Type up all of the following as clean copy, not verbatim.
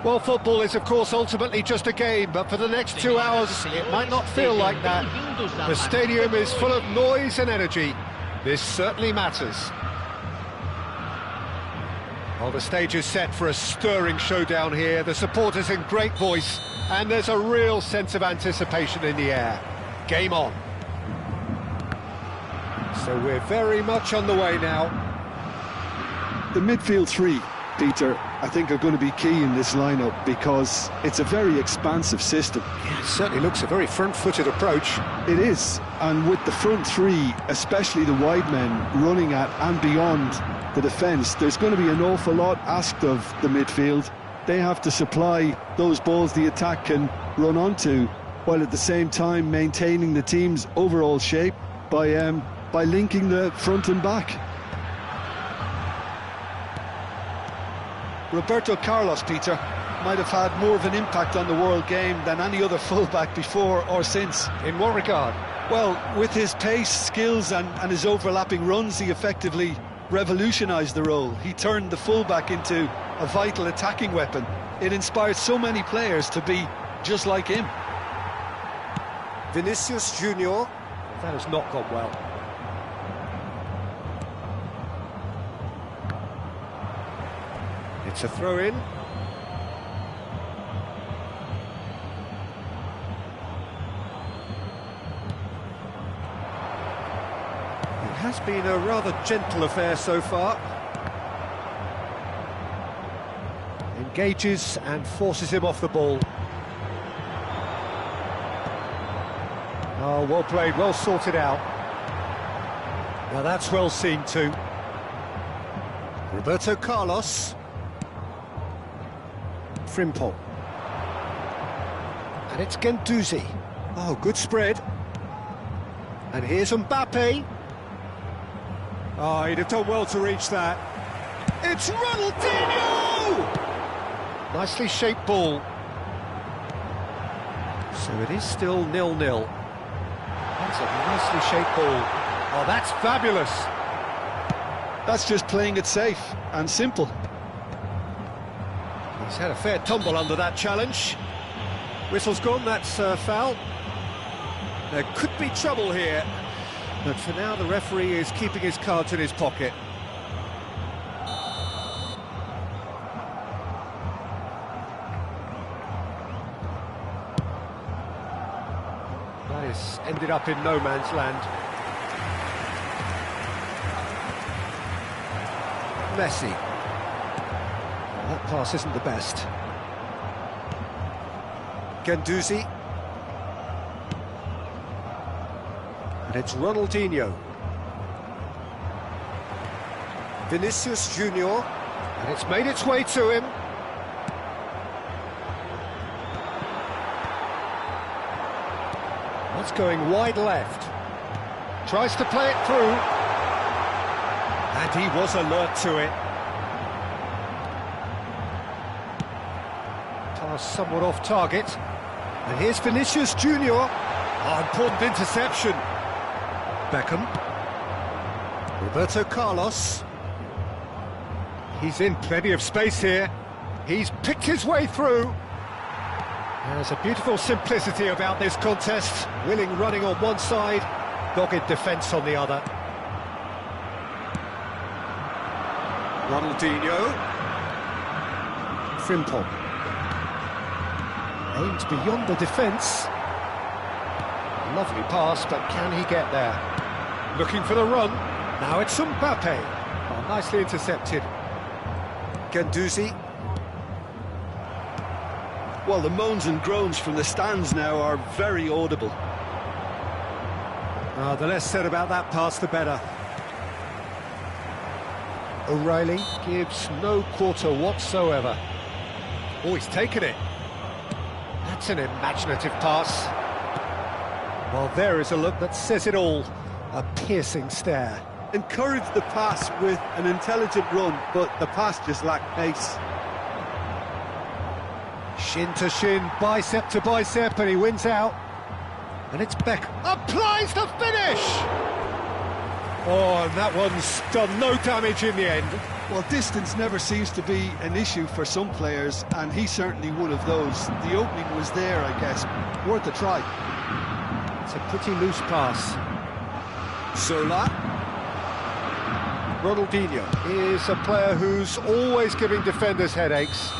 Well, football is, of course, ultimately just a game, but for the next 2 hours, it might not feel like that. The stadium is full of noise and energy. This certainly matters. Well, the stage is set for a stirring showdown here. The supporters in great voice, and there's a real sense of anticipation in the air. Game on. So we're very much on the way now. The midfield three, Peter, I think are going to be key in this lineup because it's a very expansive system. Yeah, it certainly looks a very front-footed approach. It is, and with the front three, especially the wide men running at and beyond the defence, there's going to be an awful lot asked of the midfield. They have to supply those balls the attack can run onto, while at the same time maintaining the team's overall shape by linking the front and back. Roberto Carlos, Peter, might have had more of an impact on the world game than any other fullback before or since. In what regard? Well, with his pace, skills and his overlapping runs, he effectively revolutionised the role. He turned the fullback into a vital attacking weapon. It inspired so many players to be just like him. Vinicius Junior. That has not gone well. It's a throw-in. It has been a rather gentle affair so far. Engages and forces him off the ball. Oh, well played, well sorted out. Now that's well seen too. Roberto Carlos. Frimpong. And it's Guendouzi. Oh, good spread. And here's Mbappe. Oh, he'd have done well to reach that. It's Ronaldinho! Nicely shaped ball. So it is still 0-0. That's a nicely shaped ball. Oh, that's fabulous. That's just playing it safe and simple. He's had a fair tumble under that challenge. Whistle's gone, that's foul. There could be trouble here, but for now the referee is keeping his cards in his pocket. That is ended up in no man's land. Messi. That pass isn't the best. Guendouzi. And it's Ronaldinho. Vinicius Junior. And it's made its way to him. That's going wide left. Tries to play it through. And he was alert to it. Pass somewhat off target. And here's Vinicius Junior. Oh, important interception. Beckham. Roberto Carlos. He's in plenty of space here. He's picked his way through. There's a beautiful simplicity about this contest. Willing running on one side, dogged defence on the other. Ronaldinho. Frimpong. Aimed beyond the defence. Lovely pass, but can he get there? Looking for the run. Now it's Mbappe. Oh, nicely intercepted. Guendouzi. Well, the moans and groans from the stands now are very audible. The less said about that pass, the better. O'Reilly gives no quarter whatsoever. Oh, he's taken it. That's an imaginative pass. Well, there is a look that says it all. A piercing stare. Encouraged the pass with an intelligent run, but the pass just lacked pace. Shin to shin, bicep to bicep, and he wins out. And it's Beck. Applies the finish! Oh, and that one's done no damage in the end. Well, distance never seems to be an issue for some players, and he's certainly one of those. The opening was there, I guess. Worth a try. It's a pretty loose pass. Sola. Ronaldinho is a player who's always giving defenders headaches.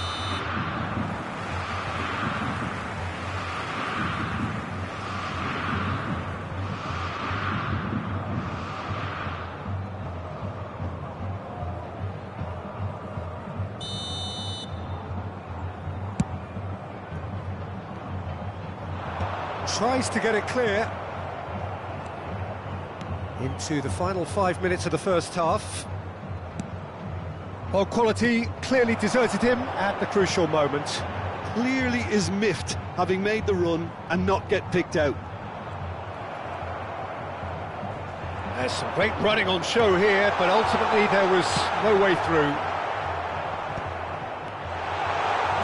Tries to get it clear. Into the final 5 minutes of the first half. Well, quality clearly deserted him at the crucial moment. Clearly is miffed, having made the run and not get picked out. There's some great running on show here, but ultimately there was no way through.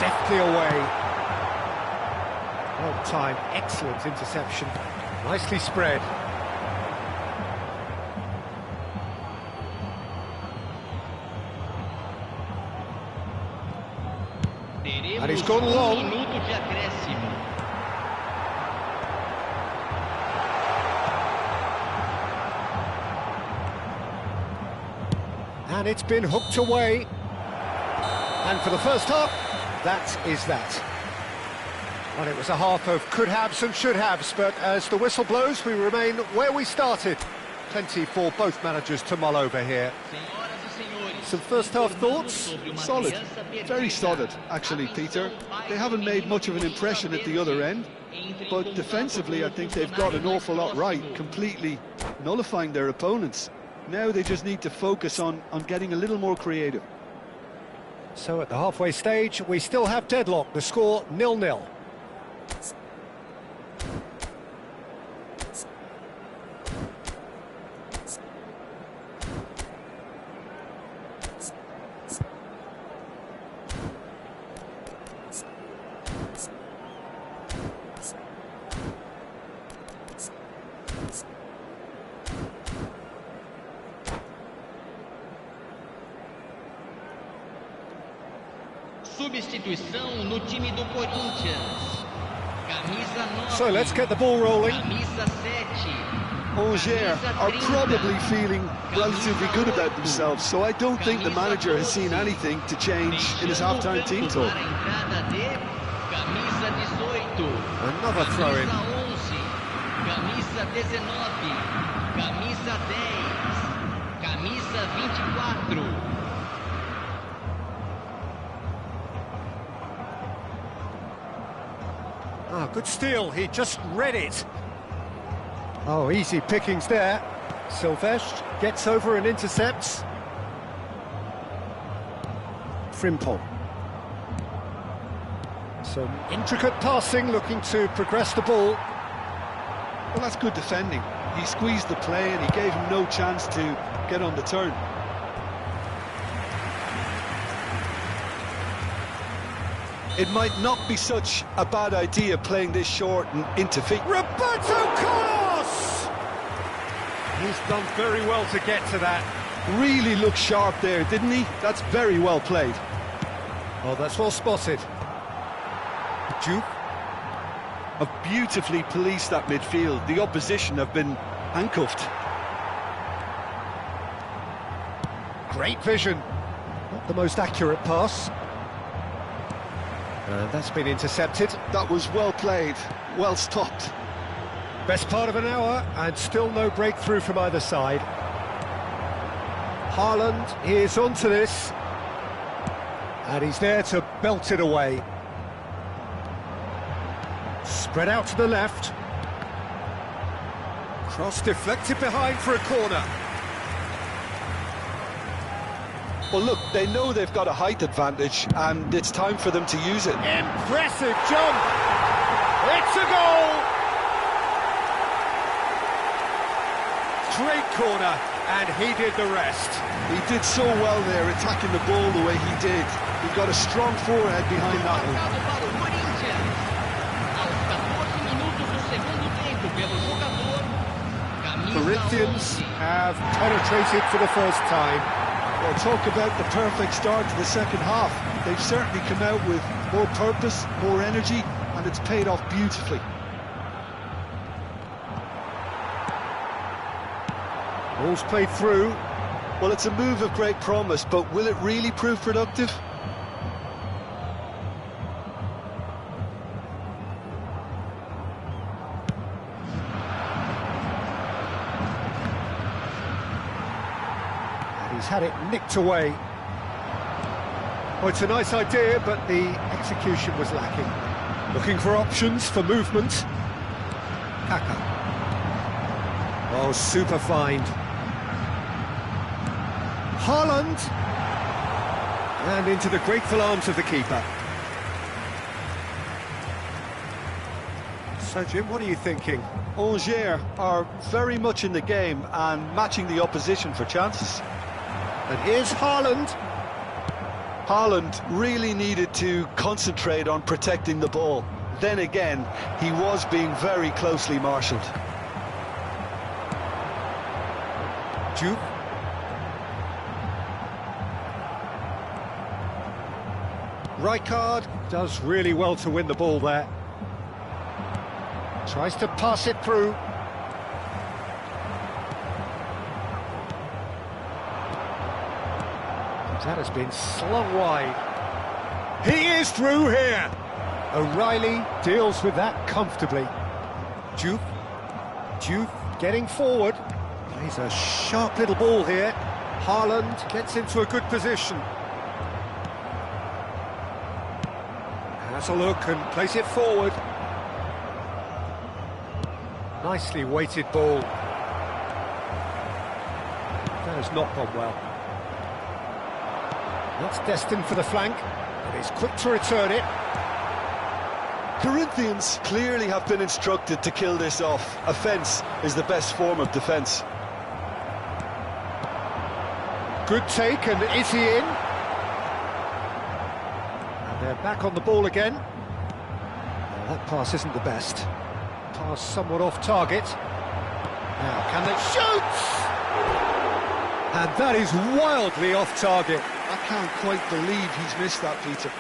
Deftly away. Well timed, excellent interception. Nicely spread. And he's gone long. And it's been hooked away. And for the first half, that is that. Well, it was a half of could-haves and should-haves, but as the whistle blows, we remain where we started. Plenty for both managers to mull over here. Some first-half thoughts? Solid. Very solid, actually, Peter. They haven't made much of an impression at the other end, but defensively, I think they've got an awful lot right, completely nullifying their opponents. Now they just need to focus on getting a little more creative. So at the halfway stage, we still have deadlock. The score 0-0. Substituição no time do Corinthians. So let's get the ball rolling. Angers are probably feeling relatively good about themselves, so I don't think the manager has seen anything to change in his half-time team talk. Another throw-in. Camisa 19, camisa 10, camisa 24. Ah, good steal, he just read it. Oh, easy pickings there. Silvestre gets over and intercepts. Frimpong. Some intricate passing, looking to progress the ball. Well, that's good defending. He squeezed the play and he gave him no chance to get on the turn. It might not be such a bad idea playing this short and into feet. Roberto Carlos! He's done very well to get to that. Really looked sharp there, didn't he? That's very well played. Oh, that's well spotted. Duke. Have beautifully policed that midfield. The opposition have been handcuffed. Great vision. Not the most accurate pass. That's been intercepted. That was well played, well stopped. Best part of an hour, and still no breakthrough from either side. Haaland is onto this. And he's there to belt it away. Spread out to the left. Cross deflected behind for a corner. Well, look, they know they've got a height advantage, and it's time for them to use it. Impressive jump! It's a goal! Great corner, and he did the rest. He did so well there, attacking the ball the way he did. He got a strong forehead behind that one. Corinthians have penetrated for the first time. Well, talk about the perfect start to the second half. They've certainly come out with more purpose, more energy, and it's paid off beautifully. Ball's played through. Well, it's a move of great promise, but will it really prove productive? He's had it nicked away. Well, it's a nice idea, but the execution was lacking. Looking for options for movement. Kaka. Oh, super find. Haaland. And into the grateful arms of the keeper. So, Jim, what are you thinking? Angers are very much in the game and matching the opposition for chances. And here's Haaland. Haaland really needed to concentrate on protecting the ball. Then again, he was being very closely marshalled. Duke. Rijkaard does really well to win the ball there. Tries to pass it through. That has been slung wide. He is through here. O'Reilly deals with that comfortably. Duke getting forward. Plays a sharp little ball here. Haaland gets into a good position. Has a look and plays it forward. Nicely weighted ball. That has not gone well. That's destined for the flank, but he's quick to return it. Corinthians clearly have been instructed to kill this off. Offence is the best form of defence. Good take, and is he in? And they're back on the ball again. Well, that pass isn't the best. Pass somewhat off target. Now, can they shoot? And that is wildly off target. I can't quite believe he's missed that, Peter.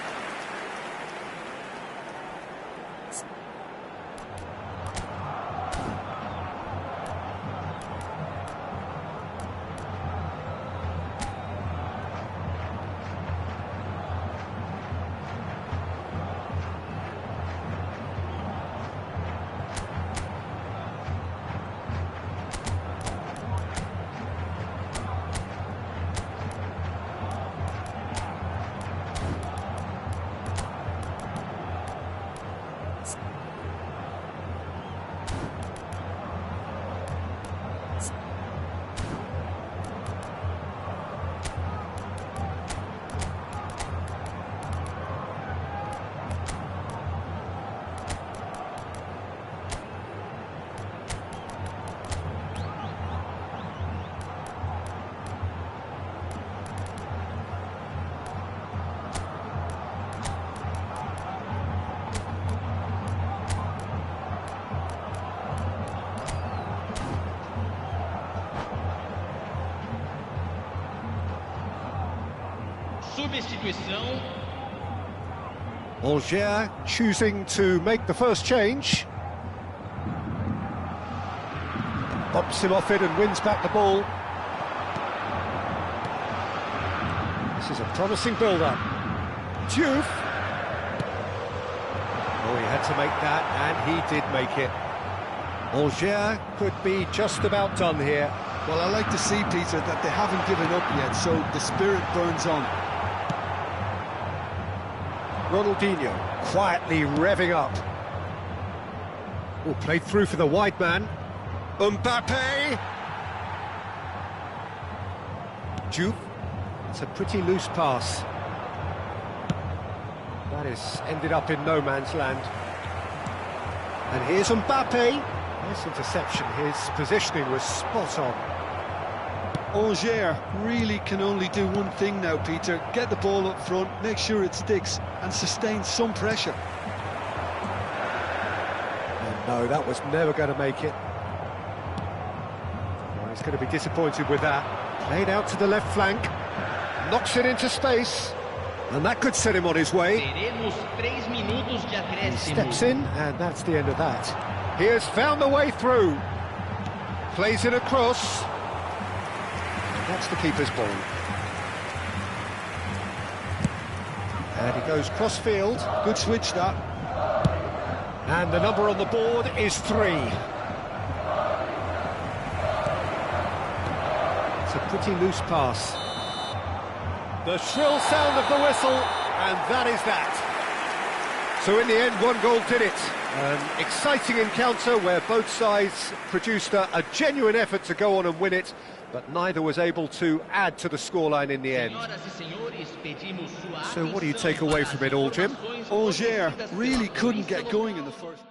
Substituição. Alger choosing to make the first change. Bumps him off it and wins back the ball. This is a promising build-up. Diouf. Oh, he had to make that, and he did make it. Alger could be just about done here. Well, I like to see, Peter, that they haven't given up yet, so the spirit burns on. Ronaldinho quietly revving up. Oh, played through for the wide man. Mbappe! Diouf. It's a pretty loose pass. That is ended up in no man's land. And here's Mbappe. Nice interception. His positioning was spot on. Alger really can only do one thing now, Peter. Get the ball up front, make sure it sticks, and sustain some pressure. And no, that was never going to make it. Well, he's going to be disappointed with that. Played out to the left flank. Knocks it into space. And that could set him on his way. Teremos 3 minutos de He acréscimo. steps in, and that's the end of that. He has found the way through. Plays it across. And that's the keeper's ball. And he goes cross-field. Good switch, that. And the number on the board is 3. It's a pretty loose pass. The shrill sound of the whistle, and that is that. So in the end, 1 goal did it. An exciting encounter where both sides produced a genuine effort to go on and win it, but neither was able to add to the scoreline in the end. So what do you take away from it all, Jim? Alger really couldn't get going in the first.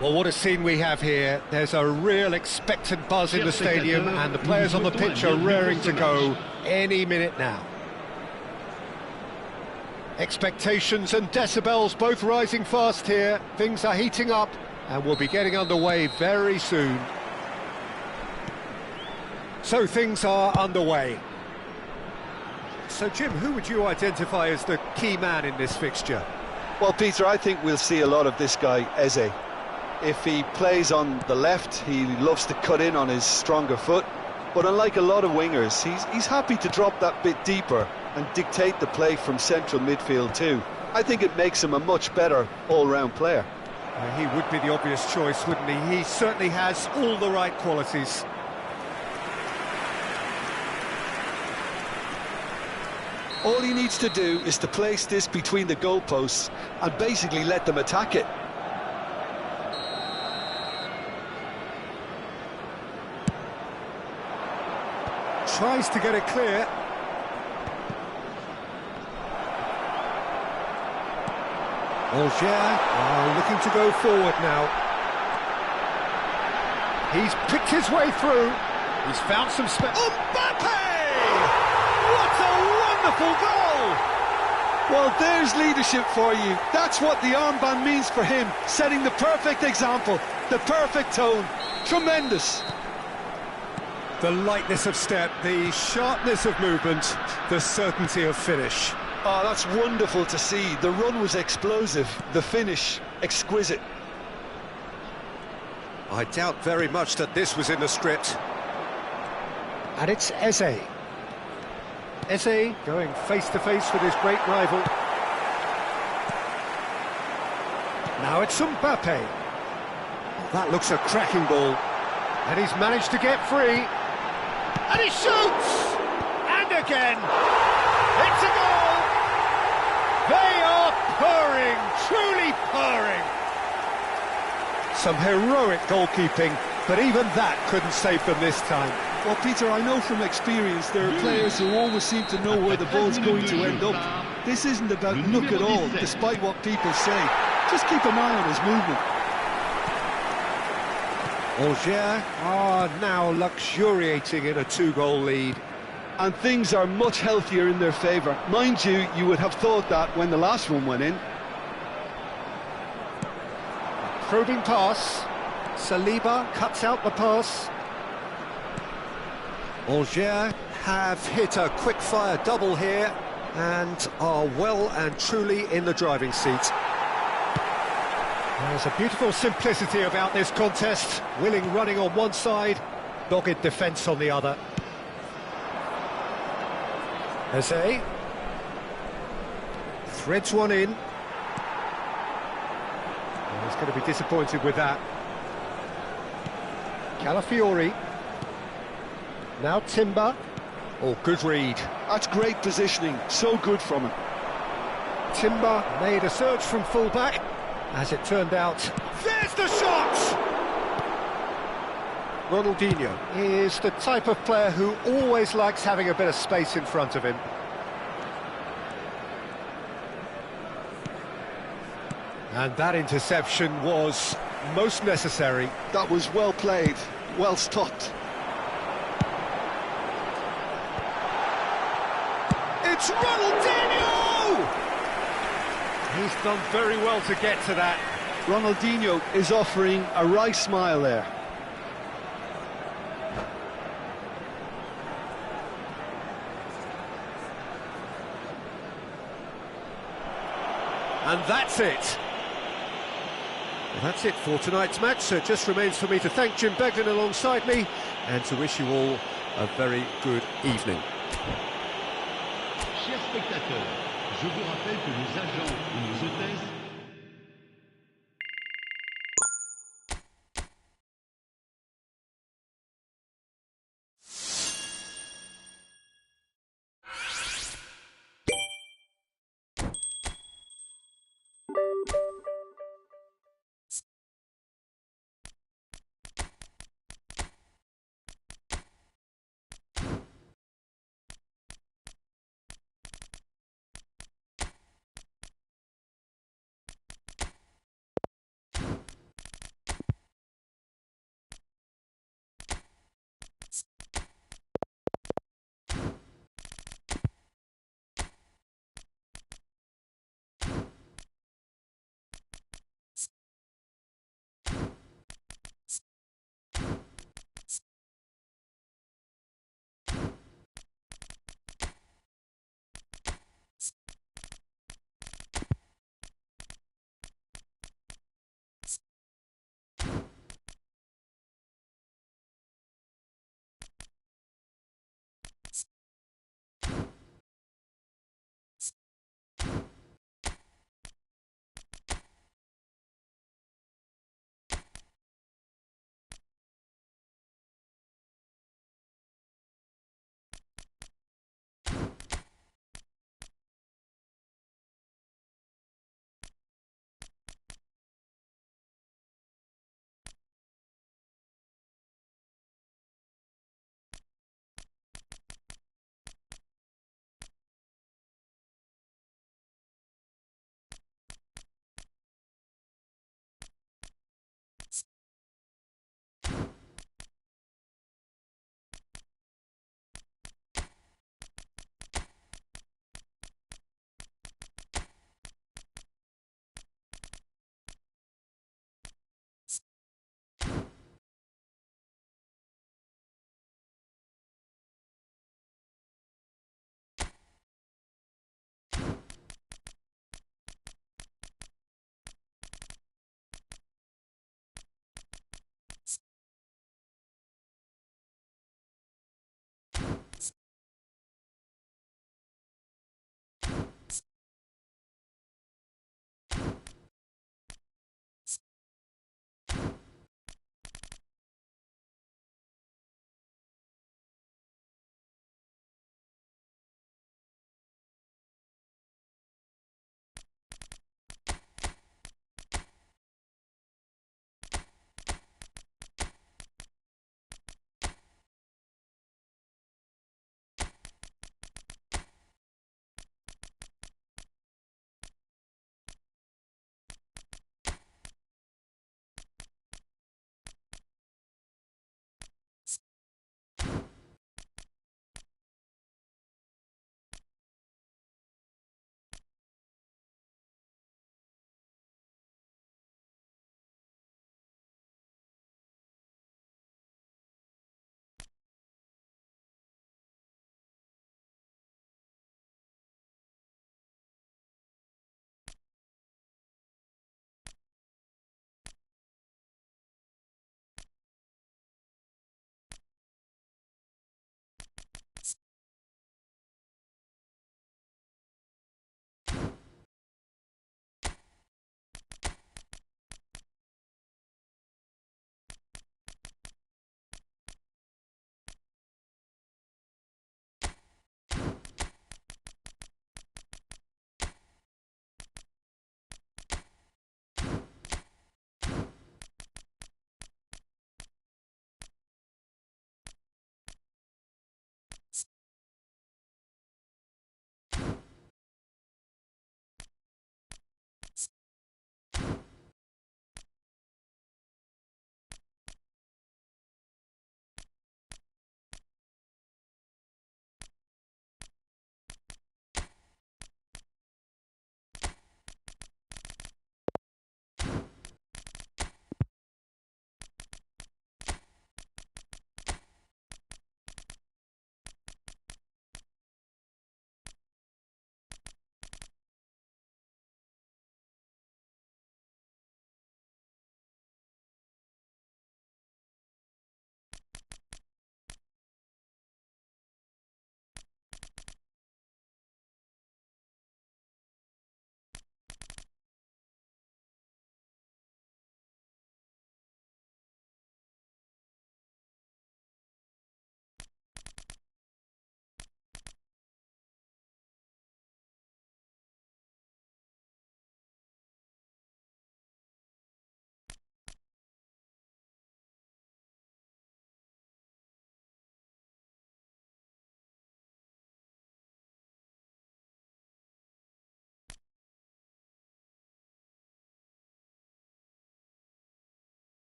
Well, what a scene we have here. There's a real expectant buzz in the stadium and the players on the pitch are raring to go any minute now. Expectations and decibels both rising fast here. Things are heating up and we'll be getting underway very soon. So things are underway. So Jim, who would you identify as the key man in this fixture? Well, Peter, I think we'll see a lot of this guy, Eze. If he plays on the left, he loves to cut in on his stronger foot. But unlike a lot of wingers, he's happy to drop that bit deeper and dictate the play from central midfield too. I think it makes him a much better all-round player. He would be the obvious choice, wouldn't he? He certainly has all the right qualities. All he needs to do is to place this between the goalposts and basically let them attack it. Tries to get it clear. Auger looking to go forward now. He's picked his way through. He's found some space. Mbappe! What a wonderful goal! Well, there's leadership for you. That's what the armband means for him, setting the perfect example, the perfect tone. Tremendous. The lightness of step, the sharpness of movement, the certainty of finish. Oh, that's wonderful to see. The run was explosive, the finish exquisite. I doubt very much that this was in the script. And it's Eze. Eze going face-to-face with his great rival. Now it's Mbappe. That looks a cracking ball. And he's managed to get free. And he shoots! And again! It's a goal! They are purring, truly purring. Some heroic goalkeeping, but even that couldn't save them this time. Well, Peter, I know from experience there are players who always seem to know where the ball's going to end up. This isn't about luck at all, despite what people say. Just keep an eye on his movement. Auger are now luxuriating in a 2-goal lead. And things are much healthier in their favour. Mind you, you would have thought that when the last one went in. Probing pass. Saliba cuts out the pass. Auger have hit a quick-fire double here and are well and truly in the driving seat. There's a beautiful simplicity about this contest. Willing running on one side, dogged defence on the other. Eze threads one in. Oh, he's going to be disappointed with that. Calafiori. Now Timber. Oh, good read. That's great positioning, so good from him. Timber made a surge from full-back. As it turned out, there's the shot! Ronaldinho is the type of player who always likes having a bit of space in front of him. And that interception was most necessary. That was well played, well stopped. It's Ronaldinho! He's done very well to get to that. Ronaldinho is offering a wry smile there. And that's it. Well, that's it for tonight's match. So it just remains for me to thank Jim Beglin alongside me and to wish you all a very good evening. Chers spectateurs, je vous rappelle que nos agents et nos hôtesses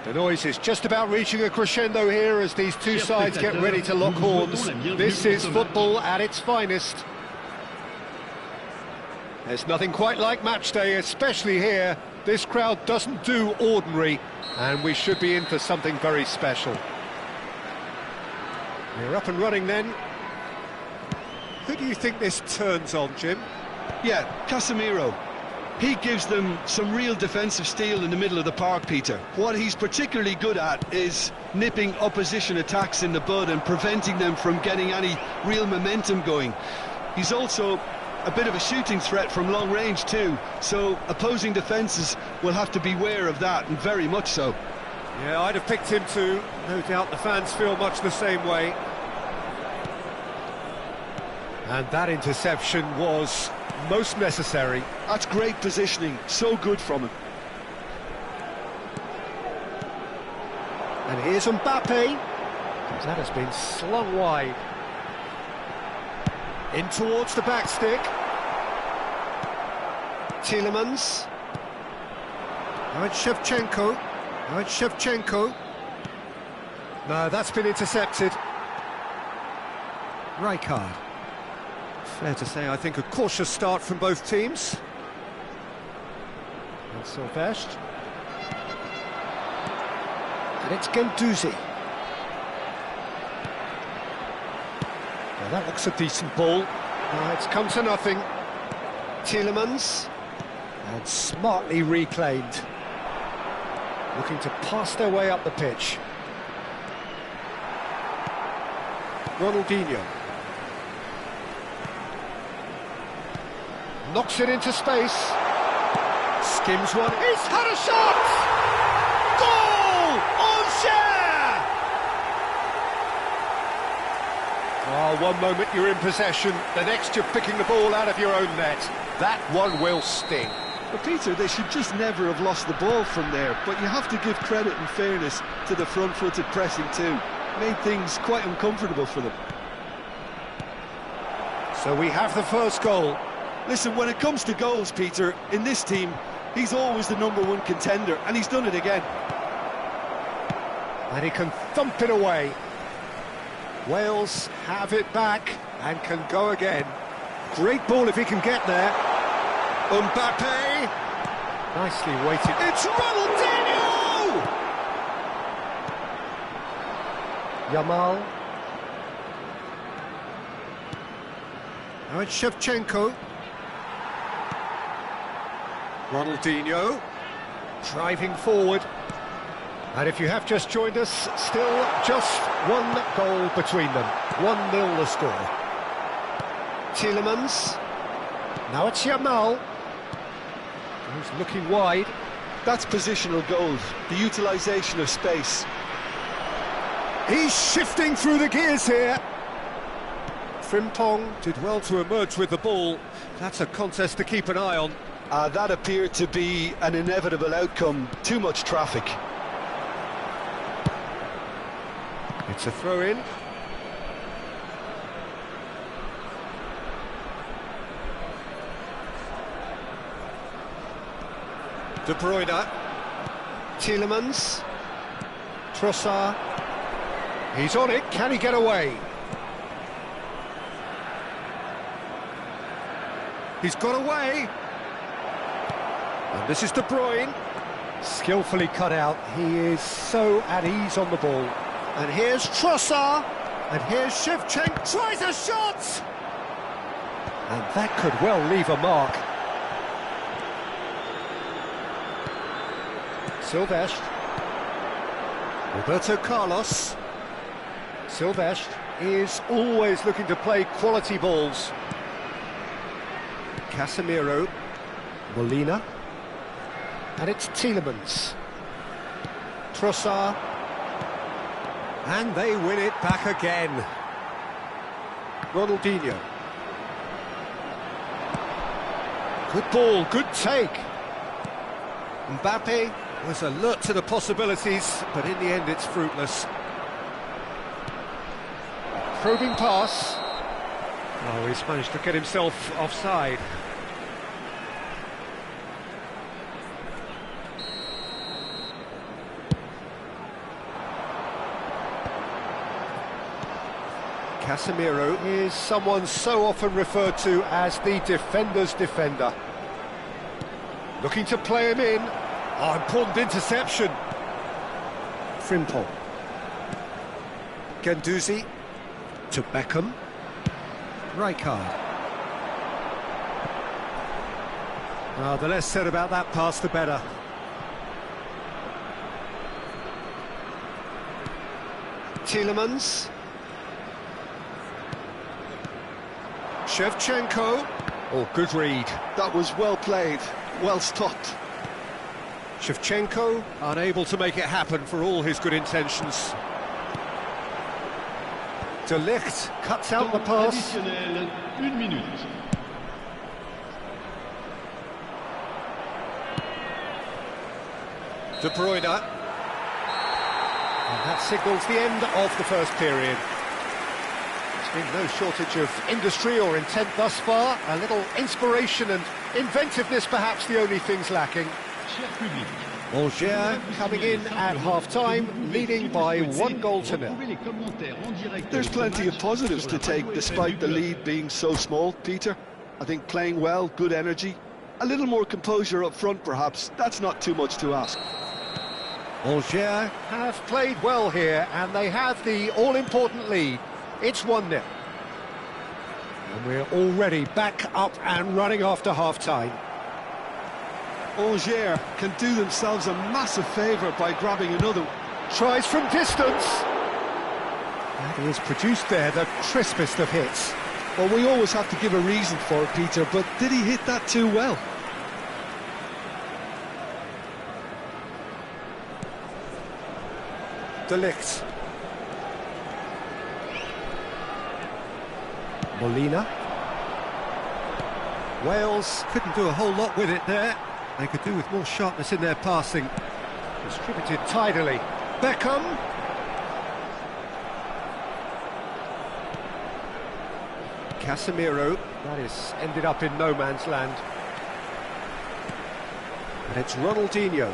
The noise is just about reaching a crescendo here as these two sides get ready to lock horns. This is football at its finest. There's nothing quite like match day, especially here. This crowd doesn't do ordinary, and we should be in for something very special. We're up and running then. Who do you think this turns on, Jim? Yeah, Casemiro. He gives them some real defensive steel in the middle of the park, Peter. What he's particularly good at is nipping opposition attacks in the bud and preventing them from getting any real momentum going. He's also a bit of a shooting threat from long range too, so opposing defences will have to beware of that, and very much so. Yeah, I'd have picked him too. No doubt the fans feel much the same way. And that interception was most necessary. That's great positioning, so good from him. And here's Mbappe. That has been slung wide. In towards the back stick. Tielemans. Now it's Shevchenko. Now it's Shevchenko. No, that's been intercepted. Rijkaard. Fair to say, I think a cautious start from both teams. And Sylvestre. And it's Guendouzi. Now that looks a decent ball. It's come to nothing. Tielemans. And smartly reclaimed. Looking to pass their way up the pitch. Ronaldinho. Knocks it into space. Skims one. He's had a shot! Goal! Encher! Oh, one moment you're in possession, the next you're picking the ball out of your own net. That one will sting. But Peter, they should just never have lost the ball from there, but you have to give credit and fairness to the front-footed pressing too. Made things quite uncomfortable for them. So we have the first goal. Listen, when it comes to goals, Peter, in this team, he's always the #1 contender, and he's done it again. And he can thump it away. Wales have it back and can go again. Great ball if he can get there. Mbappe. Nicely weighted. It's Ronaldinho! Yamal. Now it's Shevchenko. Ronaldinho. Driving forward. And if you have just joined us, still just one goal between them. 1-0 the score. Tielemans. Now it's Yamal. He's looking wide. That's positional goals, the utilisation of space. He's shifting through the gears here. Frimpong did well to emerge with the ball. That's a contest to keep an eye on. That appeared to be an inevitable outcome. Too much traffic. It's a throw-in. De Bruyne. Tielemans. Trossard. He's on it. Can he get away? He's got away. And this is De Bruyne. Skillfully cut out. He is so at ease on the ball. And here's Trossard. And here's Shevchenko. Tries a shot! And that could well leave a mark. Sylvestre. Roberto Carlos. Sylvestre is always looking to play quality balls. Casemiro. Molina. And it's Tielemans. Trossard. And they win it back again. Ronaldinho. Good ball, good take. Mbappe was alert to the possibilities, but in the end it's fruitless. Probing pass. Oh, he's managed to get himself offside. Casemiro is someone so often referred to as the defender's defender. Looking to play him in. Oh, important interception. Frimpong. Guendouzi to Beckham. Rijkaard. The less said about that pass, the better. Tielemans. Shevchenko. Oh, good read. That was well played, well stopped. Shevchenko unable to make it happen for all his good intentions. De Ligt cuts out the pass. Additionnel, 1 minute. De Bruyne. And that signals the end of the first period. There's been no shortage of industry or intent thus far. A little inspiration and inventiveness perhaps the only things lacking. Cher public. Angers coming in at half-time, leading by 1-0. There's plenty of positives to take despite the lead being so small, Peter. I think playing well, good energy, a little more composure up front perhaps, that's not too much to ask. Angers have played well here and they have the all-important lead. It's 1-0. And we're already back up and running after half-time. Angers can do themselves a massive favour by grabbing another. Tries from distance. And he has produced there the crispest of hits. Well, we always have to give a reason for it, Peter, but did he hit that too well? De Ligt. Molina. Wales couldn't do a whole lot with it there. They could do with more sharpness in their passing. Distributed tidily. Beckham. Casemiro. That is ended up in no man's land. And it's Ronaldinho.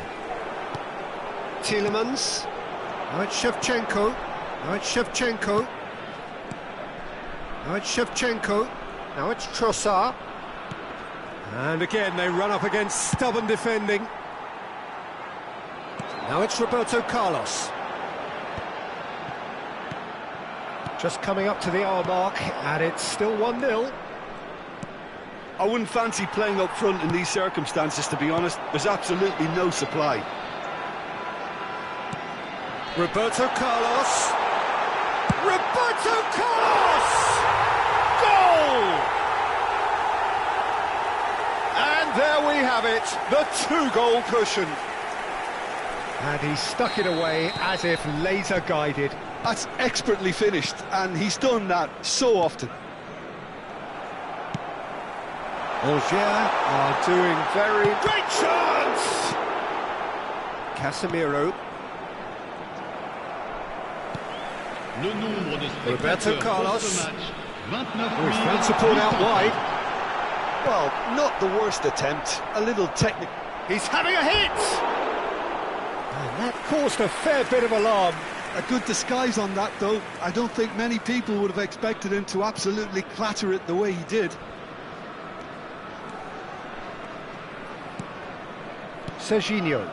Tielemans. Now it's Shevchenko. Now it's Shevchenko. Now it's Shevchenko. Now it's Trossard. And again, they run up against stubborn defending. Now it's Roberto Carlos. Just coming up to the hour mark, and it's still 1-0. I wouldn't fancy playing up front in these circumstances, to be honest. There's absolutely no supply. Roberto Carlos. Roberto Carlos! Goal! And there we have it, the 2-goal cushion. And he stuck it away as if laser guided. That's expertly finished, and he's done that so often. Angers are doing very... Great chance! Casemiro. Le nombre de Roberto spectateurs Carlos. pour ce match, 29 His fan support out wide. Well, not the worst attempt. A little technical. He's having a hit! And that caused a fair bit of alarm. A good disguise on that, though. I don't think many people would have expected him to absolutely clatter it the way he did. Serginho.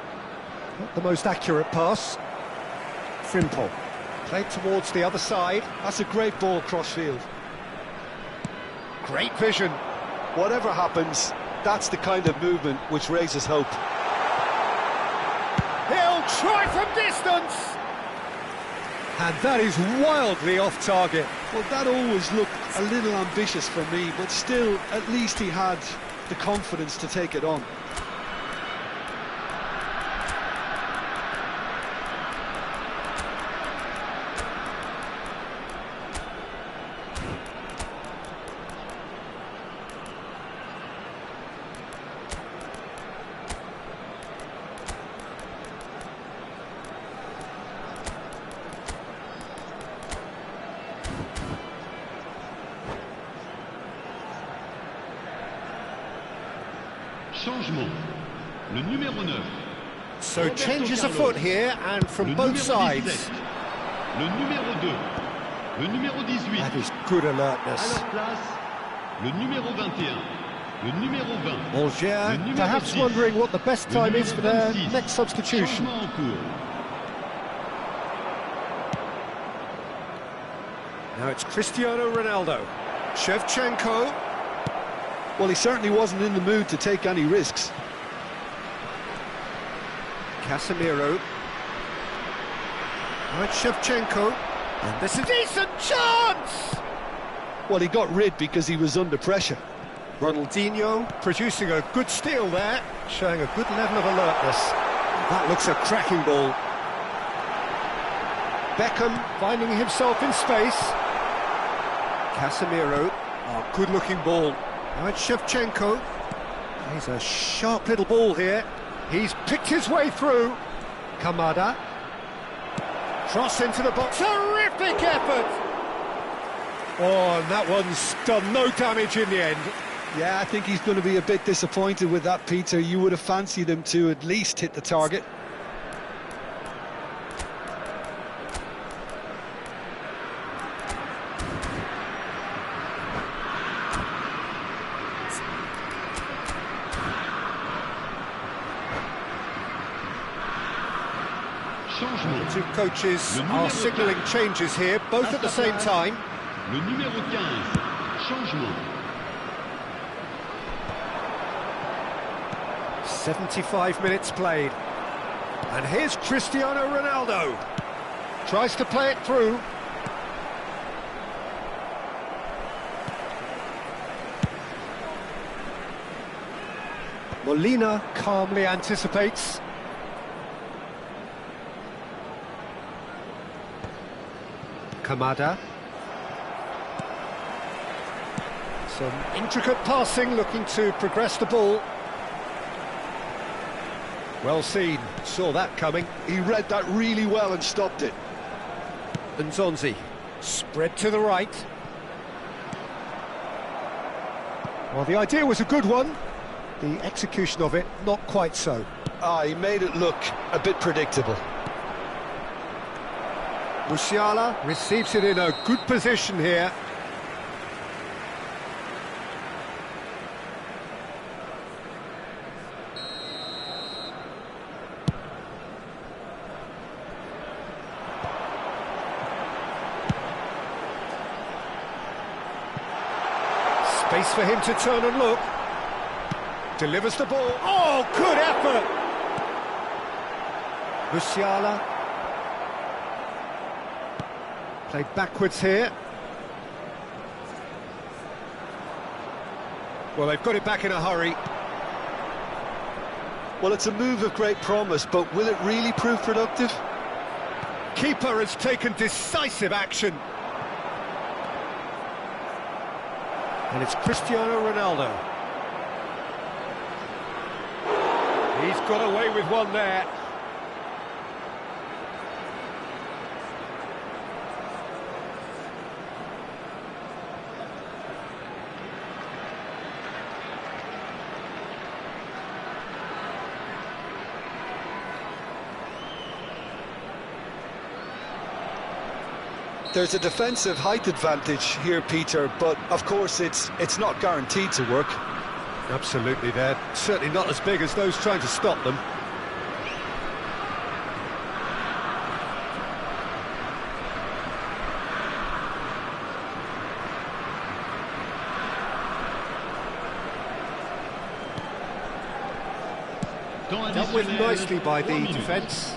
Not the most accurate pass. Frimpong. Played towards the other side. That's a great ball cross-field. Great vision. Whatever happens, that's the kind of movement which raises hope. He'll try from distance! And that is wildly off target. Well, that always looked a little ambitious for me, but still, at least he had the confidence to take it on. Changement. Le numéro 9. So Roberto changes Carlos. afoot here, and from Le both numéro sides. 17. Le numéro 2. Le numéro 18. That is good À alertness. leur place, le numéro 21. Le numéro 20. Algiers, Le numéro perhaps 6. wondering what the best Le time numéro is for their 26. next substitution. Changement en cours. Now it's Cristiano Ronaldo. Shevchenko. Well, he certainly wasn't in the mood to take any risks. Casemiro. Right, Shevchenko. And this is a decent chance! Well, he got rid because he was under pressure. Ronaldinho producing a good steal there, showing a good level of alertness. That looks a cracking ball. Beckham finding himself in space. Casemiro, oh, good-looking ball. Now it's Shevchenko. He's a sharp little ball here. He's picked his way through. Kamada. Cross into the box. Terrific effort! Oh, and that one's done no damage in the end. Yeah, I think he's going to be a bit disappointed with that, Peter. You would have fancied him to at least hit the target. Changement. The two coaches are signalling changes here, both at the same time. Le numéro 15. Changement. 75 minutes played. And here's Cristiano Ronaldo. Tries to play it through. Molina calmly anticipates. Kamada. Some intricate passing, looking to progress the ball. Well seen, saw that coming. He read that really well and stopped it. Nzonzi, spread to the right. Well, the idea was a good one. The execution of it, not quite so. He made it look a bit predictable. Musiala receives it in a good position here. Space for him to turn and look. Delivers the ball. Oh, good effort! Musiala. Played backwards here. Well, they've got it back in a hurry. Well, it's a move of great promise, but will it really prove productive? Keeper has taken decisive action. And it's Cristiano Ronaldo. He's got away with one there. There's a defensive height advantage here, Peter, but of course it's not guaranteed to work. Absolutely, they're certainly not as big as those trying to stop them. Dealt with nicely by the defence.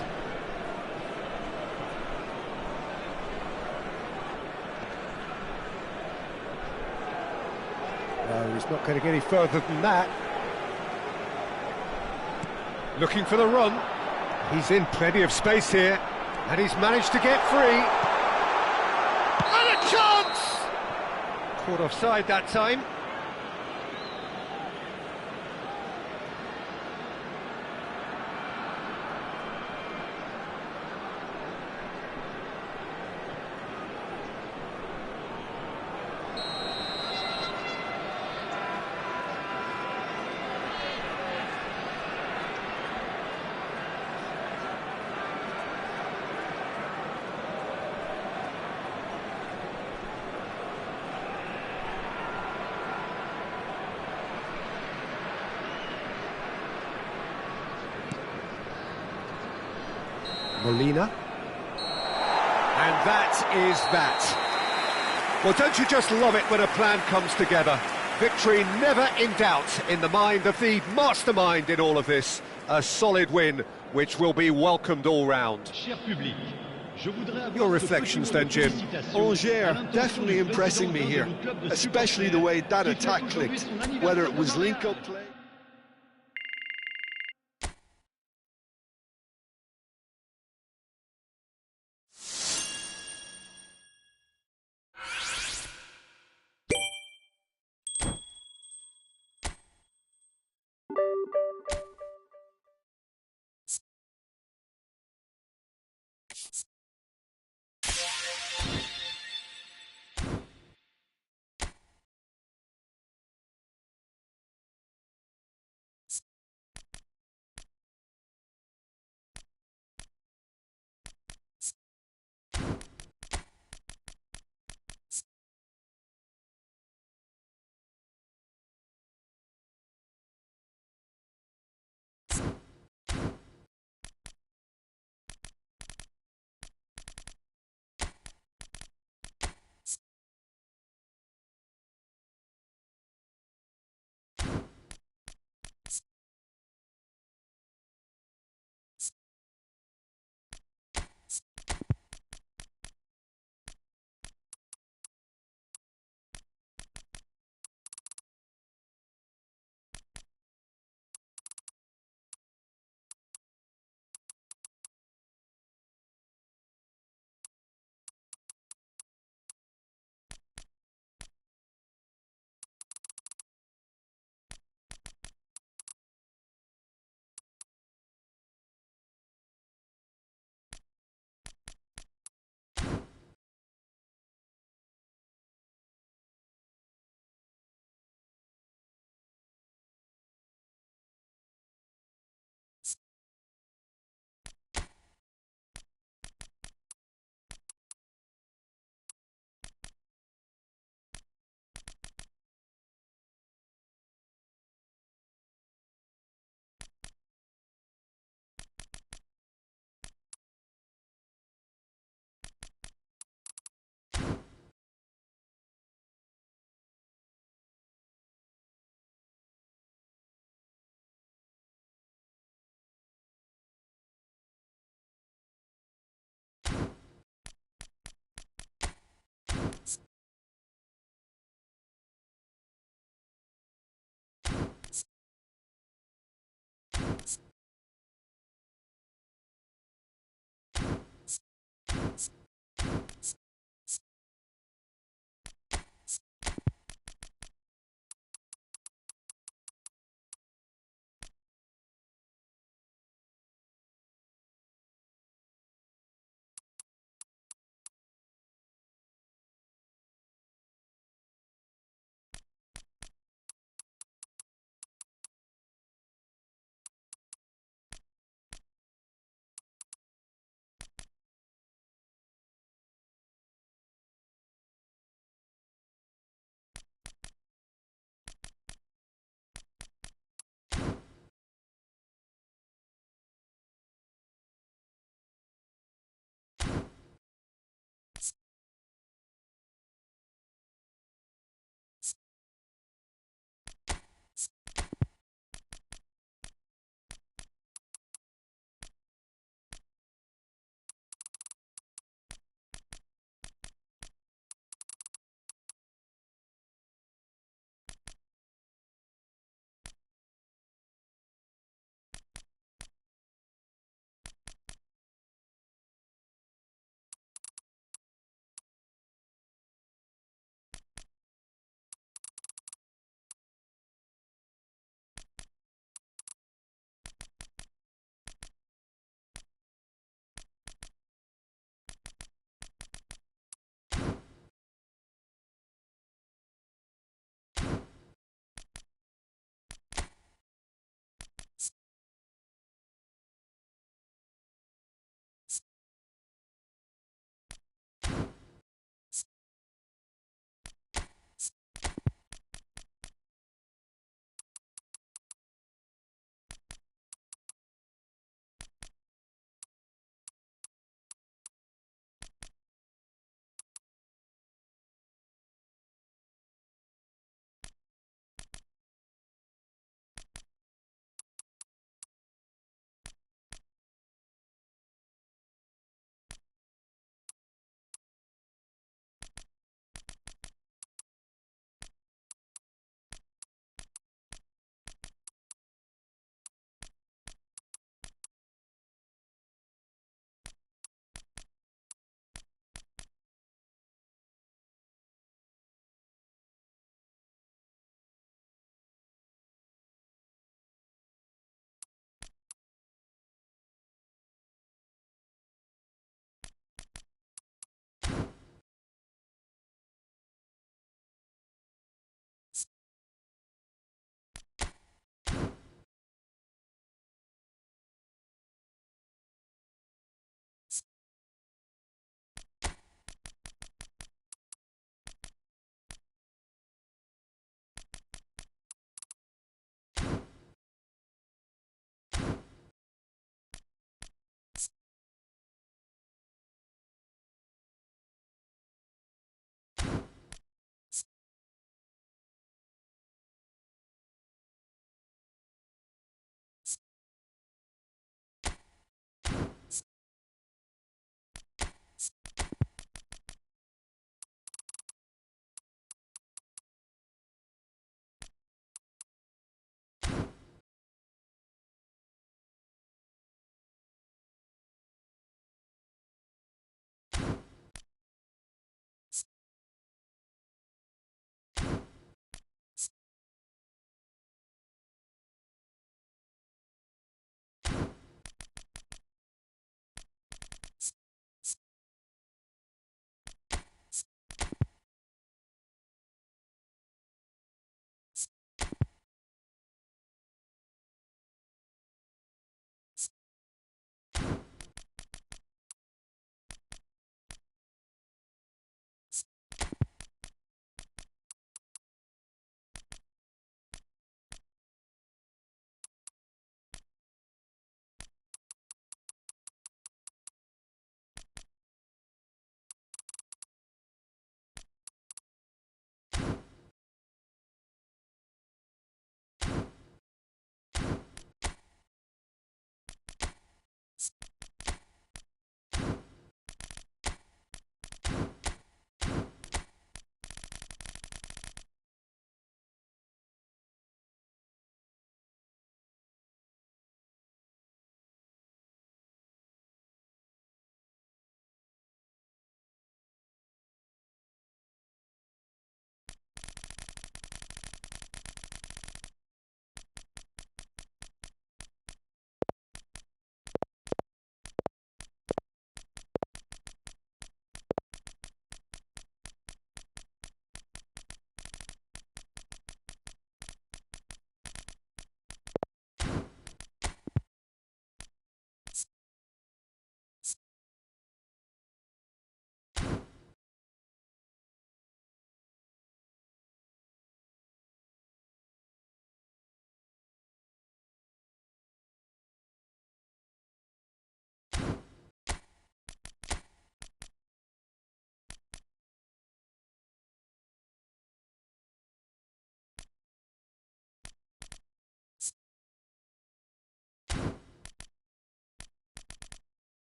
No, he's not going to get any further than that. Looking for the run. He's in plenty of space here, and he's managed to get free. And a chance! Caught offside that time. Molina. And that is that. Well, don't you just love it when a plan comes together? Victory never in doubt in the mind of the mastermind in all of this. A solid win, which will be welcomed all round. Your reflections then, Jim? Angers definitely impressing me here, especially the way that attack clicked, whether it was link-up play.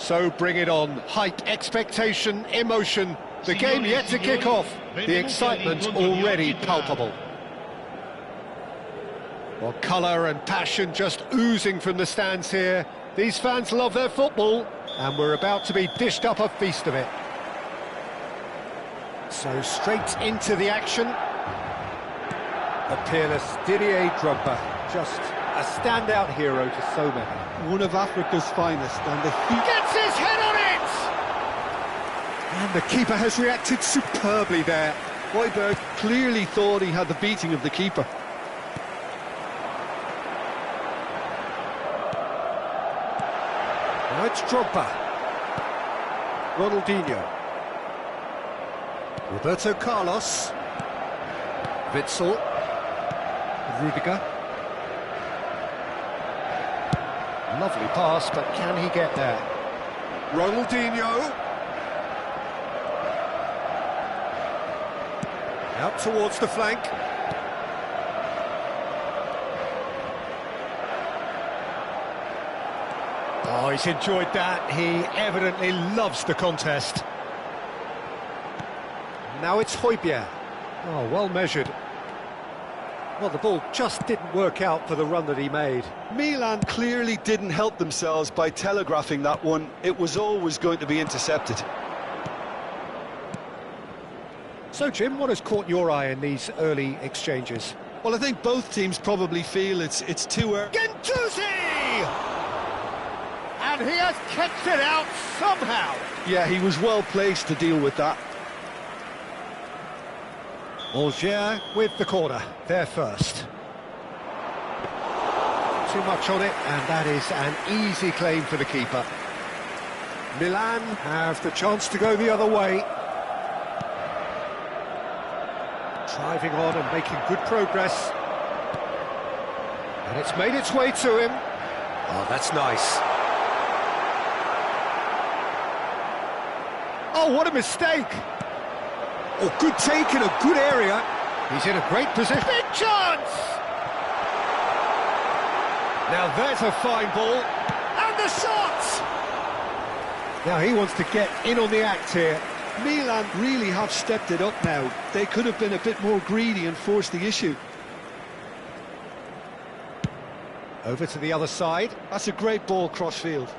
So bring it on. Hype, expectation, emotion. The game yet to kick off. The excitement already palpable. Well, colour and passion just oozing from the stands here. These fans love their football, and we're about to be dished up a feast of it. So straight into the action. The peerless Didier Drogba, just a standout hero to so many. One of Africa's finest, and he Gets his head on it! And the keeper has reacted superbly there. Højbjerg clearly thought he had the beating of the keeper. Now it's Drogba. Ronaldinho. Roberto Carlos. Witsel. Rudiger. Lovely pass, but can he get there? Ronaldinho. Out towards the flank. Oh, he's enjoyed that. He evidently loves the contest. Now it's Højbjerg. Oh, well measured. Well, the ball just didn't work out for the run that he made. Milan clearly didn't help themselves by telegraphing that one. It was always going to be intercepted. So, Jim, what has caught your eye in these early exchanges? Well, I think both teams probably feel it's too early. Gendouzi! And And he has kept it out somehow. Yeah, he was well placed to deal with that. Algier with the corner, there first. Too much on it, and that is an easy claim for the keeper. Milan have the chance to go the other way. Driving on and making good progress. And it's made its way to him. Oh, that's nice. Oh, what a mistake! Oh, good take in a good area. He's in a great position. Big chance! Now there's a fine ball. And the shot! Now he wants to get in on the act here. Milan really have stepped it up now. They could have been a bit more greedy and forced the issue. Over to the other side. That's a great ball cross-field.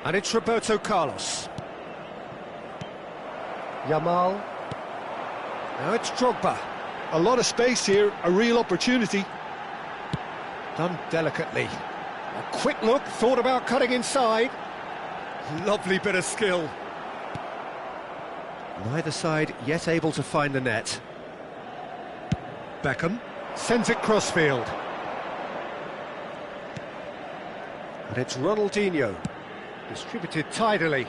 And it's Roberto Carlos. Yamal. Now it's Drogba. A lot of space here, a real opportunity. Done delicately. A quick look, thought about cutting inside. Lovely bit of skill. Neither side yet able to find the net. Beckham sends it crossfield. And it's Ronaldinho. Distributed tidily.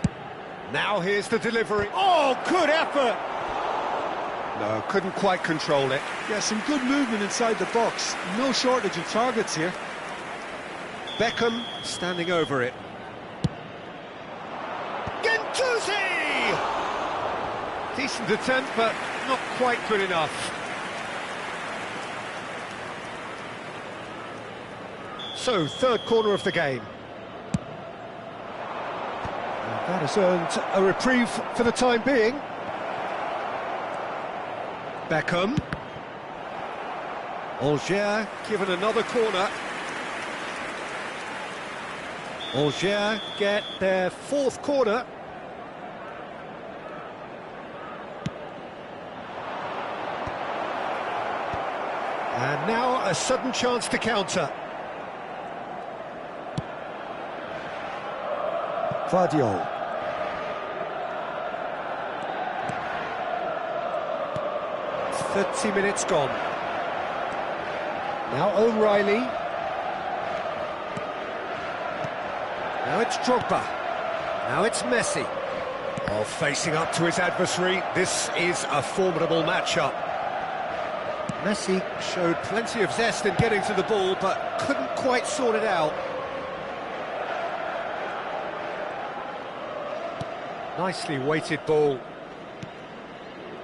Now here's the delivery. Oh, good effort! No, couldn't quite control it. Yeah, some good movement inside the box. No shortage of targets here. Beckham standing over it. Gendouzi! Decent attempt, but not quite good enough. So, third corner of the game. And that has earned a reprieve for the time being. Beckham. Algier given another corner. Algier get their fourth corner. And now a sudden chance to counter. Vardiol. "30 minutes gone. Now O'Reilly. Now it's Drogba. Now it's Messi. Oh, facing up to his adversary. This is a formidable matchup. Messi showed plenty of zest in getting to the ball, but couldn't quite sort it out. Nicely weighted ball.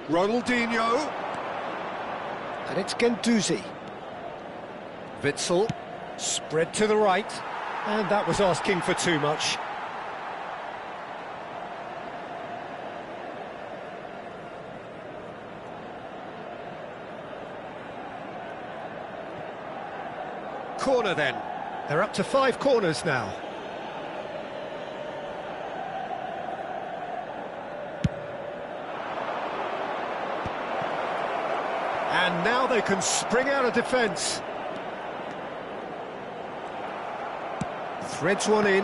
Ronaldinho. And it's Gendouzi. Witsel, spread to the right, and that was asking for too much. Corner then. They're up to 5 corners now. And now they can spring out of defence. Threads one in.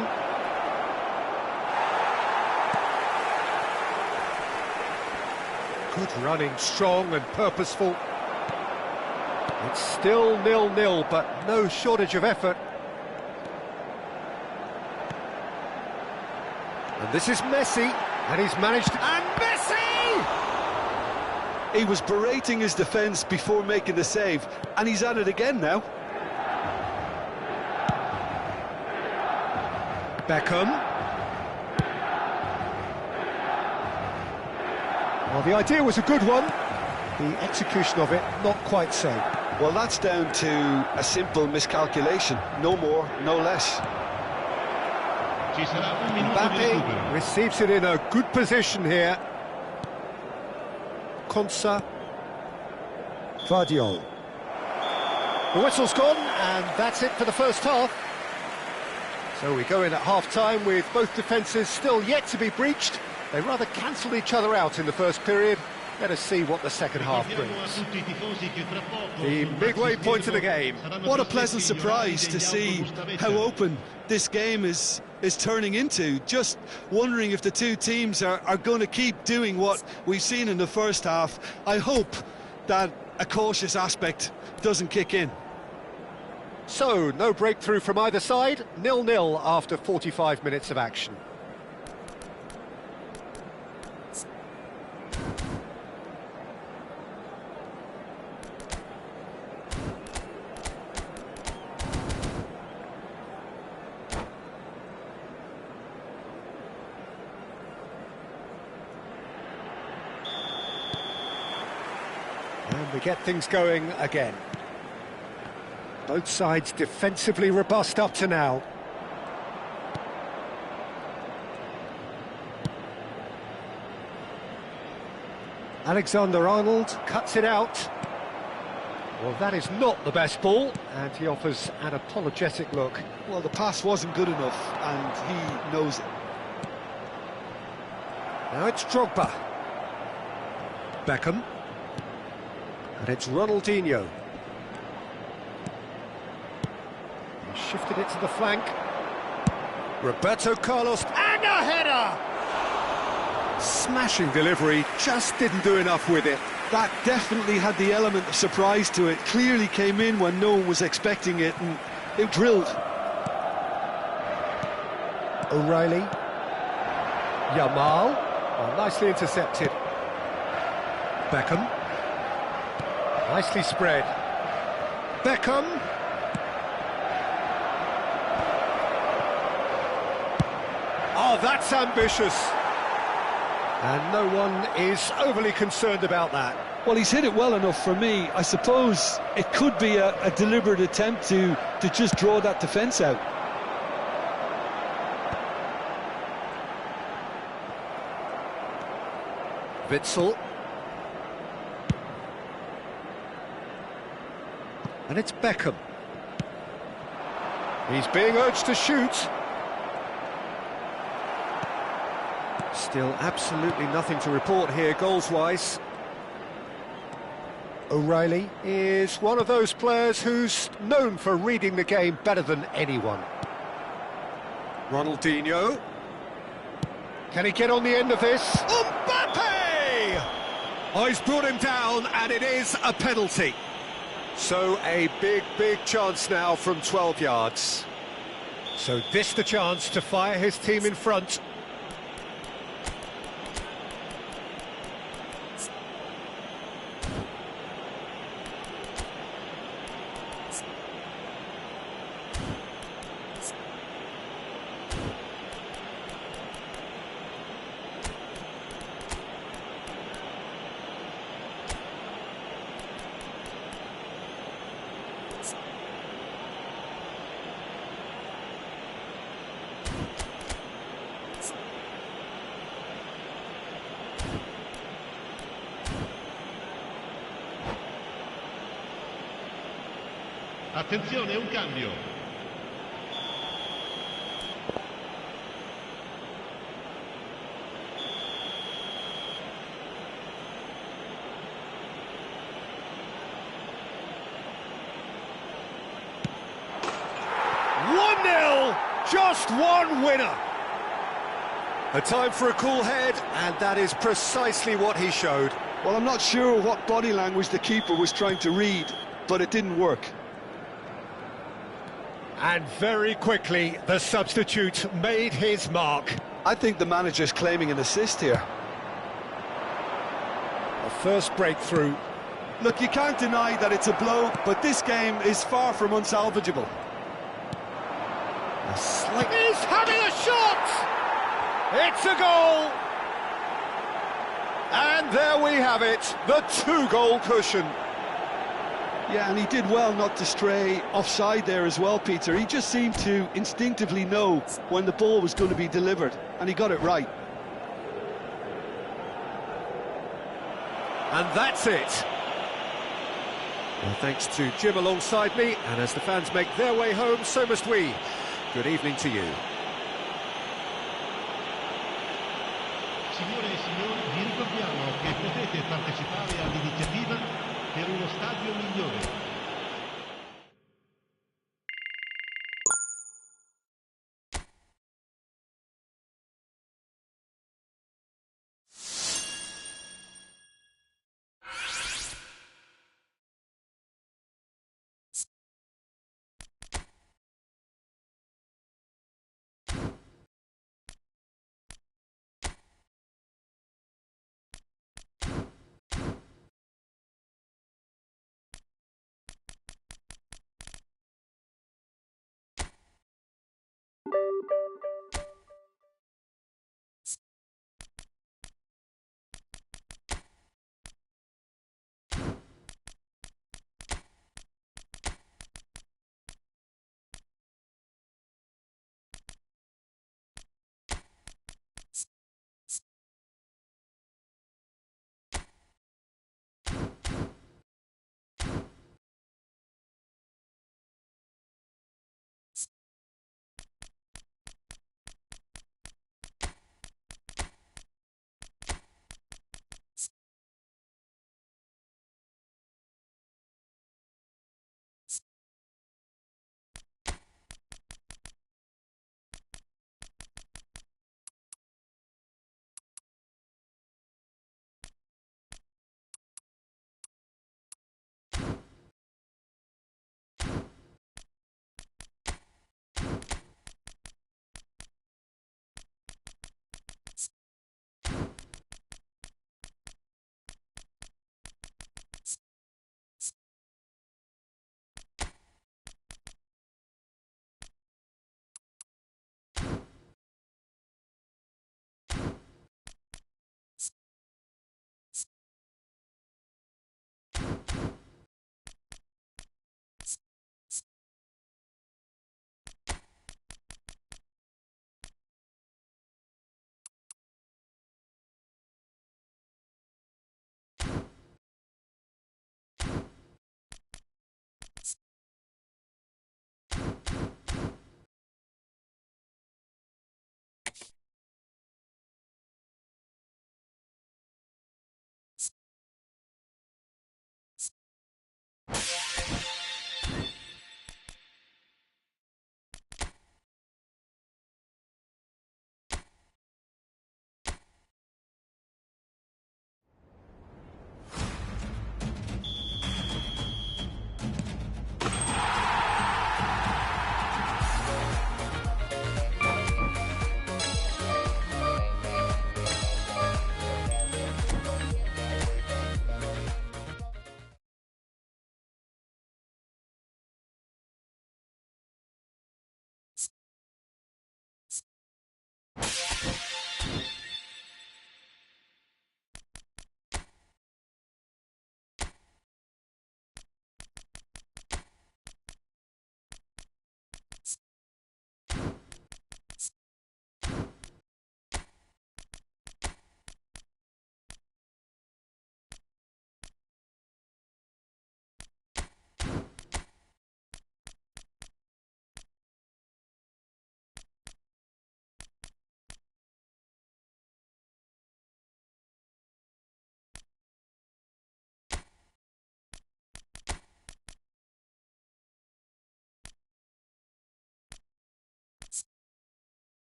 Good running, strong and purposeful. It's still 0-0, but no shortage of effort. And this is Messi, and he's managed to... And Messi! He was berating his defence before making the save, and he's at it again now. Beckham. Well, the idea was a good one. The execution of it, not quite so. Well, that's down to a simple miscalculation. No more, no less. Mbappe receives it in a good position here. Konsa. Vardiol. The whistle's gone, and that's it for the first half. So we go in at half-time with both defences still yet to be breached. They rather cancelled each other out in the first period, Let us see what the second half brings. The midway point of the game. What a pleasant surprise to see how open this game is turning into. Just wondering if the two teams are going to keep doing what we've seen in the first half. I hope that a cautious aspect doesn't kick in. So, no breakthrough from either side, 0-0 after 45 minutes of action. And we get things going again. Both sides defensively robust up to now. Alexander-Arnold cuts it out. Well, that is not the best ball, and he offers an apologetic look. Well, the pass wasn't good enough, and he knows it. Now it's Drogba. Beckham. And it's Ronaldinho. He shifted it to the flank. Roberto Carlos, and a header! Smashing delivery, just didn't do enough with it. That definitely had the element of surprise to it. Clearly came in when no one was expecting it, and it drilled. O'Reilly. Yamal. Oh, nicely intercepted. Beckham. Nicely spread. Beckham. Oh, that's ambitious. And no one is overly concerned about that. Well, he's hit it well enough for me. I suppose it could be a deliberate attempt to just draw that defence out. Witsel. And it's Beckham. He's being urged to shoot. Still absolutely nothing to report here goals-wise. O'Reilly is one of those players who's known for reading the game better than anyone. Ronaldinho. Can he get on the end of this? Mbappe! Oh, he's brought him down, and it is a penalty. So a big chance now from 12 yards. So this the chance to fire his team in front. Attenzione, un cambio. Just one winner. A time for a cool head, and that is precisely what he showed. Well, I'm not sure what body language the keeper was trying to read, but it didn't work. And very quickly, the substitute made his mark. I think the manager's claiming an assist here. A first breakthrough. Look, you can't deny that it's a blow, but this game is far from unsalvageable. He's having a shot! It's a goal! And there we have it, the two-goal cushion. Yeah, and he did well not to stray offside there as well, Peter. He just seemed to instinctively know when the ball was going to be delivered, and he got it right. And that's it. Well, thanks to Jim alongside me, and as the fans make their way home, so must we. Good evening to you. Signore e signori, vi ricordiamo che potete partecipare all'iniziativa per uno stadio migliore.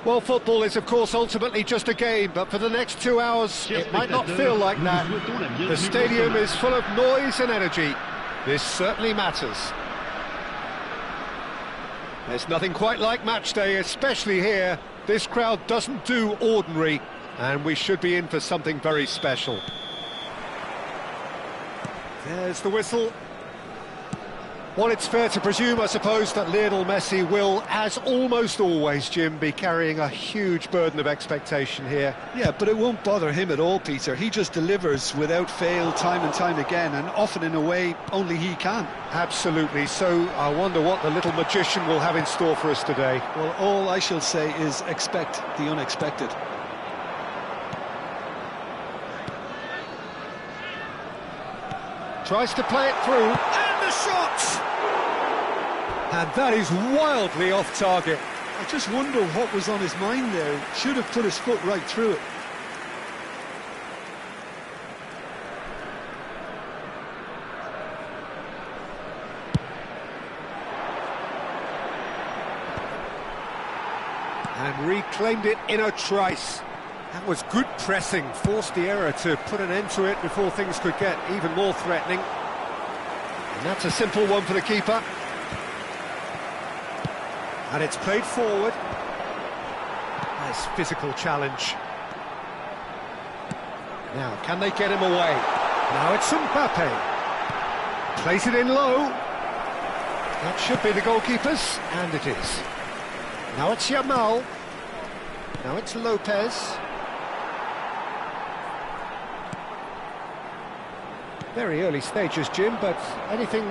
Well, football is, of course, ultimately just a game, but for the next 2 hours, it might not feel like that. The stadium is full of noise and energy. This certainly matters. There's nothing quite like match day, especially here. This crowd doesn't do ordinary, and we should be in for something very special. There's the whistle. Well, it's fair to presume, I suppose, that Lionel Messi will, as almost always, Jim, be carrying a huge burden of expectation here. Yeah, but it won't bother him at all, Peter. He just delivers without fail time and time again, and often in a way only he can. Absolutely. So I wonder what the little magician will have in store for us today. Well, all I shall say is expect the unexpected. Tries to play it through, and the shot! And that is wildly off target. I just wonder what was on his mind there. Should have put his foot right through it. And reclaimed it in a trice. That was good pressing, forced the error to put an end to it before things could get even more threatening. And that's a simple one for the keeper. And it's played forward. Nice physical challenge. Now, can they get him away? Now it's Mbappe. Plays it in low. That should be the goalkeeper's, and it is. Now it's Yamal. Now it's Lopez. Very early stages, Jim, but anything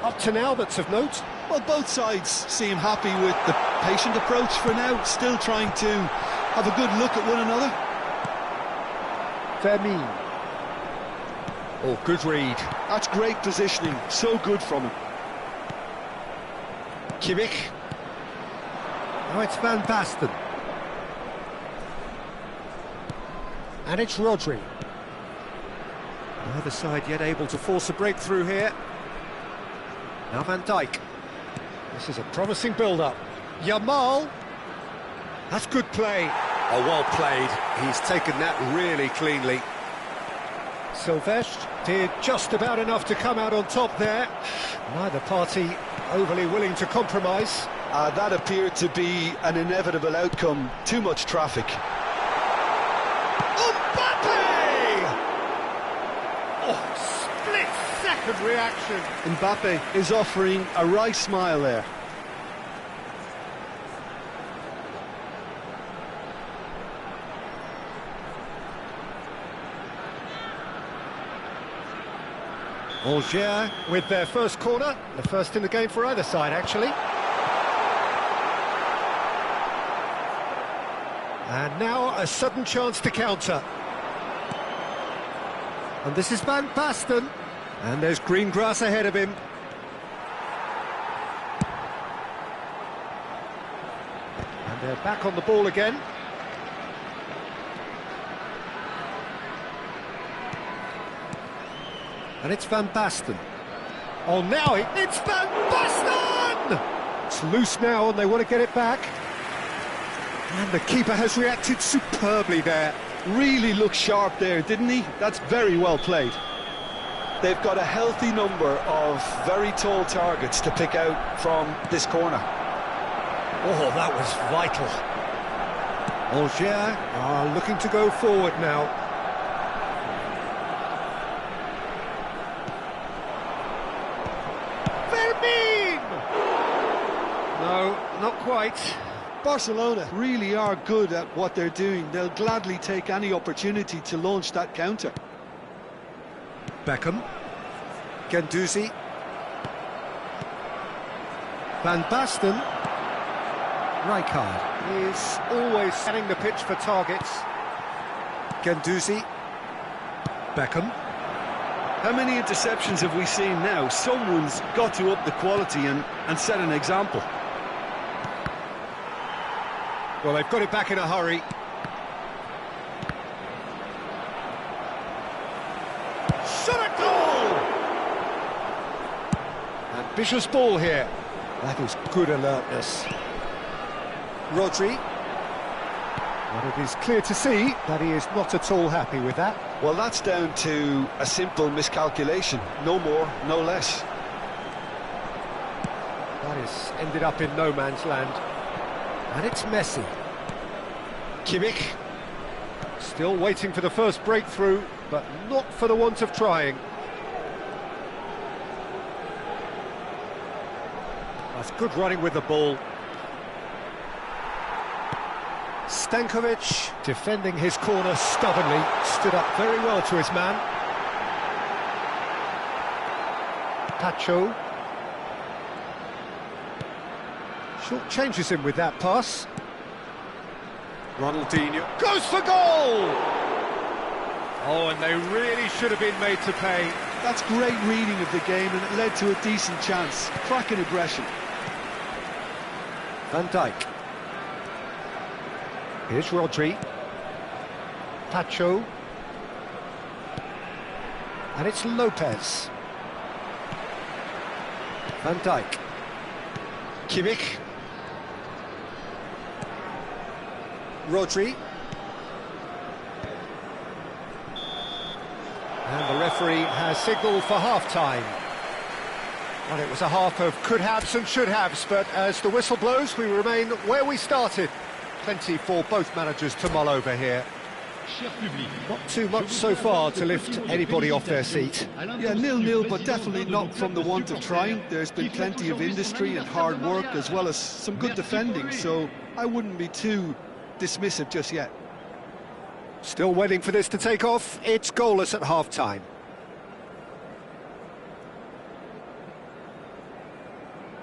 up to now that's of note? Well, both sides seem happy with the patient approach for now, still trying to have a good look at one another. Fermin. Oh, good read. That's great positioning, so good from him. Kimmich. Now it's Van Basten. And it's Rodri. Neither side yet able to force a breakthrough here. Now Van Dijk. This is a promising build-up. Yamal. That's good play. Oh, well played. He's taken that really cleanly. Silvestre did just about enough to come out on top there. Neither party overly willing to compromise. That appeared to be an inevitable outcome. Too much traffic. Split-second reaction. Mbappe is offering a wry smile there. Angers with their first corner, the first in the game for either side, actually. And now a sudden chance to counter. And this is Van Basten. And there's green grass ahead of him. And they're back on the ball again. And it's Van Basten. Oh, now it's Van Basten! It's loose now and they want to get it back. And the keeper has reacted superbly there. Really looked sharp there, didn't he? That's very well played. They've got a healthy number of very tall targets to pick out from this corner. Oh, that was vital. Angers are looking to go forward now. No, not quite. Barcelona really are good at what they're doing. They'll gladly take any opportunity to launch that counter. Beckham. Guendouzi. Van Basten. Rijkaard is always setting the pitch for targets. Guendouzi. Beckham. How many interceptions have we seen now? Someone's got to up the quality and set an example. Well, they've got it back in a hurry. Shot a goal! Ambitious ball here. That is good alertness. Rodri. But it is clear to see that he is not at all happy with that. Well, that's down to a simple miscalculation. No more, no less. That has ended up in no man's land. And it's Messi. Kimmich. Still waiting for the first breakthrough, but not for the want of trying. That's good running with the ball. Stankovic, defending his corner stubbornly, stood up very well to his man. Pacho. Short changes him with that pass. Ronaldinho goes for goal! Oh, and they really should have been made to pay. That's great reading of the game, and it led to a decent chance. Cracking aggression. Van Dijk. Here's Rodri. Pacho. And it's Lopez. Van Dijk. Kimmich. Rodri. And the referee has signalled for half-time. Well, it was a half of could-haves and should-haves, but as the whistle blows, we remain where we started. Plenty for both managers to mull over here. Not too much so far to lift anybody off their seat. Yeah, 0-0, but definitely not from the want of trying. There's been plenty of industry and hard work, as well as some good defending, so I wouldn't be too dismissive just yet. Still waiting for this to take off. It's goalless at half-time.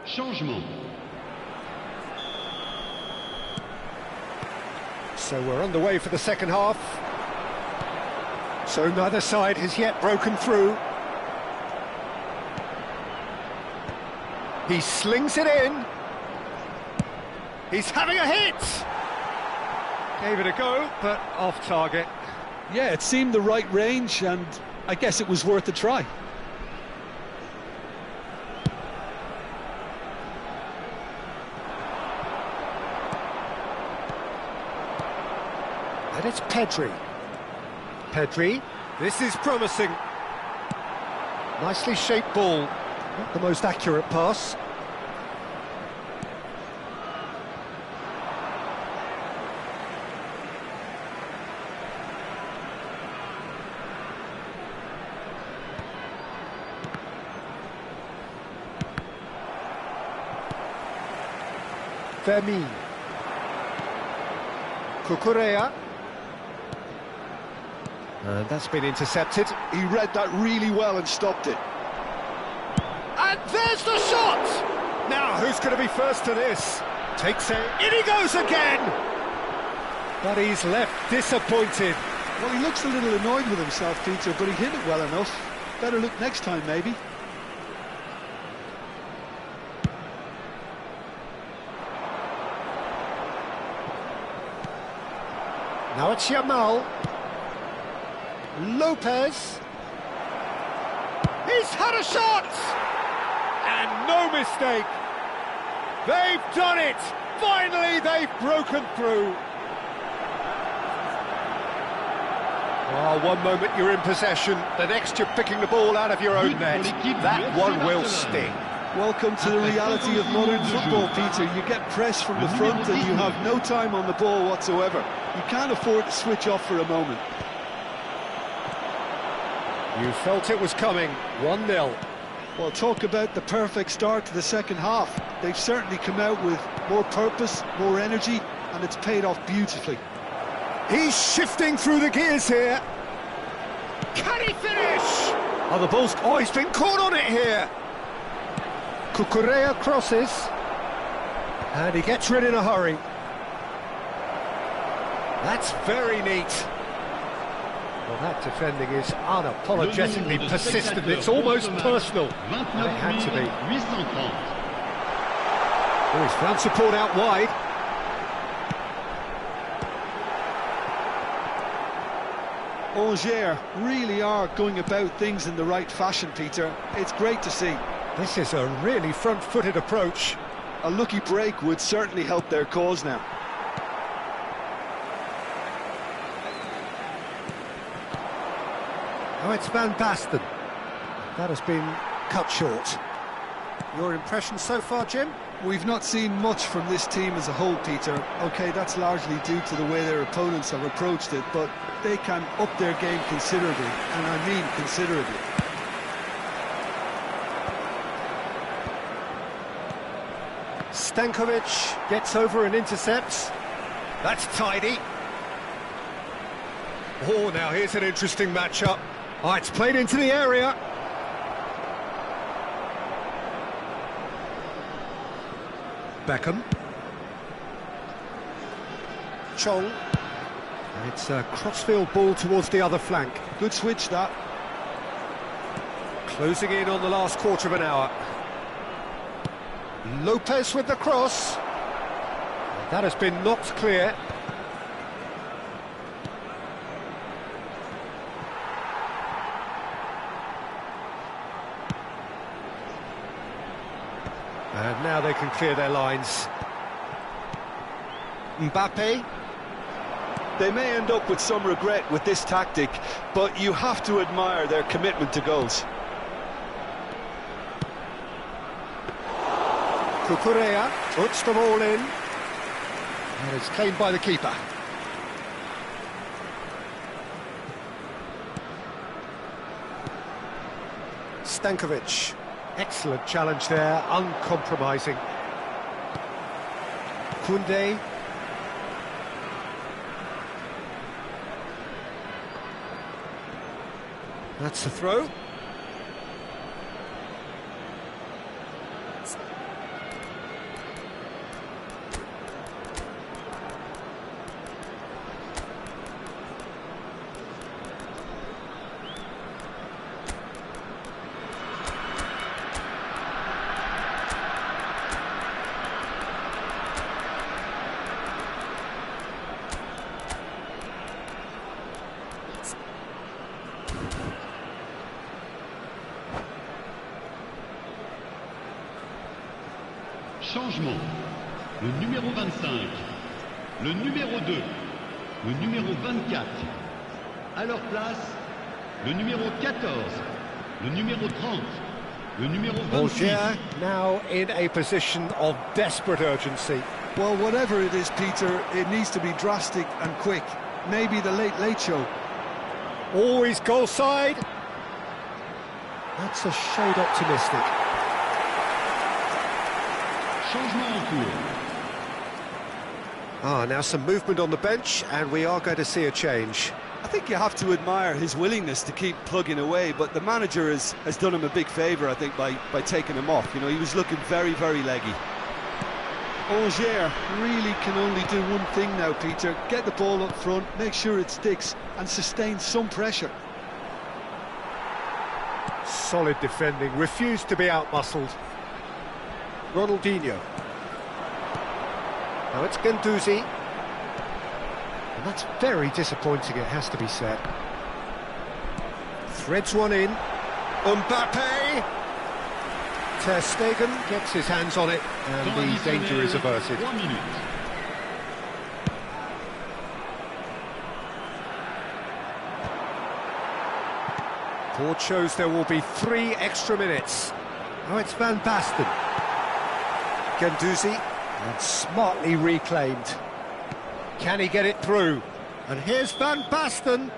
Changement. So we're underway for the second half. So neither side has yet broken through. He slings it in. He's having a hit! Gave it a go, but off target. Yeah, it seemed the right range, and I guess it was worth a try. And it's Pedri. Pedri, this is promising. Nicely shaped ball. Not the most accurate pass. Fermin. Cucurella. And that's been intercepted. He read that really well and stopped it. And there's the shot! Now, who's going to be first to this? Takes it. In he goes again! But he's left disappointed. Well, he looks a little annoyed with himself, Peter, but he hit it well enough. Better look next time, maybe. Now it's Yamal. Lopez. He's had a shot! And no mistake. They've done it! Finally, they've broken through. Oh, one moment you're in possession, the next you're picking the ball out of your own net. That one will sting. Welcome to the reality of modern football, Peter. You get pressed from the front and you have no time on the ball whatsoever. You can't afford to switch off for a moment. You felt it was coming. 1-0. Well, talk about the perfect start to the second half. They've certainly come out with more purpose, more energy, and it's paid off beautifully. He's shifting through the gears here. Can he finish? Oh, the ball's... Oh, he's been caught on it here. Cucurella crosses. And he gets rid in a hurry. That's very neat. Well, that defending is unapologetically persistent. It's almost personal. And it had to be. Oh, he's found support out wide. Angers really are going about things in the right fashion, Peter. It's great to see. This is a really front-footed approach. A lucky break would certainly help their cause now. Oh, it's Van Basten. That has been cut short. Your impression so far, Jim? We've not seen much from this team as a whole, Peter. OK, that's largely due to the way their opponents have approached it, but they can up their game considerably, and I mean considerably. Stankovic gets over and intercepts. That's tidy. Oh, now here's an interesting matchup. Oh, it's played into the area. Beckham. Chong. And it's a crossfield ball towards the other flank. Good switch, that. Closing in on the last quarter of an hour. Lopez with the cross. That has been knocked clear. And now they can clear their lines. Mbappe. They may end up with some regret with this tactic, but you have to admire their commitment to goals. Cucurella puts them all in. And it's claimed by the keeper. Stankovic. Excellent challenge there, uncompromising. Koundé. That's the throw. Changement. Le numéro 25, le numéro 2, le numéro 24. À leur place, le numéro 14, le numéro 30, le numéro 26. Algiers now in a position of desperate urgency. Well, whatever it is, Peter, it needs to be drastic and quick. Maybe the late show. Always goal side. That's a shade optimistic. Changement en cours. Now some movement on the bench, and we are going to see a change. I think you have to admire his willingness to keep plugging away, but the manager has done him a big favour, I think, by taking him off. You know, he was looking very, very leggy. Algiers really can only do one thing now, Peter. Get the ball up front, make sure it sticks, and sustain some pressure. Solid defending, refused to be outmuscled. Ronaldinho. Now it's Guendouzi. And that's very disappointing, it has to be said. Threads one in. Mbappe! Ter Stegen gets his hands on it, and the danger is averted. 1 minute. Board shows there will be 3 extra minutes. Oh, it's Van Basten. Guendouzi, and smartly reclaimed. Can he get it through? And here's Van Basten.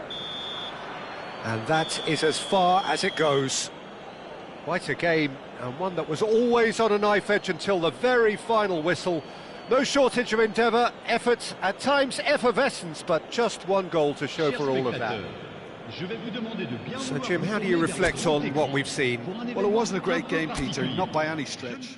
And that is as far as it goes. Quite a game, and one that was always on a knife edge until the very final whistle. No shortage of endeavour, effort, at times effervescence, but just one goal to show for all of that. So, Jim, how do you reflect on what we've seen? Well, it wasn't a great game, Peter, not by any stretch.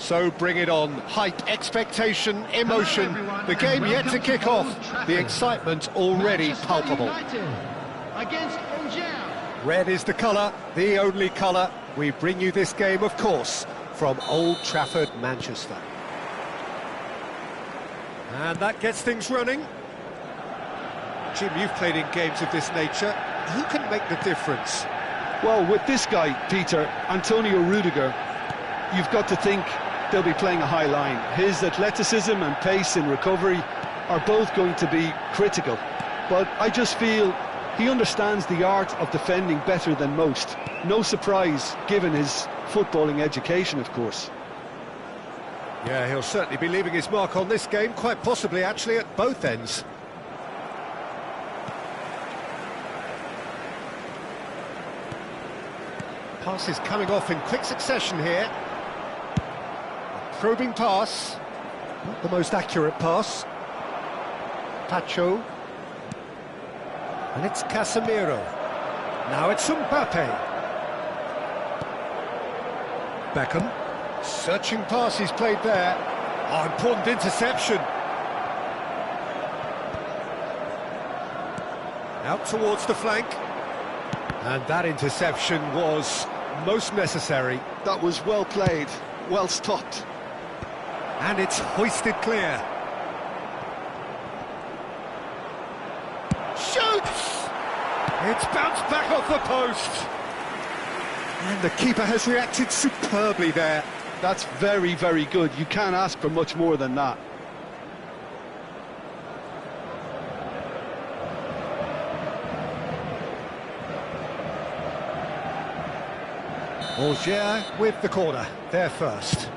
So bring it on. Hype, expectation, emotion. The game yet to kick off. The excitement already palpable. Against Angers. Red is the colour, the only colour. We bring you this game, of course, from Old Trafford, Manchester. And that gets things running. Jim, you've played in games of this nature. Who can make the difference? Well, with this guy, Peter, Antonio Rudiger, you've got to think they'll be playing a high line. His athleticism and pace in recovery are both going to be critical. But I just feel he understands the art of defending better than most. No surprise, given his footballing education, of course. Yeah, he'll certainly be leaving his mark on this game, quite possibly actually at both ends. Passes coming off in quick succession here. A probing pass. Not the most accurate pass. Pacho. And it's Casemiro. Now it's Mbappe. Beckham. Searching pass he's played there. Oh, important interception. Out towards the flank. And that interception was most necessary. That was well played, well stopped. And it's hoisted clear. Shoots! It's bounced back off the post. And the keeper has reacted superbly there. That's very, very good. You can't ask for much more than that. Angers with the corner, there first.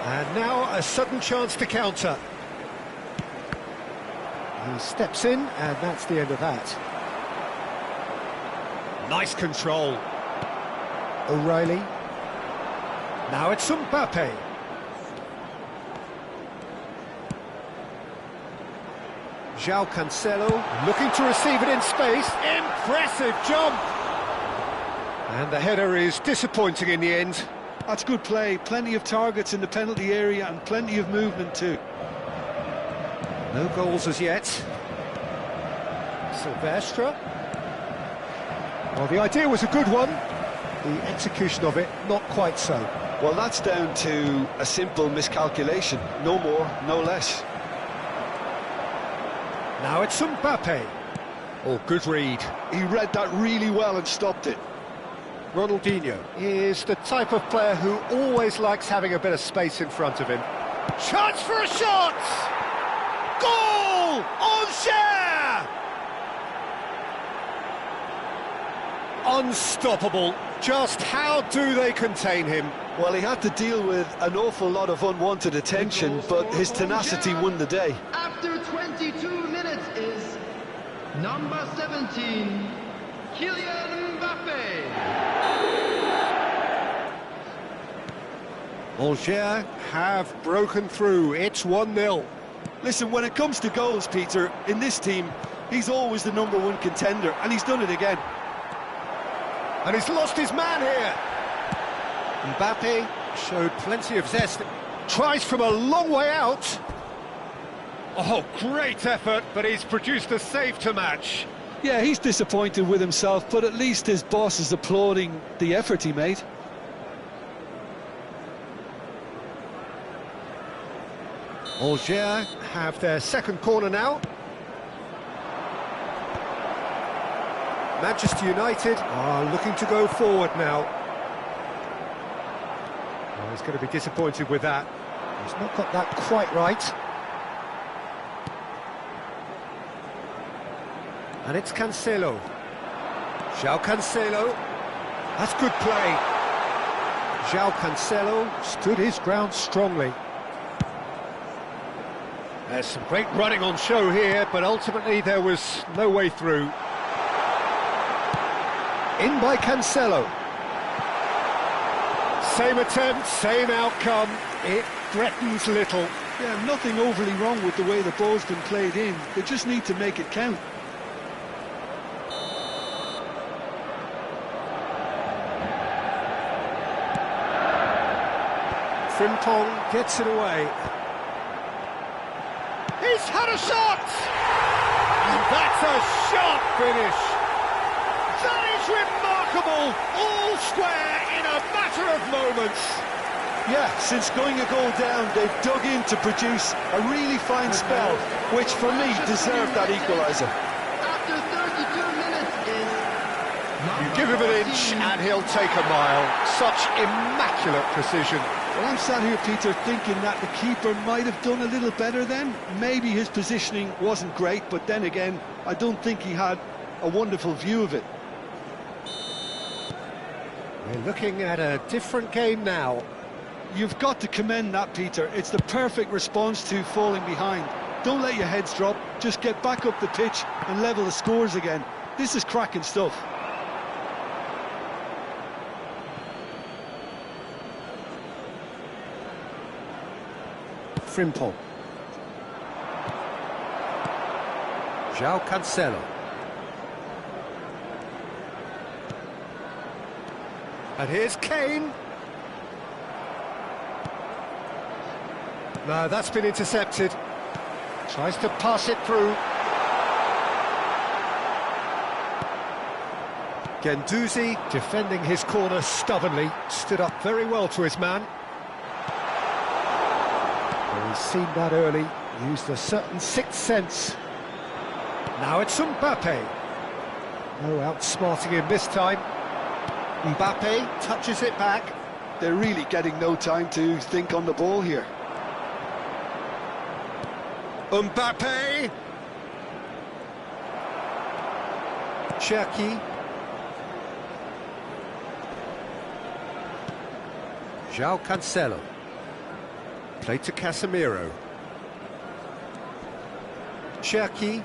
And now a sudden chance to counter. He steps in, and that's the end of that. Nice control. O'Reilly. Now it's Mbappe. João Cancelo looking to receive it in space. Impressive jump! And the header is disappointing in the end. That's good play. Plenty of targets in the penalty area and plenty of movement too. No goals as yet. Silvestre. Well, the idea was a good one. The execution of it, not quite so. Well, that's down to a simple miscalculation. No more, no less. Now it's Mbappe. Oh, good read. He read that really well and stopped it. Ronaldinho is the type of player who always likes having a bit of space in front of him. Chance for a shot! Goal! Angers! Unstoppable. Just how do they contain him? Well, he had to deal with an awful lot of unwanted attention, but his tenacity won the day. After 22 minutes is number 17, Kylian Mbappe. Angers have broken through. It's 1-0. Listen, when it comes to goals, Peter, in this team, he's always the #1 contender, and he's done it again. And he's lost his man here. Mbappe showed plenty of zest. Tries from a long way out. Oh, great effort, but he's produced a save to match. Yeah, he's disappointed with himself, but at least his boss is applauding the effort he made. Angers have their second corner now. Manchester United are looking to go forward now. Oh, he's going to be disappointed with that. He's not got that quite right. And it's Cancelo. João Cancelo. That's good play. João Cancelo stood his ground strongly. There's some great running on show here, but ultimately there was no way through. In by Cancelo. Same attempt, same outcome. It threatens little. Yeah, nothing overly wrong with the way the ball's been played in. They just need to make it count. Frimpong gets it away. He's had a shot! And that's a sharp finish. That is remarkable. All square in a matter of moments. Yeah, since going a goal down, they've dug in to produce a really fine spell, which for me deserved that equaliser. After 32 minutes is... You give him an inch and he'll take a mile. Such immaculate precision. Well, I'm sat here, Peter, thinking that the keeper might have done a little better then. Maybe his positioning wasn't great, but then again, I don't think he had a wonderful view of it. We're looking at a different game now. You've got to commend that, Peter. It's the perfect response to falling behind. Don't let your heads drop, just get back up the pitch and level the scores again. This is cracking stuff. Frimpong. João Cancelo. And here's Kane. No, that's been intercepted. Tries to pass it through. Guendouzi defending his corner stubbornly. Stood up very well to his man. Well, he's seen that early. Used a certain sixth sense. Now it's Mbappe. No outsmarting him this time. Mbappe touches it back. They're really getting no time to think on the ball here. Mbappe! Cherki. João Cancelo. Played to Casemiro. Cherki.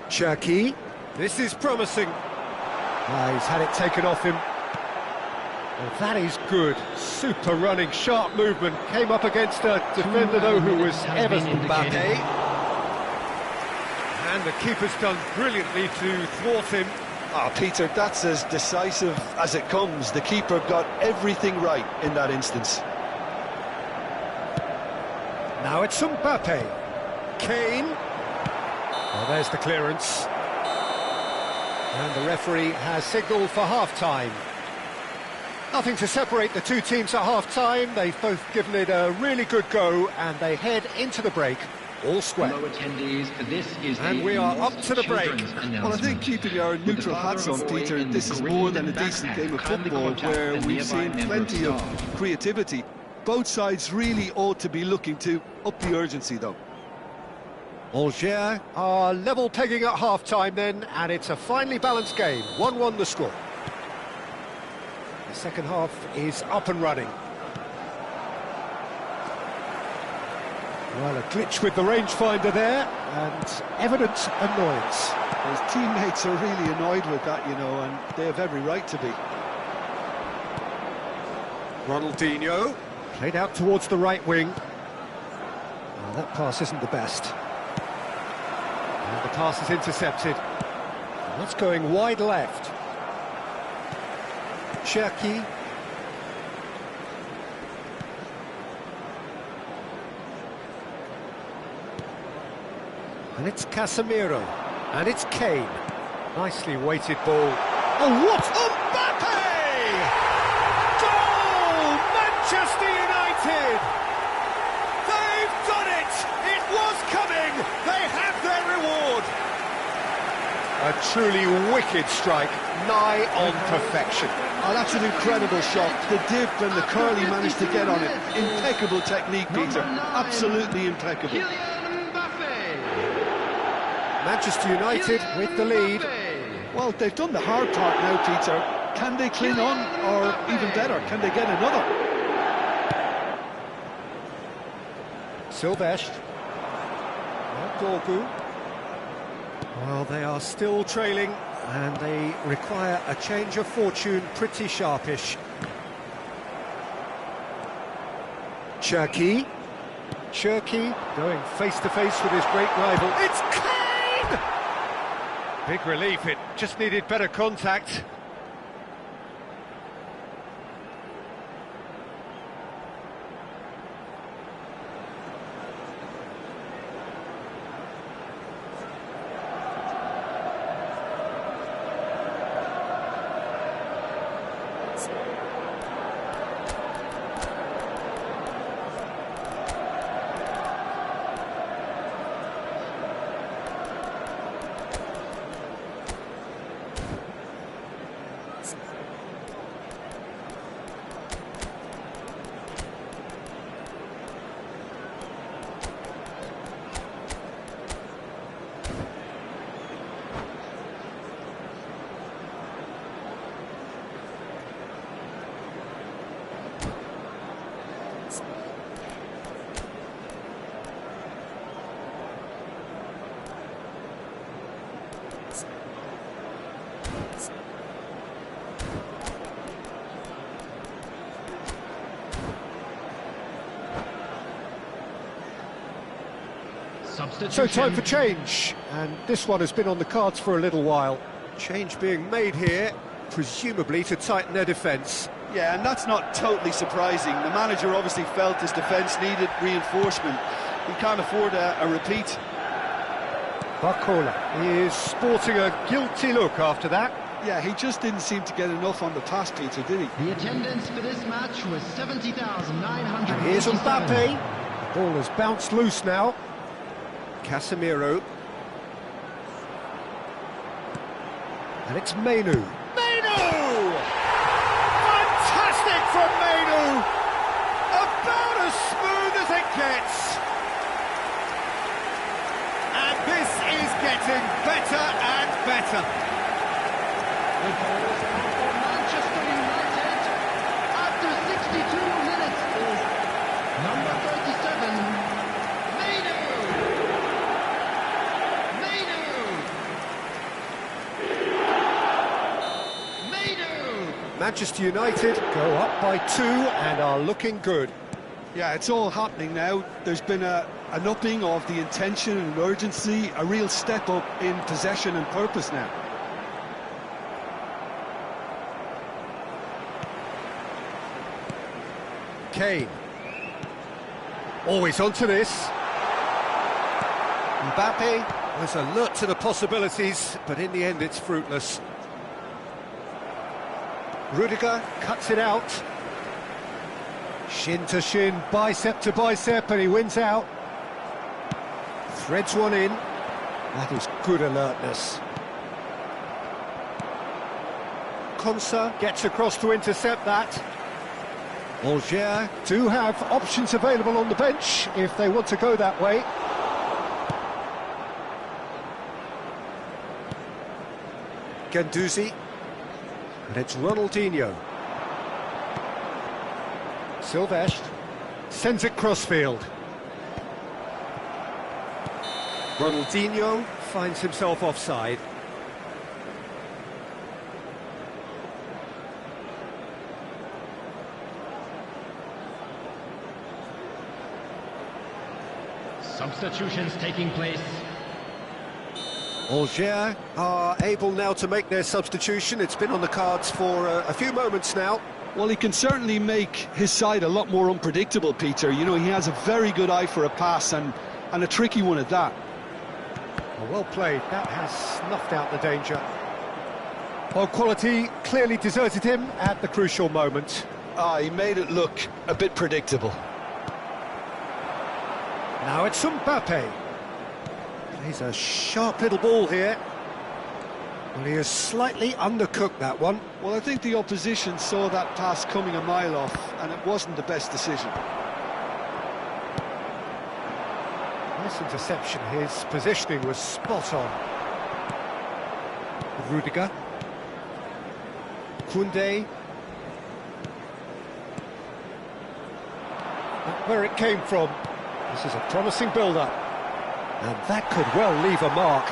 Cherki. This is promising. He's had it taken off him. Well, that is good. Super running, sharp movement. Came up against a defender, though, who was ever Mbappe. And the keeper's done brilliantly to thwart him. Ah, Peter, that's as decisive as it comes. The keeper got everything right in that instance. Now it's Mbappe. Kane. Well, there's the clearance. And the referee has signalled for half-time. Nothing to separate the two teams at half-time. They've both given it a really good go, and they head into the break all square. And we are up to the break. Well, I think keeping our neutral hats on, Peter, this is more than a decent game of football where we've seen plenty of creativity. Both sides really ought to be looking to up the urgency, though. Angers are level pegging at half-time then, and it's a finely balanced game. 1-1 the score. The second half is up and running. Well, a glitch with the rangefinder there, and evident annoyance. His teammates are really annoyed with that, you know, and they have every right to be. Ronaldinho, played out towards the right wing. Well, that pass isn't the best. And the pass is intercepted. And that's going wide left. Cherki. And it's Casemiro. And it's Kane. Nicely weighted ball. Oh, what? Mbappe! Goal! Manchester United! They've done it! It was coming! They have their reward! A truly wicked strike, nigh on perfection. Oh, that's an incredible shot. The dip and the curl he managed to get on it. Impeccable technique, Peter. Absolutely impeccable. Manchester United with the lead. Well, they've done the hard part now, Peter. Can they cling on, or even better, can they get another? Silvestre. Dorgu. Well, they are still trailing, and they require a change of fortune pretty sharpish. Cherki. Cherki going face-to-face with his great rival. It's Kane! Big relief, it just needed better contact. So time for change, and this one has been on the cards for a little while. Change being made here, presumably to tighten their defence. Yeah, and that's not totally surprising. The manager obviously felt his defence needed reinforcement. He can't afford a repeat. Barcola is sporting a guilty look after that. Yeah, he just didn't seem to get enough on the pass, Peter, did he? The attendance for this match was 70,900. And here's Mbappe. The ball has bounced loose now. Casemiro. And it's Mainu. Mainu! Fantastic from Mainu! About as smooth as it gets. And this is getting better and better. The goal for Manchester United after 62 minutes is number 37, Mainu! Manchester United go up by 2 and are looking good. Yeah, it's all happening now. There's been an upping of the intention and urgency, a real step up in possession and purpose now. Kane. Always onto this. Mbappe was alert to the possibilities, but in the end it's fruitless. Rudiger cuts it out. Shin to shin, bicep to bicep, and he wins out. Threads one in. That is good alertness. Konsa gets across to intercept that. Alger do have options available on the bench if they want to go that way. Guendouzi. And it's Ronaldinho. Silvestre sends it crossfield. Ronaldinho finds himself offside. Substitutions taking place. Alger are able now to make their substitution. It's been on the cards for a few moments now. Well, he can certainly make his side a lot more unpredictable, Peter. You know, he has a very good eye for a pass and a tricky one at that. Well played. That has snuffed out the danger. Well, quality clearly deserted him at the crucial moment. He made it look a bit predictable. Now it's Mbappe. Plays a sharp little ball here. Well, he has slightly undercooked that one. Well, I think the opposition saw that pass coming a mile off, and it wasn't the best decision. Nice interception. His positioning was spot on. Rudiger. Koundé. Not where it came from. This is a promising build-up. And that could well leave a mark.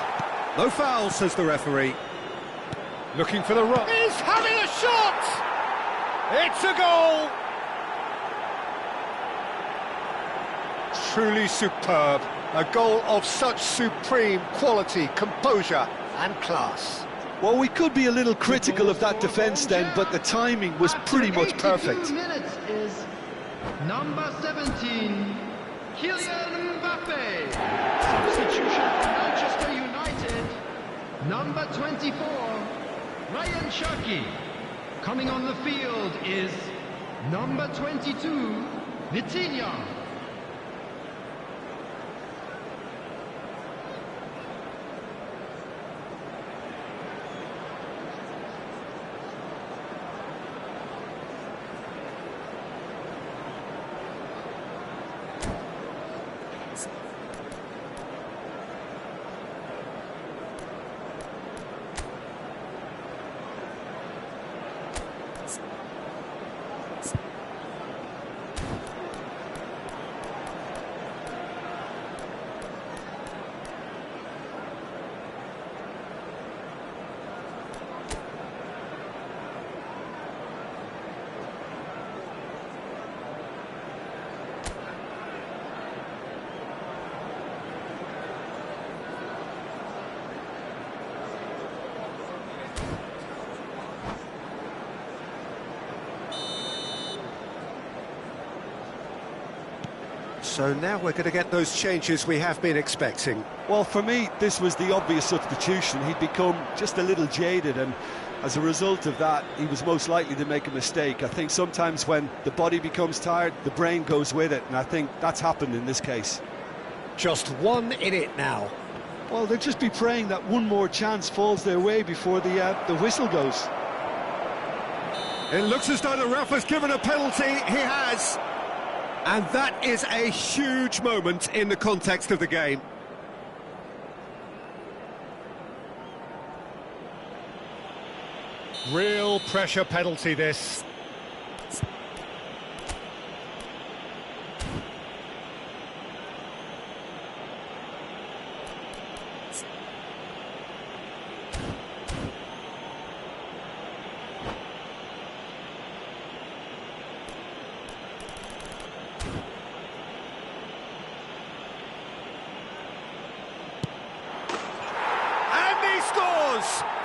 No foul, says the referee. Looking for the rock. He's having a shot! It's a goal! Truly superb. A goal of such supreme quality, composure and class. Well, we could be a little critical of that defence then, but the timing was pretty much perfect. Minutes is number 17, Kylian Mbappe. Substitution for Manchester United, number 24, Ryan Cherki. Coming on the field is number 22, Vitinha. So now we're going to get those changes we have been expecting. Well, for me, this was the obvious substitution. He'd become just a little jaded, and as a result of that, he was most likely to make a mistake. I think sometimes when the body becomes tired, the brain goes with it, and I think that's happened in this case. Just 1 in it now. Well, they'll just be praying that one more chance falls their way before the whistle goes. It looks as though the ref has given a penalty. He has. And that is a huge moment in the context of the game. Real pressure penalty, this.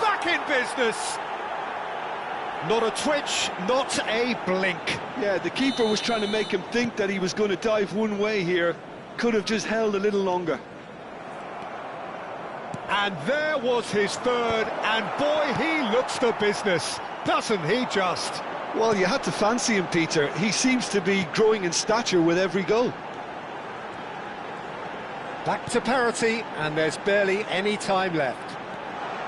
Back in business. Not a twitch, not a blink. Yeah, the keeper was trying to make him think that he was going to dive one way here. Could have just held a little longer. And there was his third, and boy, he looks the business, doesn't he just? Well, you had to fancy him, Peter. He seems to be growing in stature with every goal. Back to parity, and there's barely any time left.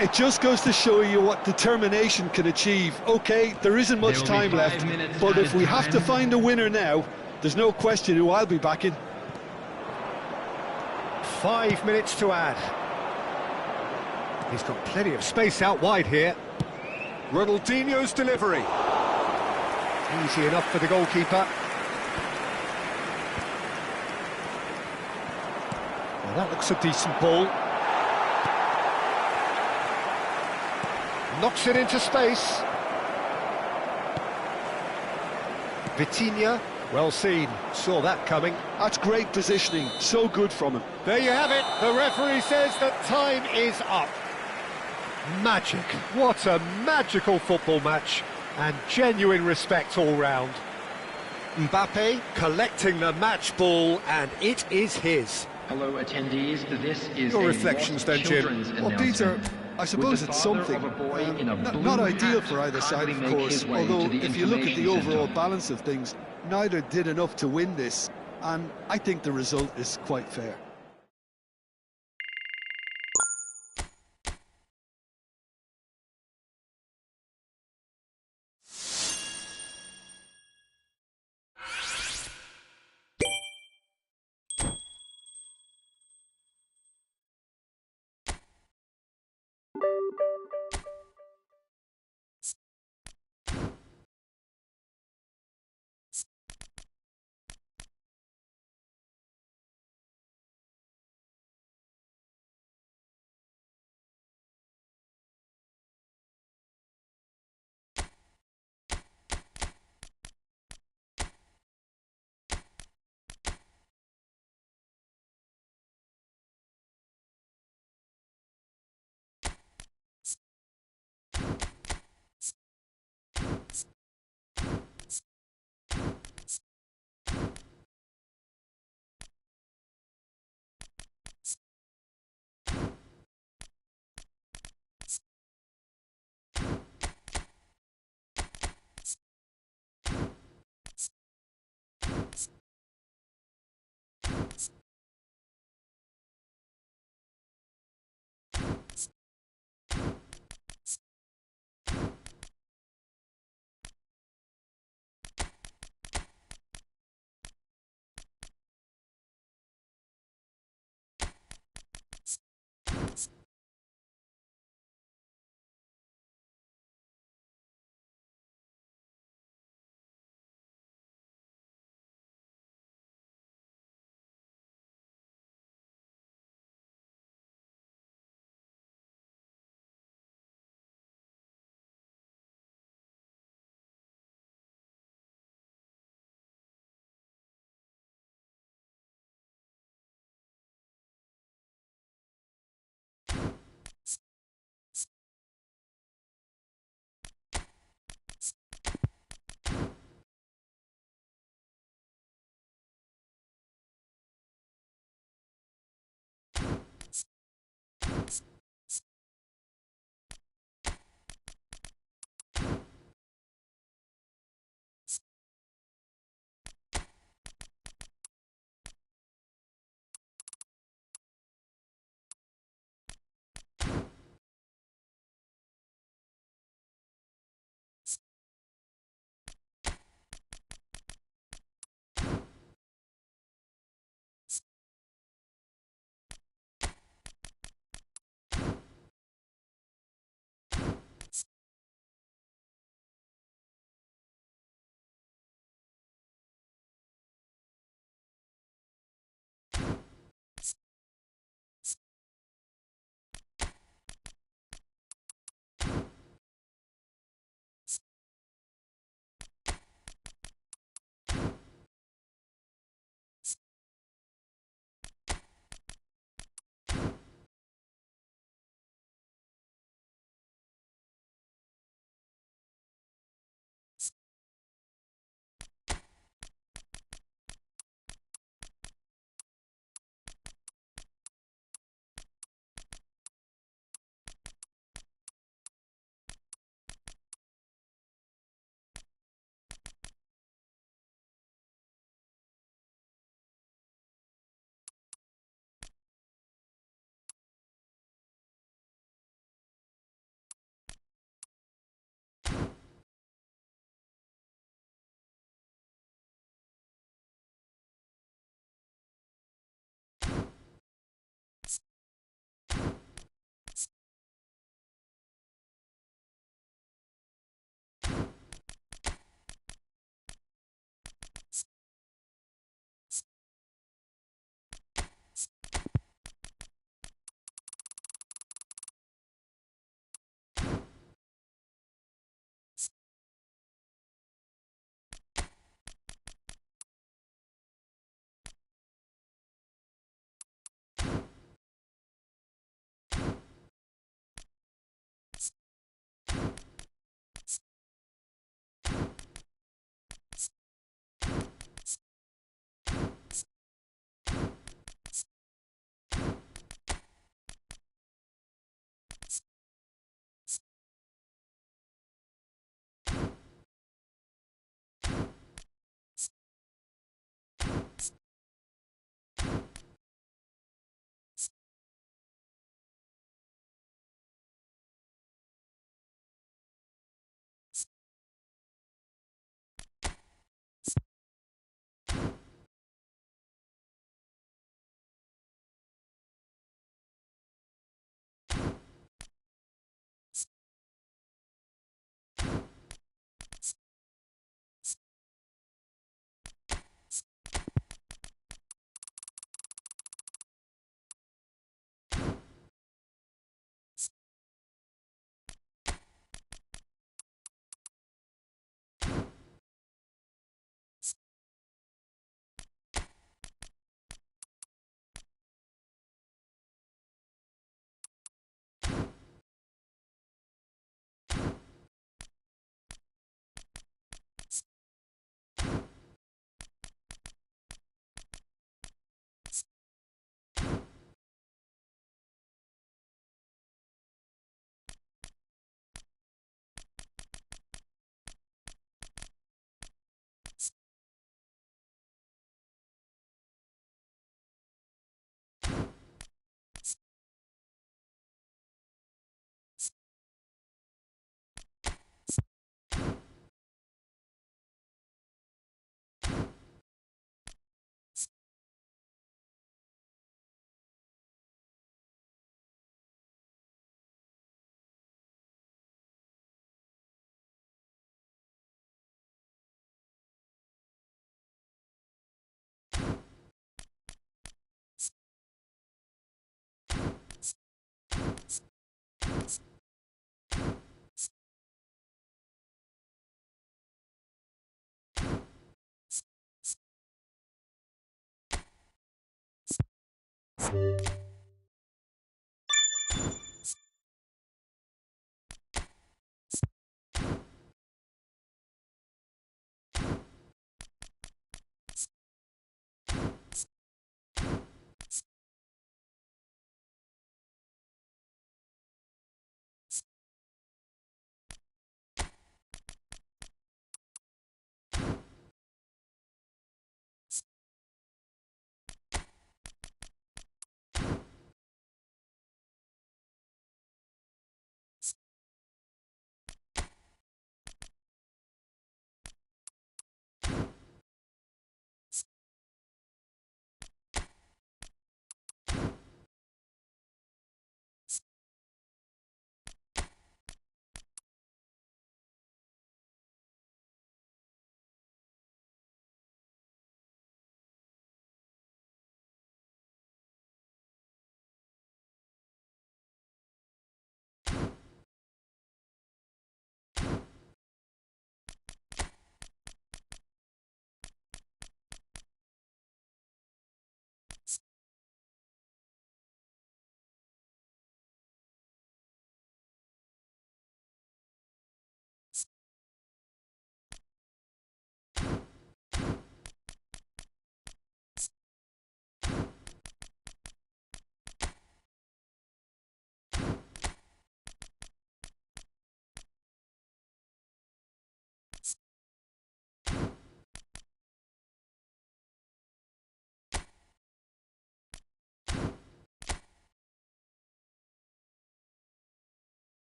It just goes to show you what determination can achieve. OK, there isn't much time left, but if we have to find a winner now, there's no question who I'll be backing. 5 minutes to add. He's got plenty of space out wide here. Ronaldinho's delivery. Easy enough for the goalkeeper. Well, that looks a decent ball. Knocks it into space. Vitinha, well seen, saw that coming. That's great positioning, so good from him. There you have it, the referee says that time is up. Magic, what a magical football match, and genuine respect all round. Mbappe collecting the match ball, and it is his. Hello attendees, this is Your reflections then, Jim. Well, Peter, I suppose it's something. Not ideal for either side, of course, although if you look at the overall balance of things, neither did enough to win this, and I think the result is quite fair.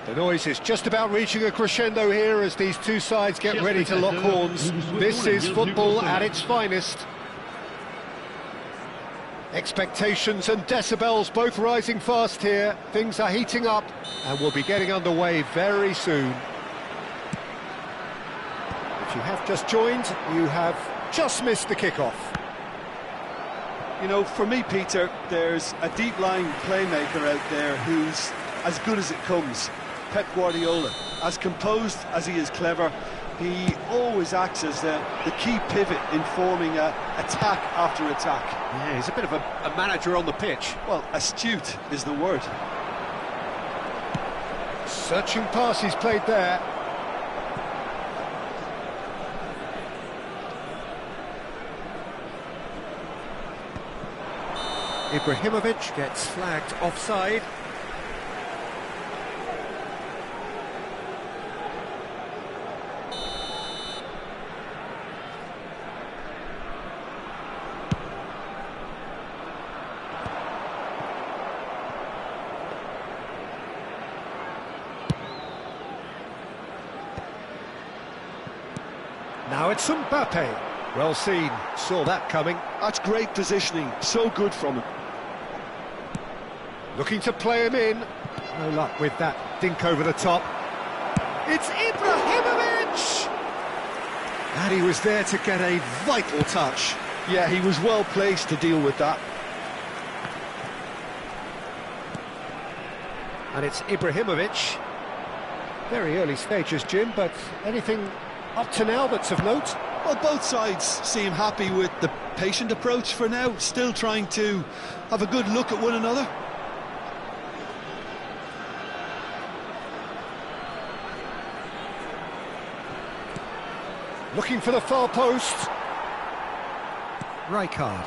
The noise is just about reaching a crescendo here as these two sides get ready to lock horns. This is football at its finest. Expectations and decibels both rising fast here. Things are heating up and we'll be getting underway very soon. If you have just joined, you have just missed the kickoff. You know, for me, Peter, there's a deep-lying playmaker out there who's as good as it comes. Pep Guardiola. As composed as he is clever, he always acts as the key pivot in forming attack after attack. Yeah, he's a bit of a manager on the pitch. Well, astute is the word. Searching pass he's played there. Ibrahimovic gets flagged offside. Now it's Mbappe. Well seen, saw that coming. That's great positioning, so good from him. Looking to play him in. No luck with that dink over the top. It's Ibrahimovic! And he was there to get a vital touch. Yeah, he was well placed to deal with that. And it's Ibrahimovic. Very early stages, Jim, but anything up to now that's of note? Well, both sides seem happy with the patient approach for now, still trying to have a good look at one another. Looking for the far post. Rijkaard.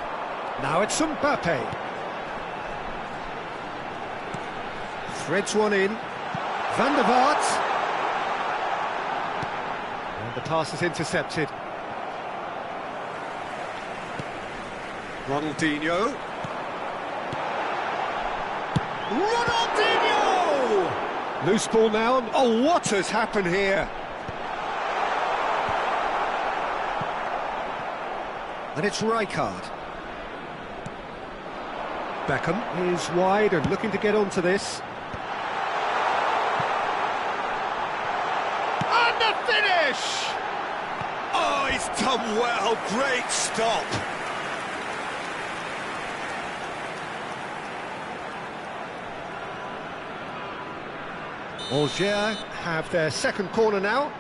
Now it's Mbappe. Threads one in. Van der Vaart. And the pass is intercepted. Ronaldinho. Ronaldinho! Loose ball now. Oh, what has happened here? And it's Rijkaard. Beckham is wide and looking to get onto this. And the finish! Oh, he's done well. Great stop. Algiers have their second corner now.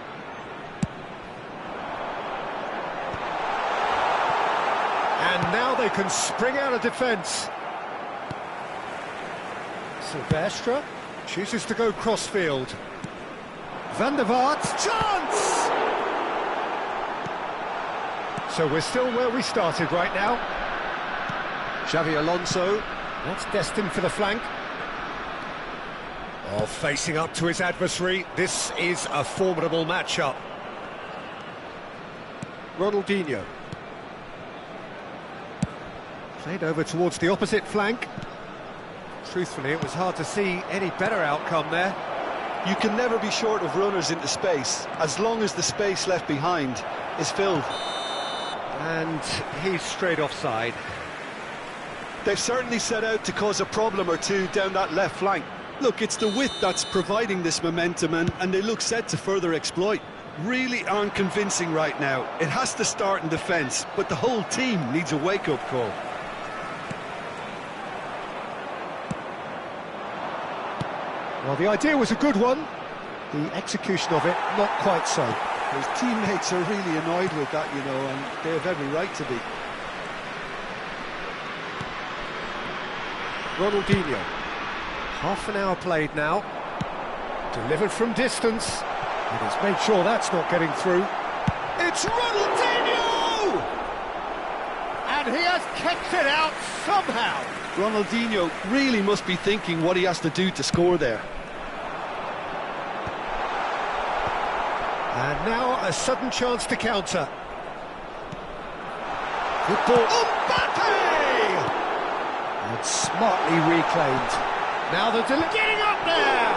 And now they can spring out of defence. Silvestre chooses to go crossfield. Van der Vaart, chance! So we're still where we started right now. Xavi Alonso, that's destined for the flank. Oh, facing up to his adversary, this is a formidable matchup. Ronaldinho. Played over towards the opposite flank. Truthfully, it was hard to see any better outcome there. You can never be short of runners into space, as long as the space left behind is filled. And he's straight offside. They've certainly set out to cause a problem or two down that left flank. Look, it's the width that's providing this momentum, and they look set to further exploit. Really aren't convincing right now. It has to start in defence, but the whole team needs a wake-up call. Well, the idea was a good one. The execution of it, not quite so. His teammates are really annoyed with that, you know, and they have every right to be. Ronaldinho. Half an hour played now. Delivered from distance. And he's made sure that's not getting through. It's Ronaldinho! And he has kept it out somehow. Ronaldinho really must be thinking what he has to do to score there. And now a sudden chance to counter. Good ball. Mbappe! And smartly reclaimed. Now they're getting up there!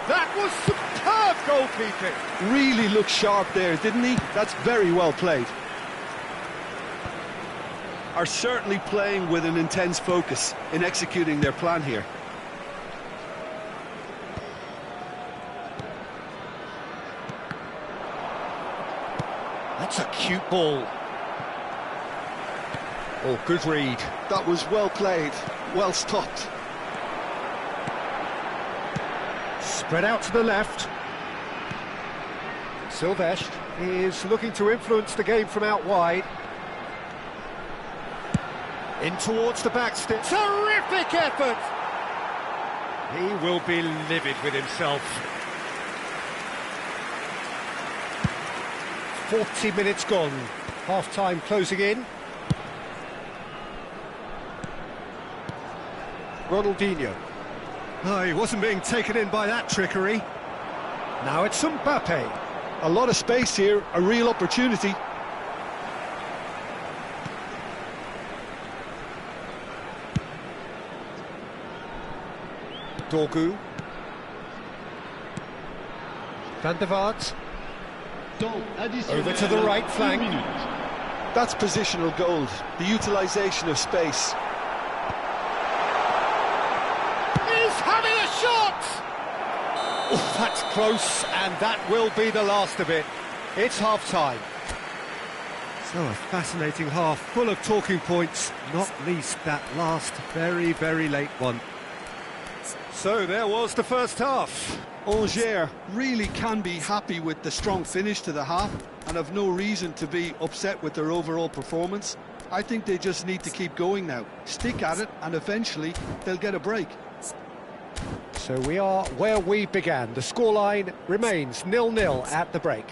That was superb goalkeeping. Really looked sharp there, didn't he? That's very well played. are certainly playing with an intense focus in executing their plan here. That's a cute ball. Oh, good read. That was well played, well stopped. Spread out to the left. Silvestre is looking to influence the game from out wide. In towards the back step. Terrific effort! He will be livid with himself. 40 minutes gone. Half-time closing in. Ronaldinho. Oh, he wasn't being taken in by that trickery. Now it's Mbappe. A lot of space here, a real opportunity. Dorgu. Van der Vaart. Over to the right flank. That's positional gold, the utilisation of space. He's having a shot! Oh, that's close, and that will be the last of it. It's half-time. So a fascinating half, full of talking points, not least that last very, very late one. So there was the first half. Angers really can be happy with the strong finish to the half and have no reason to be upset with their overall performance. I think they just need to keep going now, stick at it, and eventually they'll get a break. So we are where we began. The scoreline remains 0-0 at the break.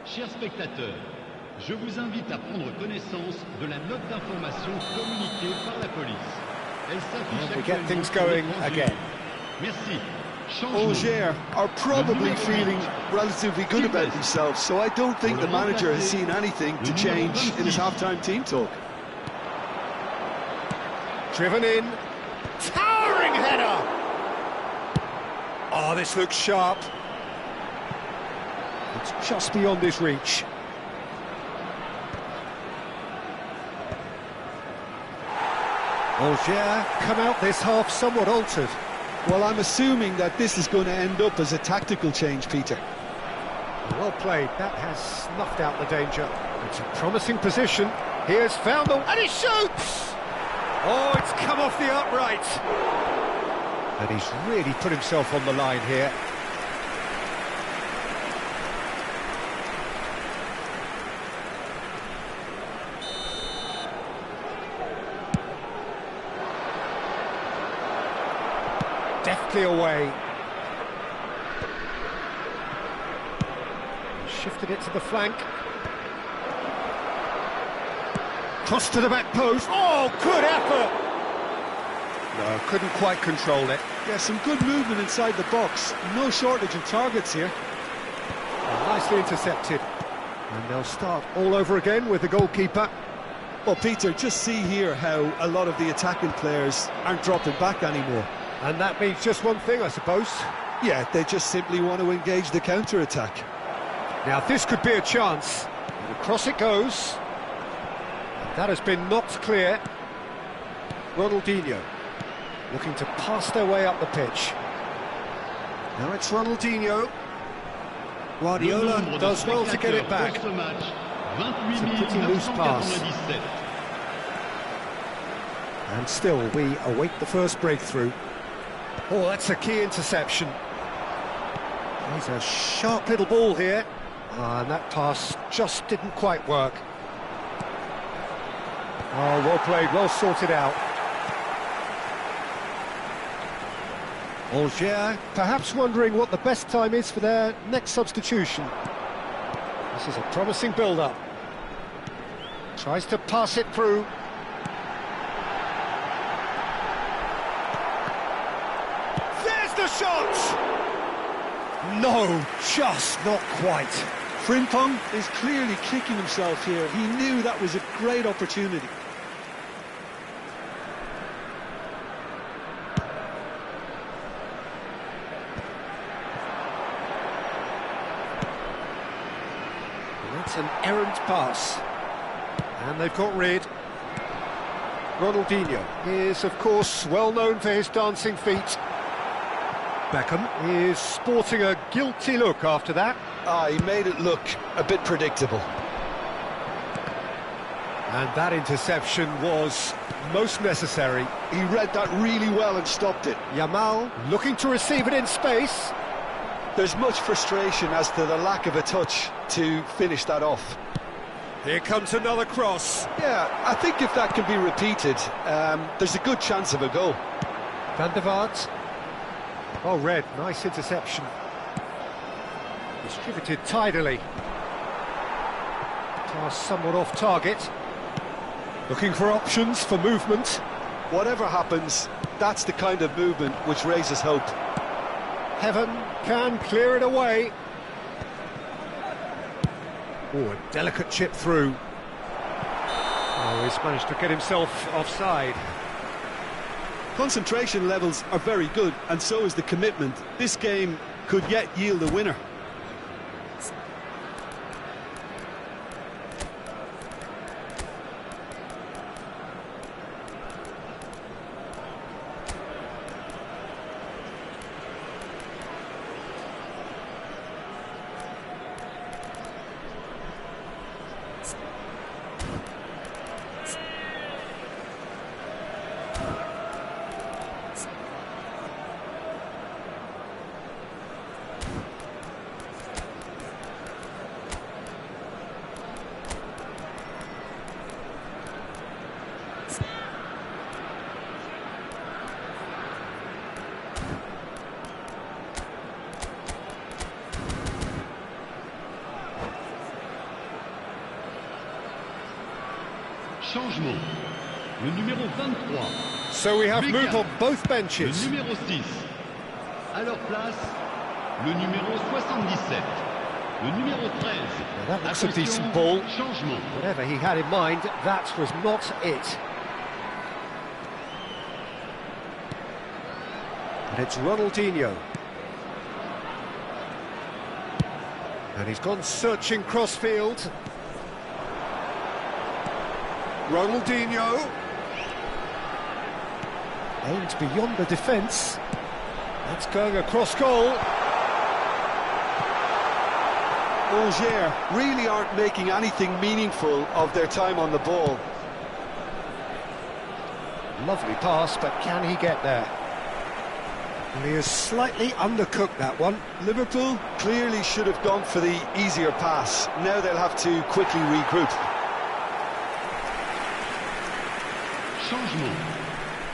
Chers spectateurs, je vous invite à prendre connaissance de la note d'information communiquée par la police. Elle s'affiche We get things going again. Merci. Angers are probably feeling relatively good about themselves, so I don't think the manager has seen anything to change in his half-time team talk. Driven in. Towering header! Oh, this looks sharp. It's just beyond his reach. Angers come out this half somewhat altered. Well, I'm assuming that this is going to end up as a tactical change, Peter. Well played, that has snuffed out the danger. It's a promising position. Here's found the... and he shoots! Oh, it's come off the upright. And he's really put himself on the line here. Deftly away. Shifted it to the flank. Cross to the back post. Oh, good effort! No, couldn't quite control it. Yeah, some good movement inside the box. No shortage of targets here. Nicely intercepted. And they'll start all over again with the goalkeeper. Well, Peter, just see here how a lot of the attacking players aren't dropping back anymore. And that means just one thing, I suppose. Yeah, they just simply want to engage the counter-attack. Now, this could be a chance. And across it goes. That has been knocked clear. Ronaldinho looking to pass their way up the pitch. Now it's Ronaldinho. Guardiola does well to get it back. It's a pretty loose pass. And still, we await the first breakthrough. Oh, that's a key interception. He's a sharp little ball here. And that pass just didn't quite work. Oh, well played, well sorted out. Angers perhaps wondering what the best time is for their next substitution. This is a promising build-up. Tries to pass it through. There's the shot! No, just not quite. Frimpong is clearly kicking himself here. He knew that was a great opportunity. That's an errant pass. And they've got rid. Ronaldinho is, of course, well known for his dancing feet. Beckham is sporting a guilty look after that. He made it look a bit predictable. And that interception was most necessary. He read that really well and stopped it. Yamal looking to receive it in space. There's much frustration as to the lack of a touch to finish that off. Here comes another cross. Yeah, I think if that can be repeated, there's a good chance of a goal. Van der Vaart. Oh, Red, nice interception. Distributed tidily. Pass somewhat off target. Looking for options for movement. Whatever happens, that's the kind of movement which raises hope. Heaven can clear it away. Oh, a delicate chip through. Oh, he's managed to get himself offside. Concentration levels are very good, and so is the commitment. This game could yet yield a winner. Changement. Le numéro 23. So we have moved on both benches. Le numéro 6. À leur place, le numéro 77. Le numéro 13. Well, that looks a Attention, decent ball. Changement. Whatever he had in mind, that was not it. And it's Ronaldinho. And he's gone searching crossfield. Ronaldinho. Aimed beyond the defence. That's going across goal. Angers really aren't making anything meaningful of their time on the ball. Lovely pass, but can he get there? And he has slightly undercooked that one. Liverpool clearly should have gone for the easier pass. Now they'll have to quickly regroup. Changement.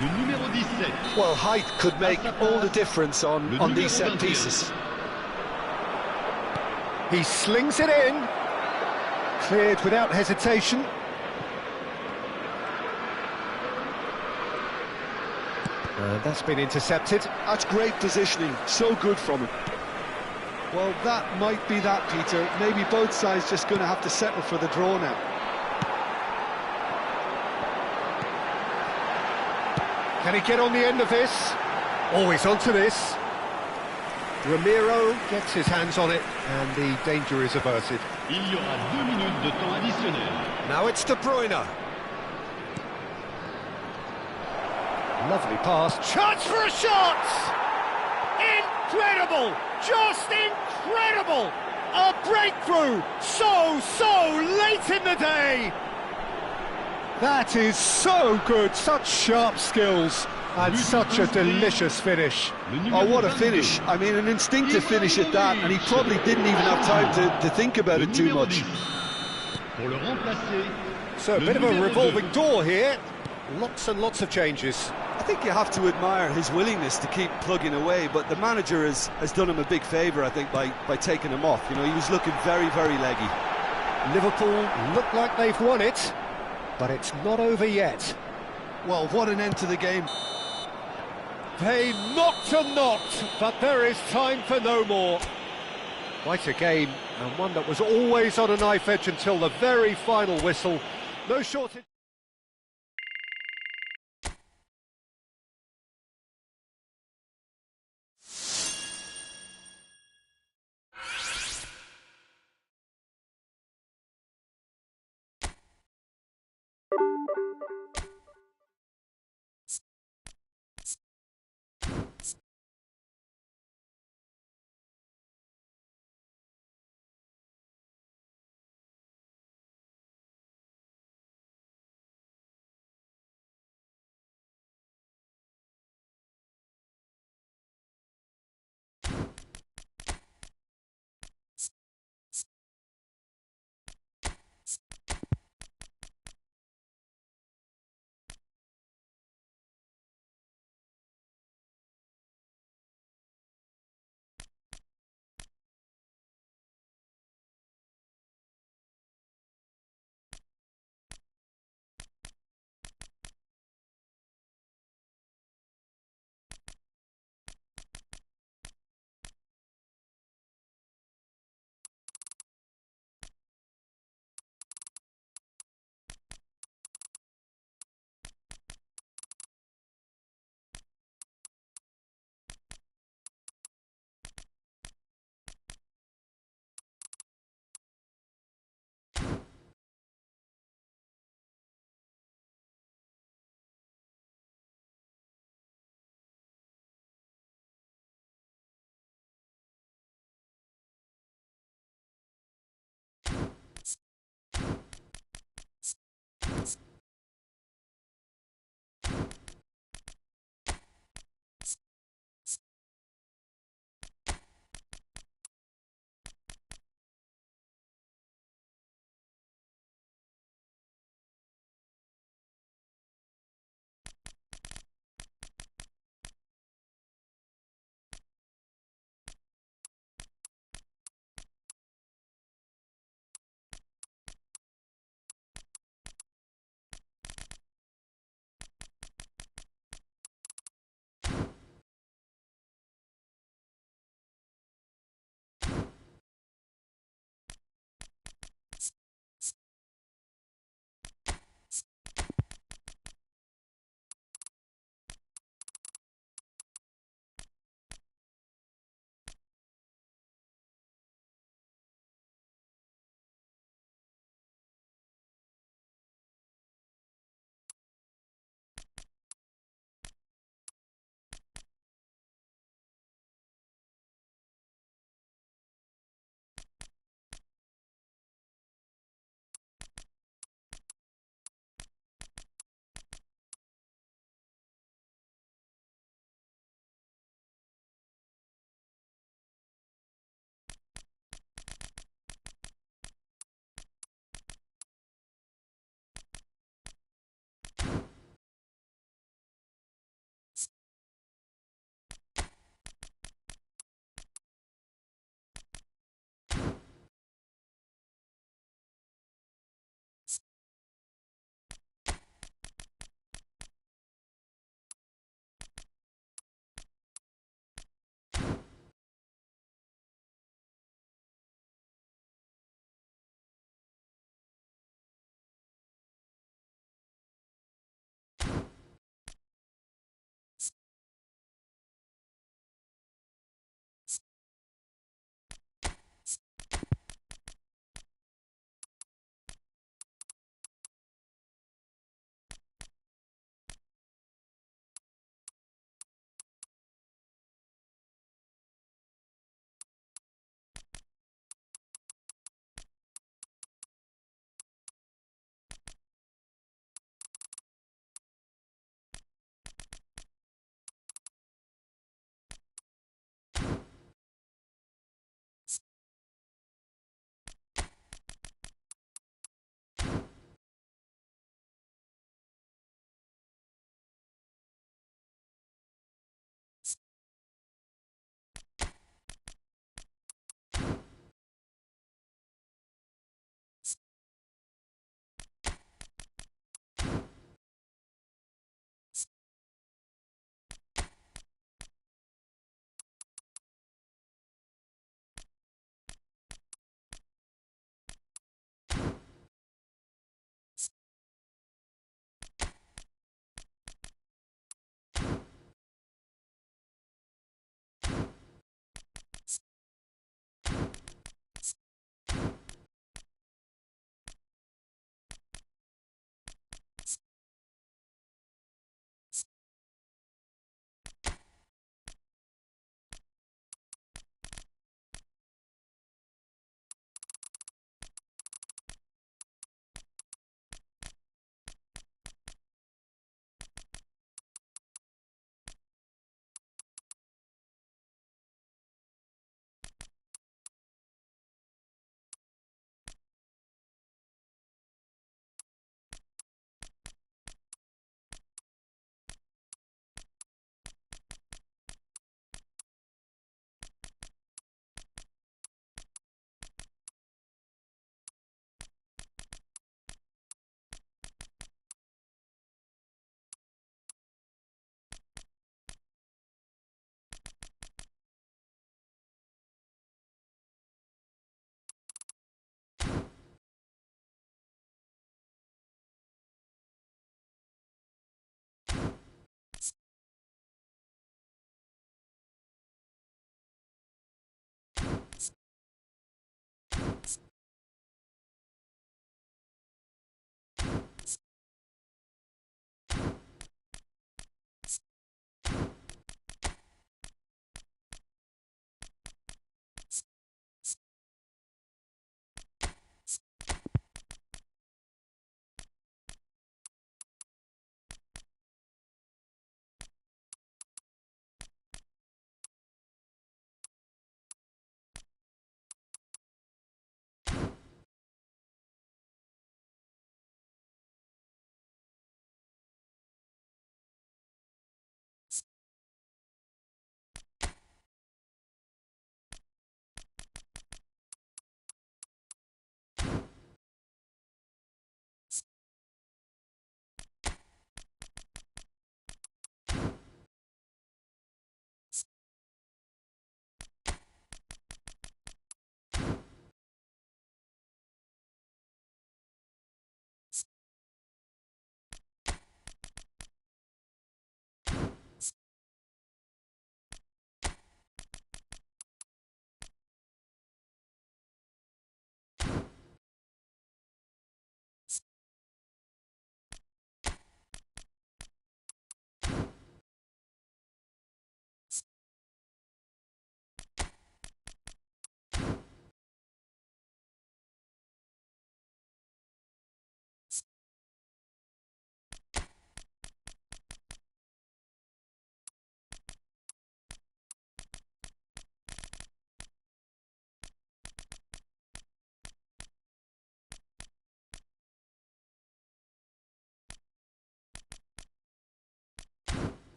Le numéro 17. Well, height could make all the difference on these set pieces. He slings it in. Cleared without hesitation. And that's been intercepted. That's great positioning, so good from him. Well, that might be that, Peter. Maybe both sides just going to have to settle for the draw now. Can he get on the end of this? Oh, he's onto this. Ramiro gets his hands on it, and the danger is averted. Il y aura 2 minutes de temps additionnel. Now it's De Bruyne. Lovely pass. Chance for a shot! Incredible! Just incredible! A breakthrough! So late in the day! That is so good, such sharp skills, and such a delicious finish. Oh, what a finish. I mean, an instinctive finish at that, and he probably didn't even have time to think about it too much. Pour le remplacer, So a bit of a revolving door here. Lots and lots of changes. I think you have to admire his willingness to keep plugging away, but the manager has done him a big favour, I think, by taking him off. You know, he was looking very, very leggy. Liverpool look like they've won it, but it's not over yet. Well, what an end to the game. They knocked and knocked, but there is time for no more. Quite a game, and one that was always on a knife edge until the very final whistle. No shortage.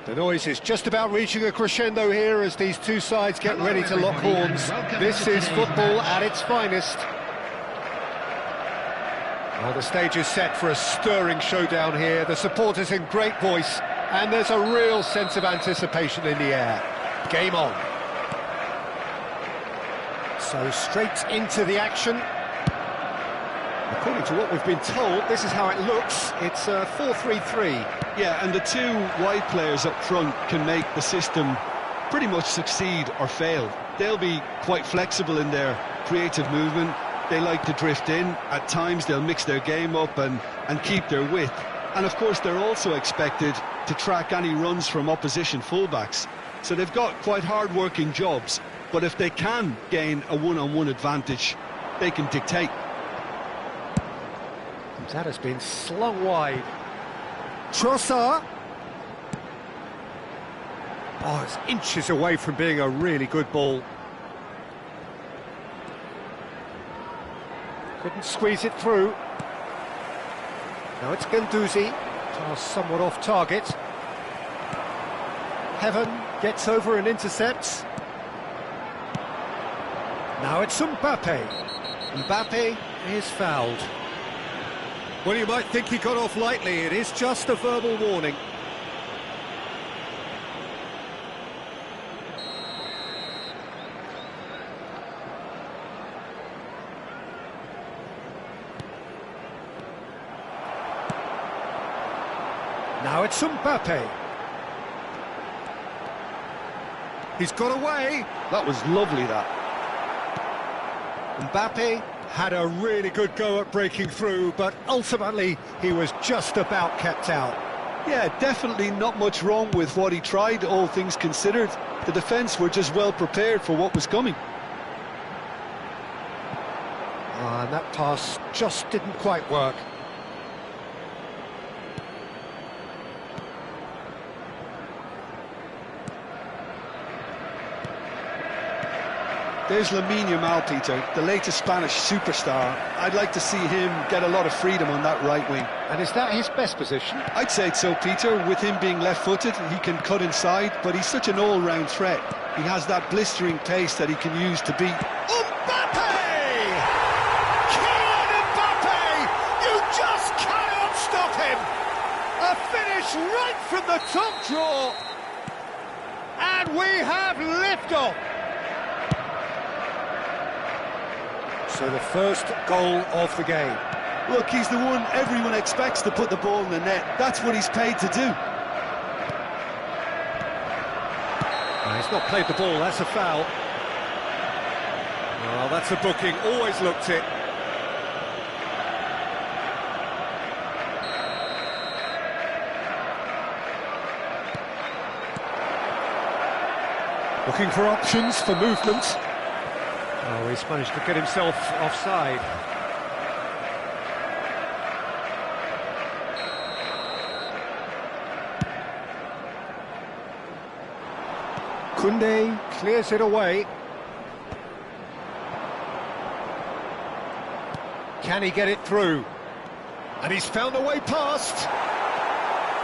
The noise is just about reaching a crescendo here as these two sides get ready to lock horns. This is football at its finest. Well, the stage is set for a stirring showdown here. The supporters in great voice, and there's a real sense of anticipation in the air. Game on. So straight into the action. According to what we've been told, this is how it looks. It's a 4-3-3. Yeah, and the two wide players up front can make the system pretty much succeed or fail. They'll be quite flexible in their creative movement. They like to drift in. At times they'll mix their game up and keep their width. And of course they're also expected to track any runs from opposition fullbacks. So they've got quite hard-working jobs. But if they can gain a one-on-one advantage, they can dictate. That has been slung wide. Trossard. Oh, it's inches away from being a really good ball. Couldn't squeeze it through. Now it's Guendouzi. Pass somewhat off target. Heaven gets over and intercepts. Now it's Mbappe. Mbappe is fouled. Well, you might think he got off lightly. It is just a verbal warning. Now it's Mbappe. He's got away. That was lovely, that. Mbappe had a really good go at breaking through, but ultimately he was just about kept out. Yeah, definitely not much wrong with what he tried, all things considered. The defence were just well prepared for what was coming. And that pass just didn't quite work. There's Lamine Yamal, Peter, the latest Spanish superstar. I'd like to see him get a lot of freedom on that right wing. And is that his best position? I'd say so, Peter. With him being left-footed, he can cut inside, but he's such an all-round threat. He has that blistering pace that he can use to beat. Mbappe! Kylian Mbappe! You just cannot stop him! A finish right from the top draw! And we have liftoff! So the first goal of the game. Look, he's the one everyone expects to put the ball in the net. That's what he's paid to do. He's not played the ball, that's a foul. Well, that's a booking, always looked it. Looking for options for movement. Oh, he's managed to get himself offside. Koundé clears it away. Can he get it through? And he's found a way past.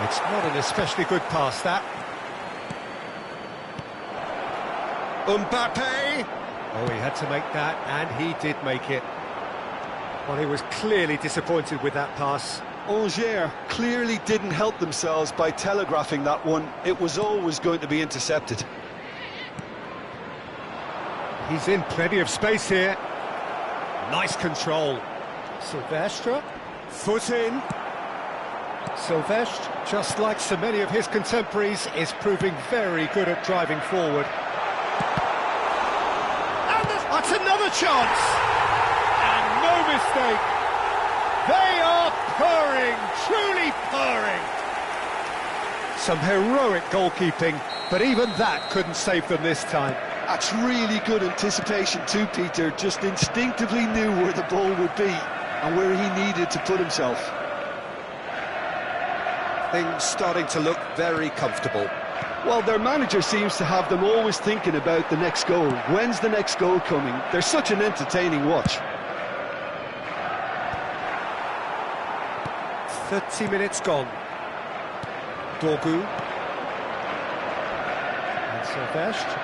It's not an especially good pass, that. Mbappe! Oh, he had to make that, and he did make it. Well, he was clearly disappointed with that pass. Angers clearly didn't help themselves by telegraphing that one. It was always going to be intercepted. He's in plenty of space here. Nice control. Silvestre, foot in. Silvestre, just like so many of his contemporaries, is proving very good at driving forward. That's another chance! And no mistake! They are purring, truly purring! Some heroic goalkeeping, but even that couldn't save them this time. That's really good anticipation too, Peter. Just instinctively knew where the ball would be and where he needed to put himself. Things starting to look very comfortable. Well, their manager seems to have them always thinking about the next goal. When's the next goal coming? They're such an entertaining watch. 30 minutes gone. Dorgu. Silvestre.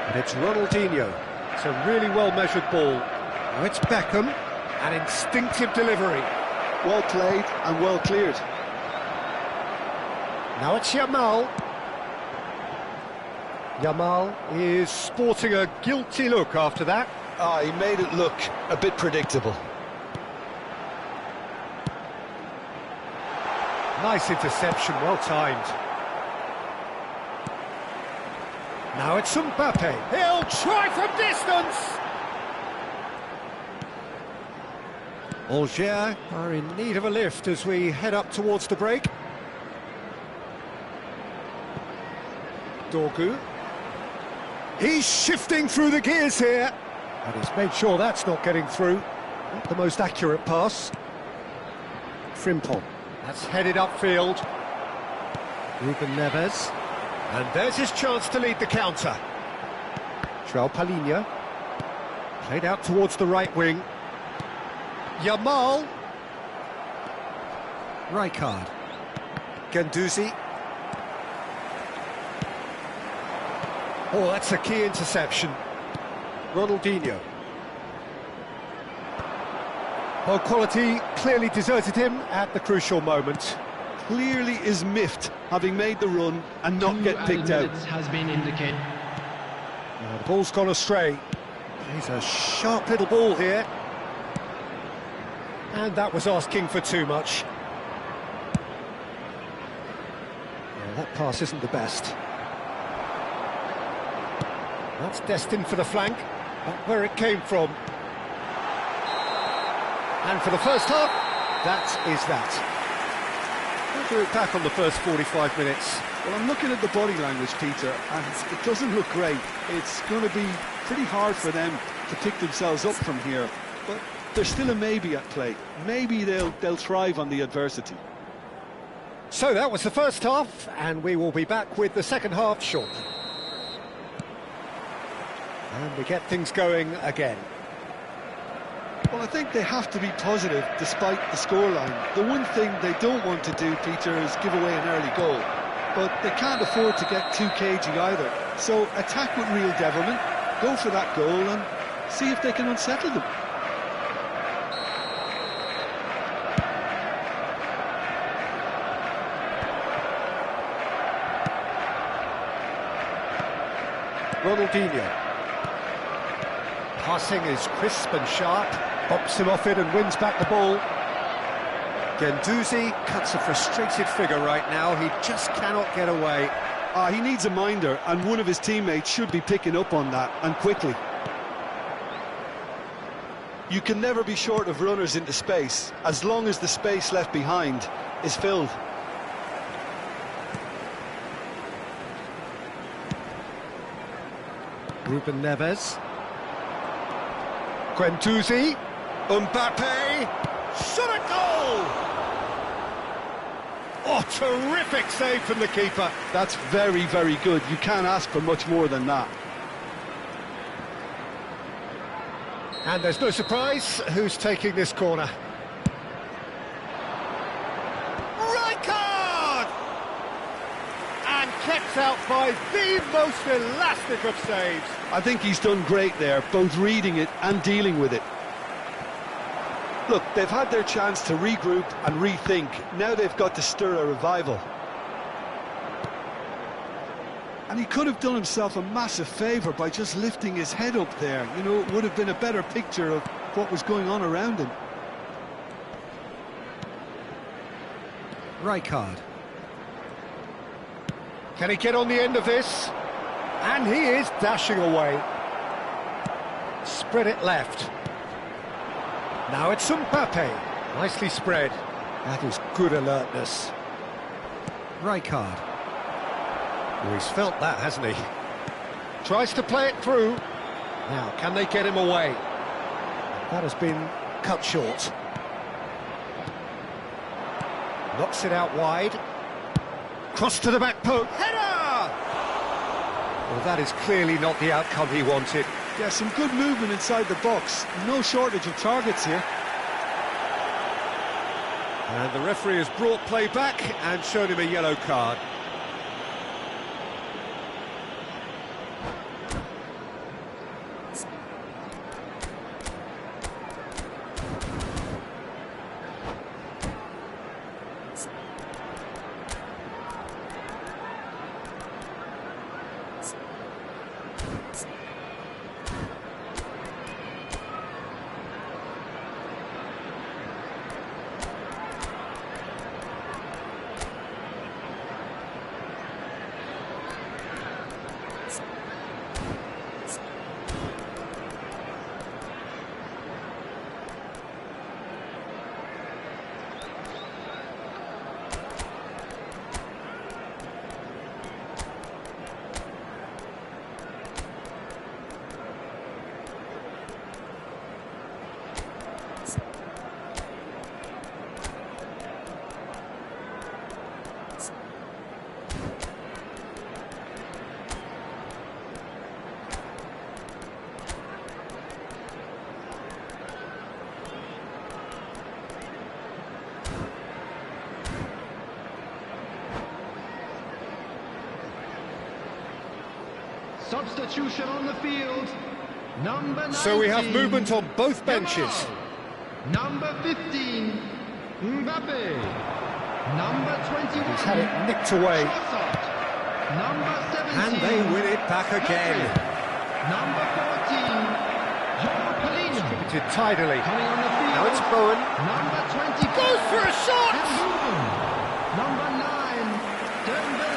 And it's Ronaldinho. It's a really well-measured ball. Now it's Beckham. An instinctive delivery. Well played and well cleared. Now it's Yamal. Yamal is sporting a guilty look after that. He made it look a bit predictable. Nice interception, well timed. Now it's Mbappe. He'll try from distance. Alger are in need of a lift as we head up towards the break. Dorgu. He's shifting through the gears here. And he's made sure that's not getting through. Not the most accurate pass. Frimpong. That's headed upfield. Ruben Neves. And there's his chance to lead the counter. João Palhinha. Played out towards the right wing. Yamal. Rijkaard. Guendouzi. Oh, that's a key interception. Ronaldinho. Well, quality clearly deserted him at the crucial moment. Clearly is miffed, having made the run and not get picked out. Has been indicated. The ball's gone astray. He's a sharp little ball here. And that was asking for too much. Yeah, that pass isn't the best. That's destined for the flank, but where it came from. And for the first half, that is that. We'll do it back on the first 45 minutes. Well, I'm looking at the body language, Peter, and it doesn't look great. It's going to be pretty hard for them to pick themselves up from here, but there's still a maybe at play. Maybe they'll thrive on the adversity. So that was the first half, and we will be back with the second half shortly. And we get things going again. Well, I think they have to be positive despite the scoreline. The one thing they don't want to do, Peter, is give away an early goal. But they can't afford to get too cagey either. So attack with real devilment, go for that goal and see if they can unsettle them. Ronaldinho. Passing is crisp and sharp, bops him off it and wins back the ball. Guendouzi cuts a frustrated figure right now, he just cannot get away. He needs a minder, and one of his teammates should be picking up on that, and quickly. You can never be short of runners into space, as long as the space left behind is filled. Ruben Neves. Guendouzi. Mbappe. Shot at goal! Oh, terrific save from the keeper. That's very, very good. You can't ask for much more than that. And there's no surprise who's taking this corner. Rijkaard! And kept out by the most elastic of saves. I think he's done great there, both reading it and dealing with it. Look, they've had their chance to regroup and rethink. Now they've got to stir a revival. And he could have done himself a massive favour by just lifting his head up there. You know, it would have been a better picture of what was going on around him. Rijkaard. Can he get on the end of this? And he is dashing away. Spread it left. Now it's Mbappe. Nicely spread. That is good alertness. Rijkaard. Oh, he's felt that, hasn't he? Tries to play it through. Now, can they get him away? That has been cut short. Knocks it out wide. Cross to the back post. Header! Well, that is clearly not the outcome he wanted. Yeah, some good movement inside the box. No shortage of targets here. And the referee has brought play back and shown him a yellow card. Substitution on the field. Number 19. So we have movement on both benches. Number 15, Mbappe. Number 21. He's had it nicked away. Number 17. And they win it back again. Number 14, Joao Polino. Distributed tidily. Coming on the field. Now it's Bowen. Number 24. Goes for a shot! Number 9, Dembele.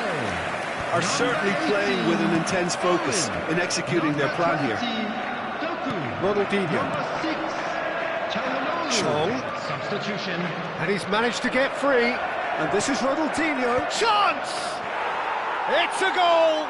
Are certainly playing with an intense focus in executing their plan here. Ronaldinho. Number 6, Calhanoglu. Chong. Substitution. And he's managed to get free. And this is Ronaldinho. Chance! It's a goal!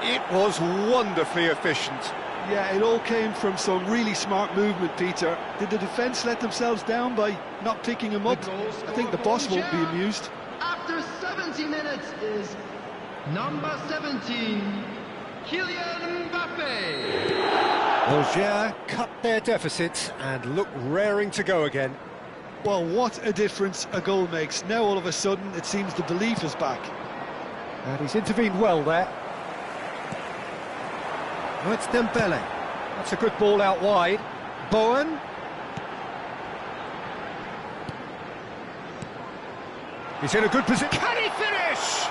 It was wonderfully efficient. Yeah, it all came from some really smart movement, Peter. Did the defence let themselves down by not picking him up? I think the boss won't be amused. After 70 minutes is number 17, Kylian Mbappe. Alger cut their deficit and look raring to go again. Well, what a difference a goal makes. Now all of a sudden it seems the belief is back. And he's intervened well there. Oh, it's Dembele. That's a good ball out wide. Bowen. He's in a good position. Can he finish?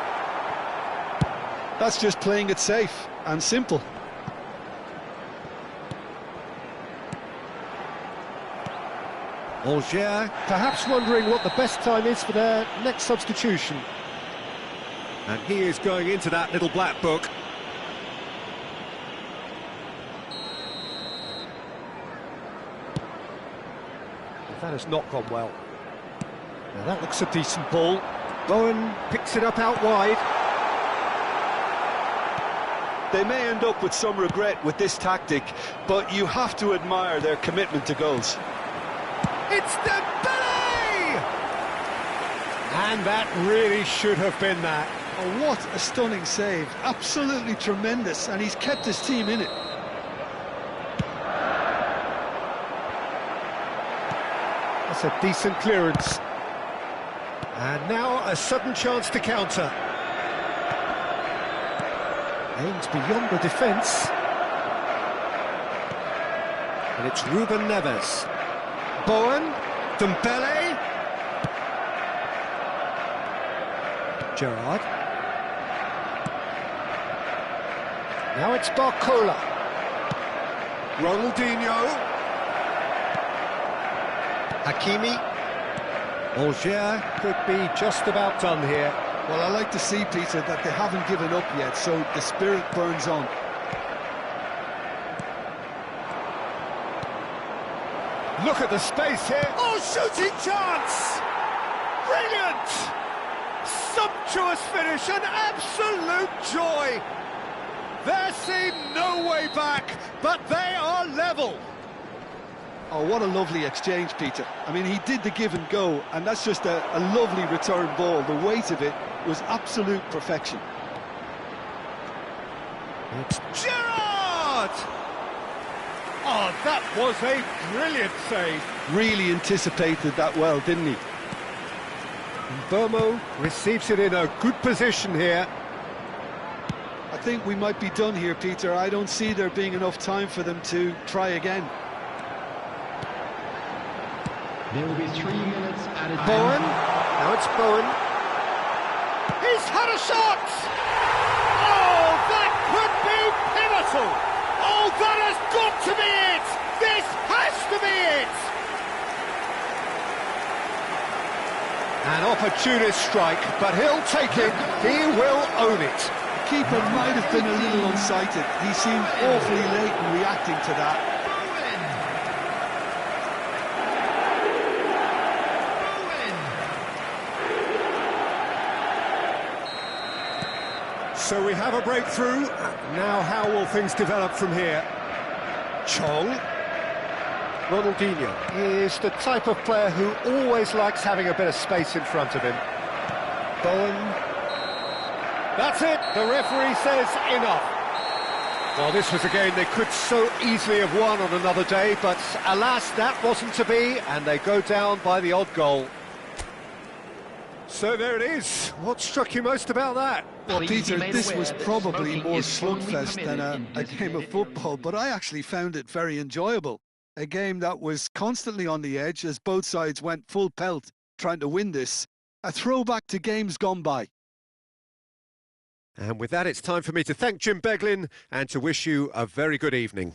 That's just playing it safe and simple. Alger perhaps wondering what the best time is for their next substitution. And he is going into that little black book. That has not gone well. Now that looks a decent ball. Bowen picks it up out wide. They may end up with some regret with this tactic, but you have to admire their commitment to goals. It's Dembele! And that really should have been that. Oh, what a stunning save. Absolutely tremendous, and he's kept his team in it. That's a decent clearance. And now a sudden chance to counter. Aims beyond the defence. And it's Ruben Neves. Bowen, Dembele. Gerrard. Now it's Barcola. Ronaldinho. Hakimi. Alger could be just about done here. Well, I like to see, Peter, that they haven't given up yet, so the spirit burns on. Look at the space here. Oh, shooting chance! Brilliant! Sumptuous finish, an absolute joy. There seemed no way back, but they are level. Oh, what a lovely exchange, Peter. I mean, he did the give and go, and that's just a lovely return ball. The weight of it was absolute perfection. It's Gerrard! Oh, that was a brilliant save. Really anticipated that well, didn't he? And Burmo receives it in a good position here. I think we might be done here, Peter. I don't see there being enough time for them to try again. There will be 3 minutes added. Bowen. Now it's Bowen. He's had a shot! Oh, that could be pivotal! Oh, that has got to be it! This has to be it! An opportunist strike, but he'll take it. He will own it. The keeper might have been a little unsighted. He seemed awfully late in reacting to that. So we have a breakthrough. Now how will things develop from here? Chong. Ronaldinho is the type of player who always likes having a bit of space in front of him. Bowen. That's it. The referee says enough. Well, this was a game they could so easily have won on another day, but alas, that wasn't to be, and they go down by the odd goal. So there it is. What struck you most about that? Well, Peter, this was probably more slugfest than a game of football, but I actually found it very enjoyable. A game that was constantly on the edge as both sides went full pelt trying to win this. A throwback to games gone by. And with that, it's time for me to thank Jim Beglin and to wish you a very good evening.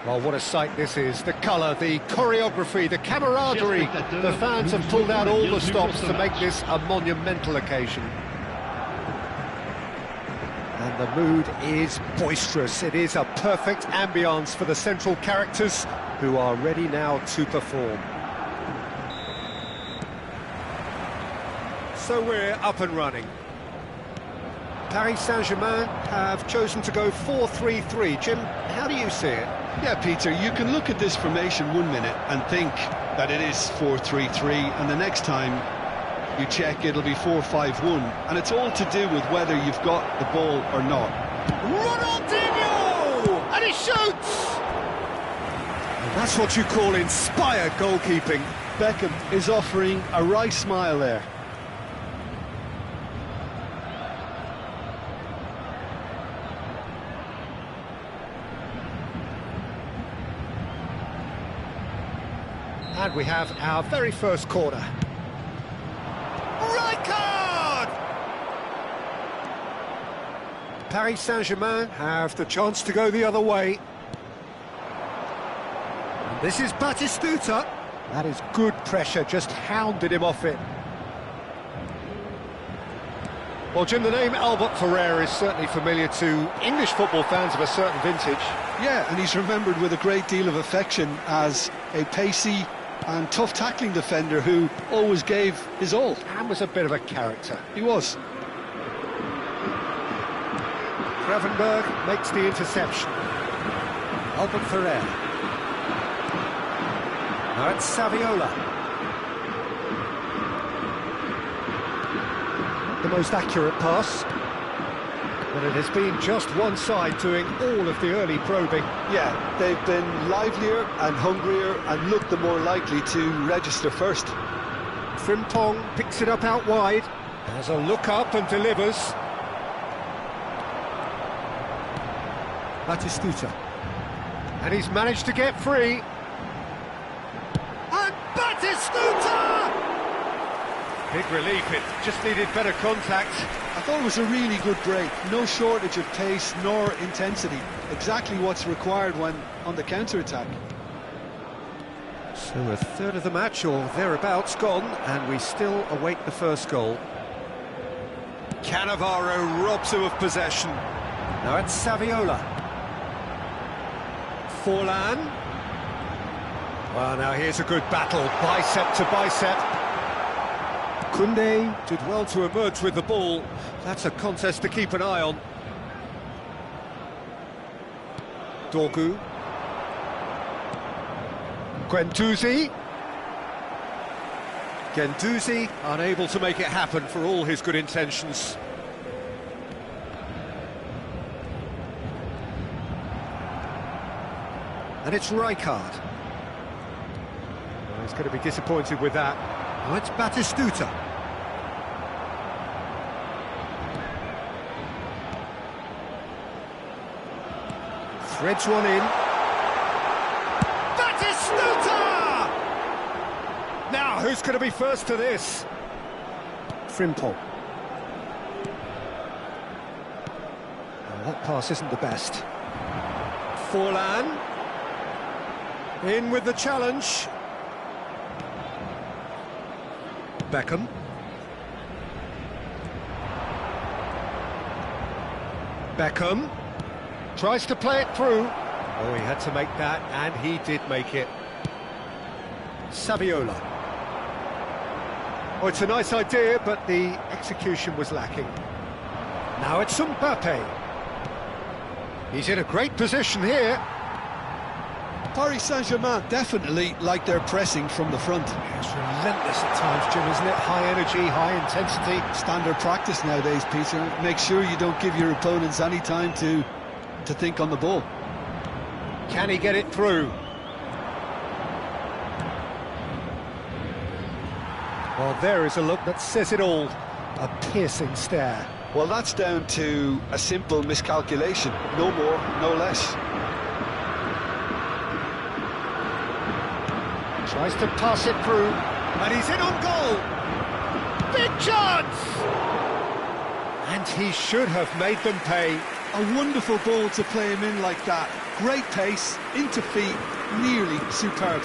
Well, what a sight this is. The colour, the choreography, the camaraderie. The fans have pulled out all the stops to make this a monumental occasion. And the mood is boisterous. It is a perfect ambience for the central characters who are ready now to perform. So we're up and running. Paris Saint-Germain have chosen to go 4-3-3. Jim, how do you see it? Yeah, Peter, you can look at this formation 1 minute and think that it is 4-3-3, and the next time you check it'll be 4-5-1, and it's all to do with whether you've got the ball or not. Ronaldinho! And he shoots! And that's what you call inspired goalkeeping. Beckham is offering a wry smile there. And we have our very first corner. Right card! Paris Saint-Germain have the chance to go the other way. And this is Batistuta. That is good pressure, just hounded him off it. Well, Jim, the name Albert Ferrer is certainly familiar to English football fans of a certain vintage. Yeah, and he's remembered with a great deal of affection as a pacey and tough tackling defender who always gave his all. And was a bit of a character. He was. Gravenberg makes the interception. Albert Ferrer. Now it's Saviola. The most accurate pass. But it has been just one side doing all of the early probing. Yeah, they've been livelier and hungrier and looked the more likely to register first. Frimpong picks it up out wide. Has a look up and delivers. Batistuta. And he's managed to get free. And Batistuta! Big relief, it just needed better contact. I thought it was a really good break. No shortage of pace nor intensity. Exactly what's required when on the counter-attack. So a third of the match or thereabouts gone, and we still await the first goal. Cannavaro robs him of possession. Now it's Saviola. Forlan. Well, now here's a good battle, bicep to bicep. Koundé did well to emerge with the ball. That's a contest to keep an eye on. Dorgu. Guendouzi. Guendouzi unable to make it happen for all his good intentions. And it's Rijkaard. Well, he's going to be disappointed with that. Now it's Batistuta. Threads one in. Batistuta! Now, who's going to be first to this? Frimpong. Well, that pass isn't the best. Forlan. In with the challenge. Beckham. Beckham tries to play it through. Oh, he had to make that, and he did make it. Saviola. Oh, it's a nice idea, but the execution was lacking. Now it's Mbappe. He's in a great position here. Paris Saint-Germain definitely like their pressing from the front. It's relentless at times, Jim, isn't it? High energy, high intensity. Standard practice nowadays, Peter. Make sure you don't give your opponents any time to think on the ball. Can he get it through? Well, there is a look that says it all. A piercing stare. Well, that's down to a simple miscalculation. No more, no less. Tries to pass it through, and he's in on goal! Big chance! And he should have made them pay. A wonderful ball to play him in like that. Great pace, into feet, nearly superb.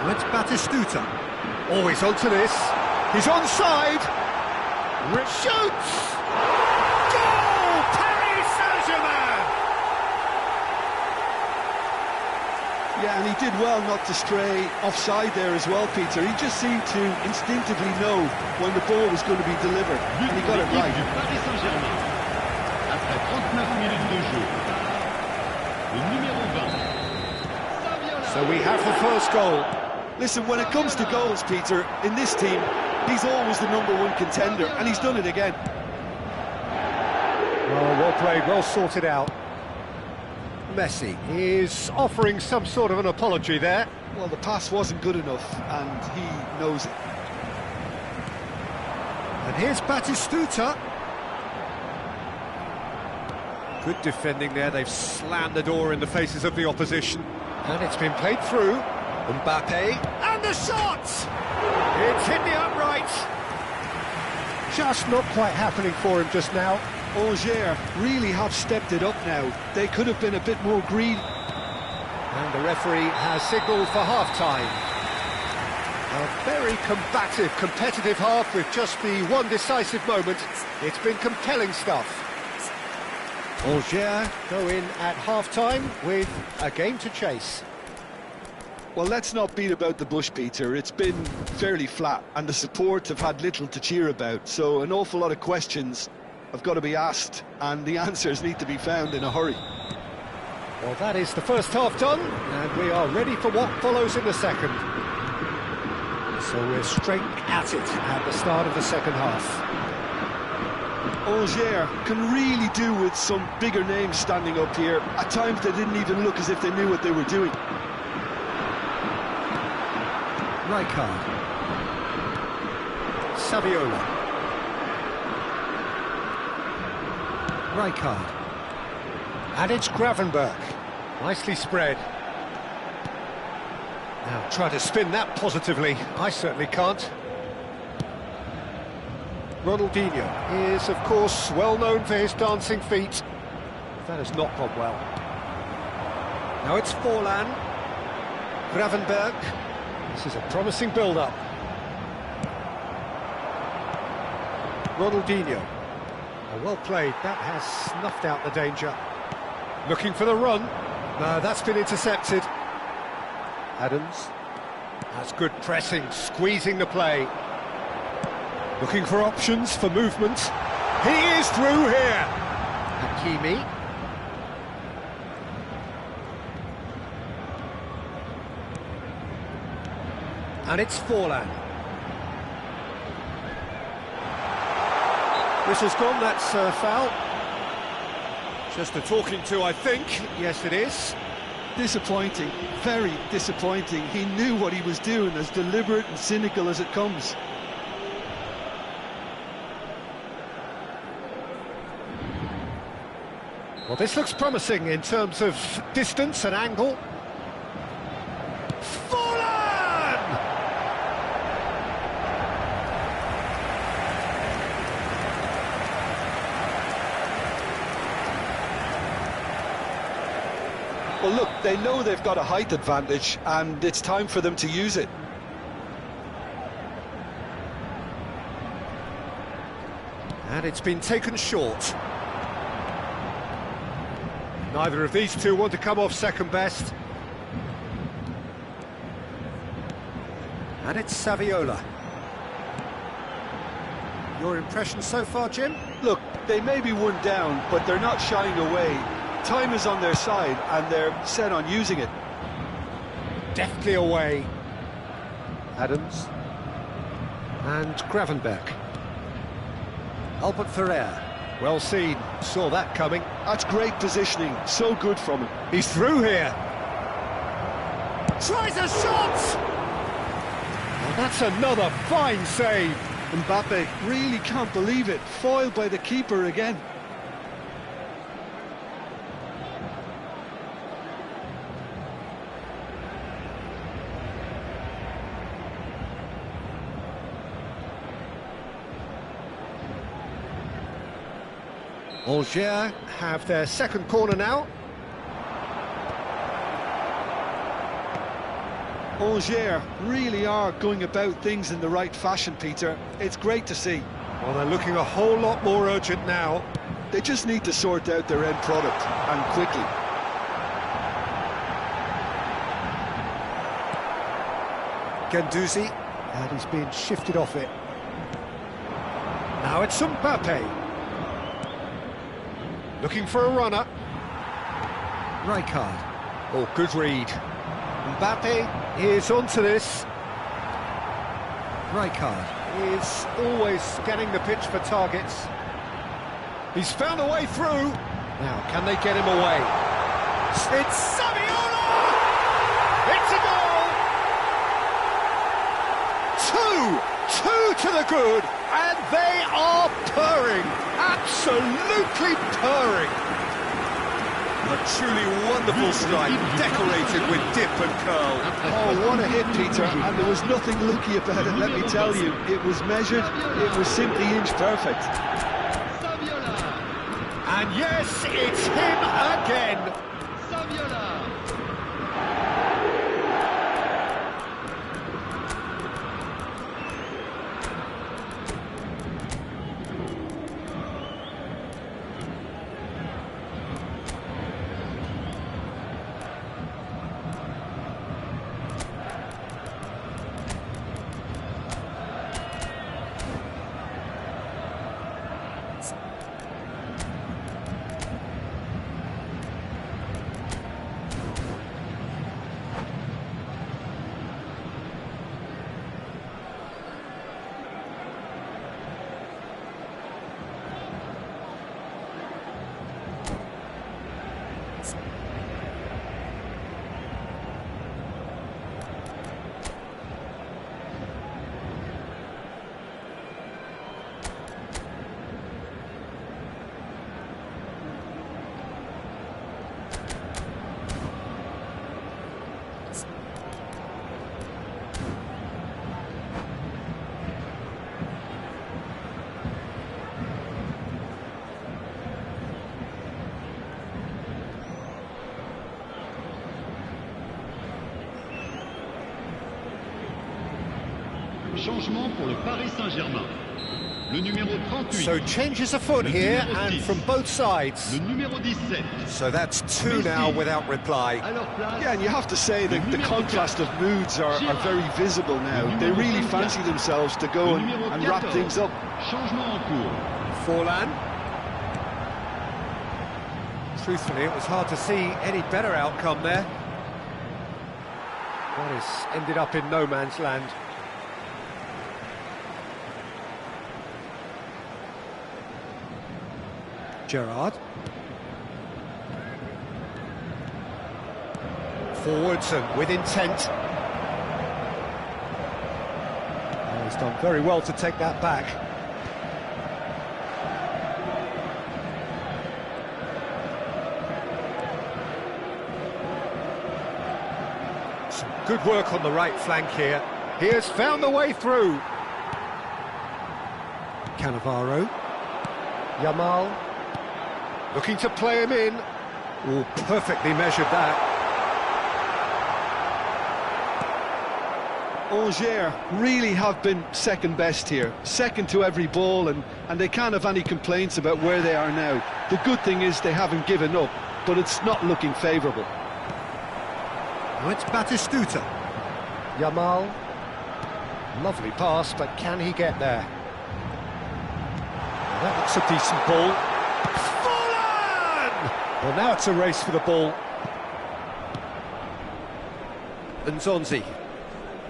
And it's Batistuta. Always onto this. He's onside. Shoots! Goal! Paris Saint-Germain! Yeah, and he did well not to stray offside there as well, Peter. He just seemed to instinctively know when the ball was going to be delivered, and he got it right. Paris Saint-Germain. Après 39 minutes de jeu. Le numéro 20. So we have the first goal. Listen, when it comes to goals, Peter, in this team, he's always the #1 contender, and he's done it again. Well played, well sorted out. Messi is offering some sort of an apology there. Well, the pass wasn't good enough, and he knows it. And here's Batistuta. Good defending there, they've slammed the door in the faces of the opposition. And it's been played through. Mbappe, and the shot! It's hit the upright. Just not quite happening for him just now. Angers really have stepped it up now. They could have been a bit more greedy. And the referee has signalled for half-time. A very combative, competitive half with just the one decisive moment. It's been compelling stuff. Angers go in at half-time with a game to chase. Well, let's not beat about the bush, Peter. It's been fairly flat, and the support have had little to cheer about. So an awful lot of questions have got to be asked, and the answers need to be found in a hurry. Well, that is the first half done, and we are ready for what follows in the second. So we're straight at it at the start of the second half. Angers can really do with some bigger names standing up here. At times they didn't even look as if they knew what they were doing. Rijkaard. Saviola. Rijkaard. And it's Gravenberch. Nicely spread. Now try to spin that positively. I certainly can't. Ronaldinho is, of course, well known for his dancing feet. That has not gone well. Now it's Forlan. Gravenberch. This is a promising build-up. Ronaldinho. Oh, well played. That has snuffed out the danger. Looking for the run. No, that's been intercepted. Adams. That's good pressing, squeezing the play. Looking for options for movement. He is through here. Hakimi. And it's Forlan. Whistle's gone, that's a foul. Just a talking to, I think. Yes, it is. Disappointing, very disappointing. He knew what he was doing, as deliberate and cynical as it comes. Well, this looks promising in terms of distance and angle. Well, look, they know they've got a height advantage, and it's time for them to use it. And it's been taken short. Neither of these two want to come off second best. And it's Saviola. Your impression so far, Jim? Look, they may be one down, but they're not shying away. Time is on their side, and they're set on using it. Deftly away. Adams. And Gravenberch. Albert Ferrer. Well seen, saw that coming. That's great positioning, so good from him. He's through here. Tries a shot! Well, that's another fine save. Mbappe really can't believe it, foiled by the keeper again. Angers have their second corner now. Angers really are going about things in the right fashion, Peter. It's great to see. Well, they're looking a whole lot more urgent now. They just need to sort out their end product, and quickly. Guendouzi, and he's being shifted off it. Now it's Mbappe. Looking for a runner. Rijkaard. Oh, good read. Mbappe is onto this. Rijkaard is always scanning the pitch for targets. He's found a way through. Now, can they get him away? It's Saviola! It's a goal! Two to the good, and they are purring. Absolutely purring. A truly wonderful strike, decorated with dip and curl. Oh, what a hit, Peter, and there was nothing lucky about it, let me tell you. It was measured, it was simply inch perfect. And yes, it's him again. Saviola. Changement pour le Paris Saint-Germain. Le numéro 38. So changes afoot here, and from both sides. Le numéro 17. So that's two now without reply. Yeah, and you have to say that the contrast of moods are very visible now. They really fancy themselves to go and wrap things up. Changement en cours. Forlan. Truthfully, it was hard to see any better outcome there. That has ended up in no man's land. Gerrard. Forwards and with intent. Oh, he's done very well to take that back. Some good work on the right flank here. He has found the way through. Cannavaro. Yamal. Looking to play him in. Oh, perfectly measured that. Angers really have been second best here, second to every ball, and they can't have any complaints about where they are now. The good thing is they haven't given up, but it's not looking favourable. Now it's Batistuta. Yamal. Lovely pass, but can he get there? Well, that looks a decent ball. Well, now it's a race for the ball. Nzonzi.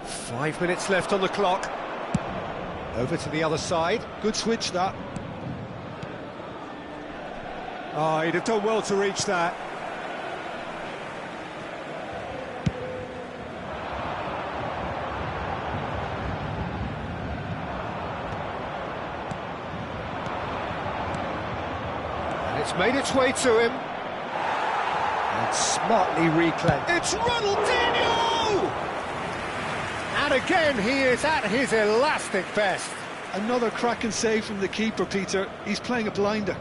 5 minutes left on the clock. Over to the other side. Good switch, that. Oh, he'd have done well to reach that. And it's made its way to him. And smartly reclaimed. It's Ronaldinho! And again, he is at his elastic best. Another cracking save from the keeper, Peter. He's playing a blinder.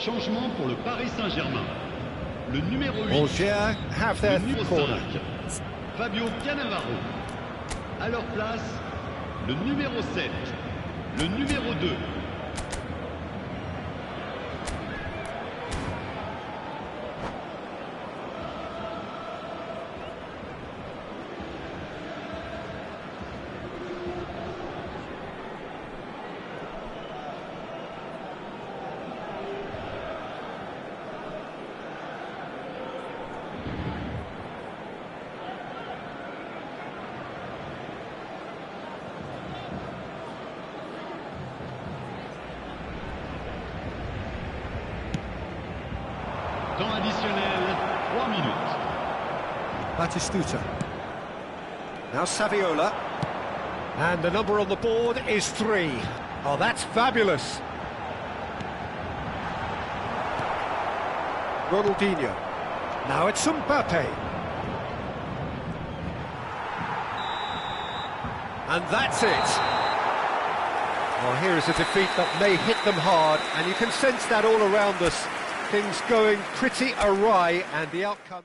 Changement pour le Paris Saint-Germain. Le numéro 8. Angers have their Le numéro corner. 5. Fabio Cannavaro. À leur place, le numéro 7. Le numéro 2. Temps additionnel, 3 minutes. Batistuta. Now Saviola. And the number on the board is 3. Oh, that's fabulous. Ronaldinho. Now it's Mbappe. And that's it. Well, here is a defeat that may hit them hard, and you can sense that all around us. Things going pretty awry, and the outcome...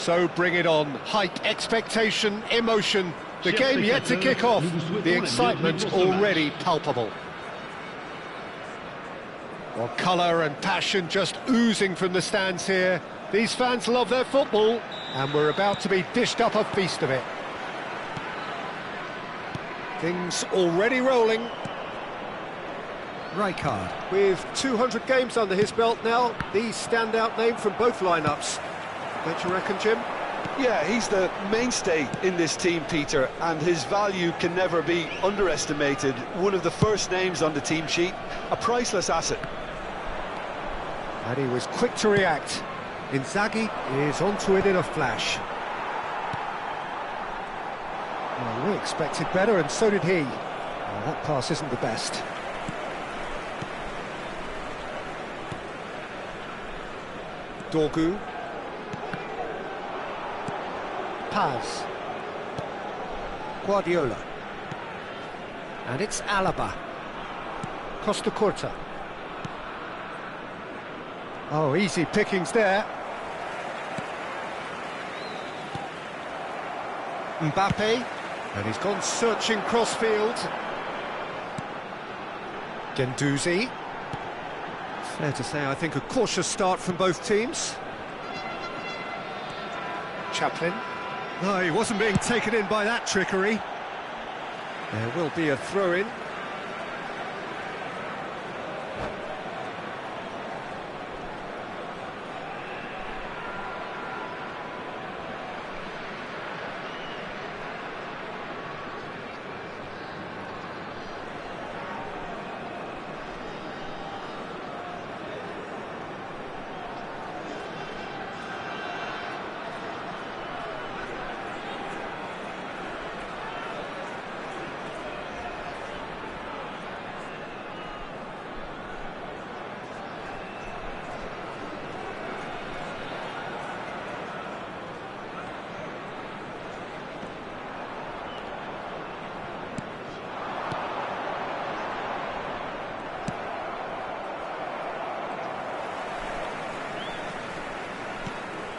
So bring it on. Hype, expectation, emotion. The game yet to kick off. The excitement already palpable. Well, colour and passion just oozing from the stands here. These fans love their football, and we're about to be dished up a feast of it. Things already rolling. Rijkaard. With 200 games under his belt now, the standout name from both lineups. Don't you reckon, Jim? Yeah, he's the mainstay in this team, Peter, and his value can never be underestimated. One of the first names on the team sheet, a priceless asset. And he was quick to react. Inzaghi is onto it in a flash. Well, we expected better, and so did he. Well, that pass isn't the best. Dorgu. Paz. Guardiola. And it's Alaba. Costa Curta. Oh, easy pickings there. Mbappe. And he's gone searching crossfield. Guendouzi. Fair to say, I think, a cautious start from both teams. Chaplin. No, he wasn't being taken in by that trickery. There will be a throw-in.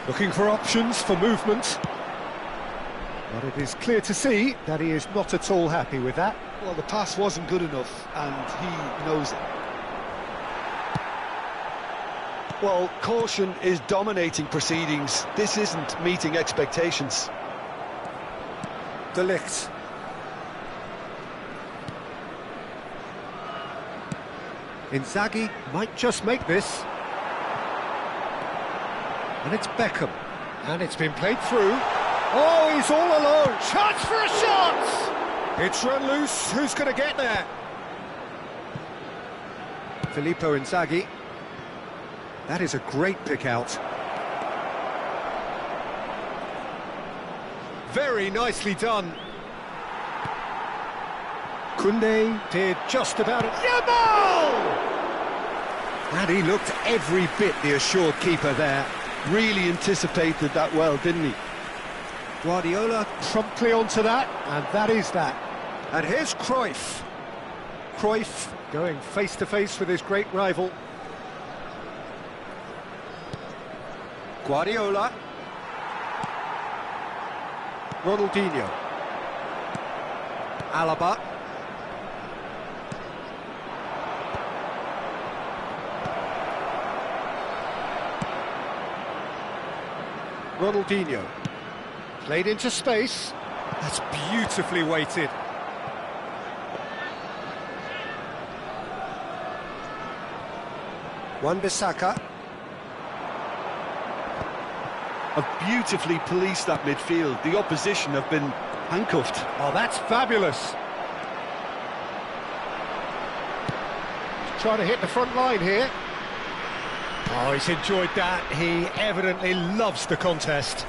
Looking for options for movement. But it is clear to see that he is not at all happy with that. Well, the pass wasn't good enough, and he knows it. Well, caution is dominating proceedings. This isn't meeting expectations. De Ligt. Inzaghi might just make this. And it's Beckham. And it's been played through. Oh, he's all alone. Chance for a shot! It's run loose. Who's going to get there? Filippo Inzaghi. That is a great pick out. Very nicely done. Koundé did just about it. Yamal! And he looked every bit the assured keeper there. Really anticipated that well, didn't he? Guardiola promptly onto that, and that is that. And here's Cruyff. Cruyff going face-to-face with his great rival. Guardiola. Ronaldinho. Alaba. Ronaldinho. Played into space. That's beautifully weighted. Wan-Bissaka. Have beautifully policed that midfield. The opposition have been handcuffed. Oh, that's fabulous. Trying to hit the front line here. Oh, he's enjoyed that. He evidently loves the contest.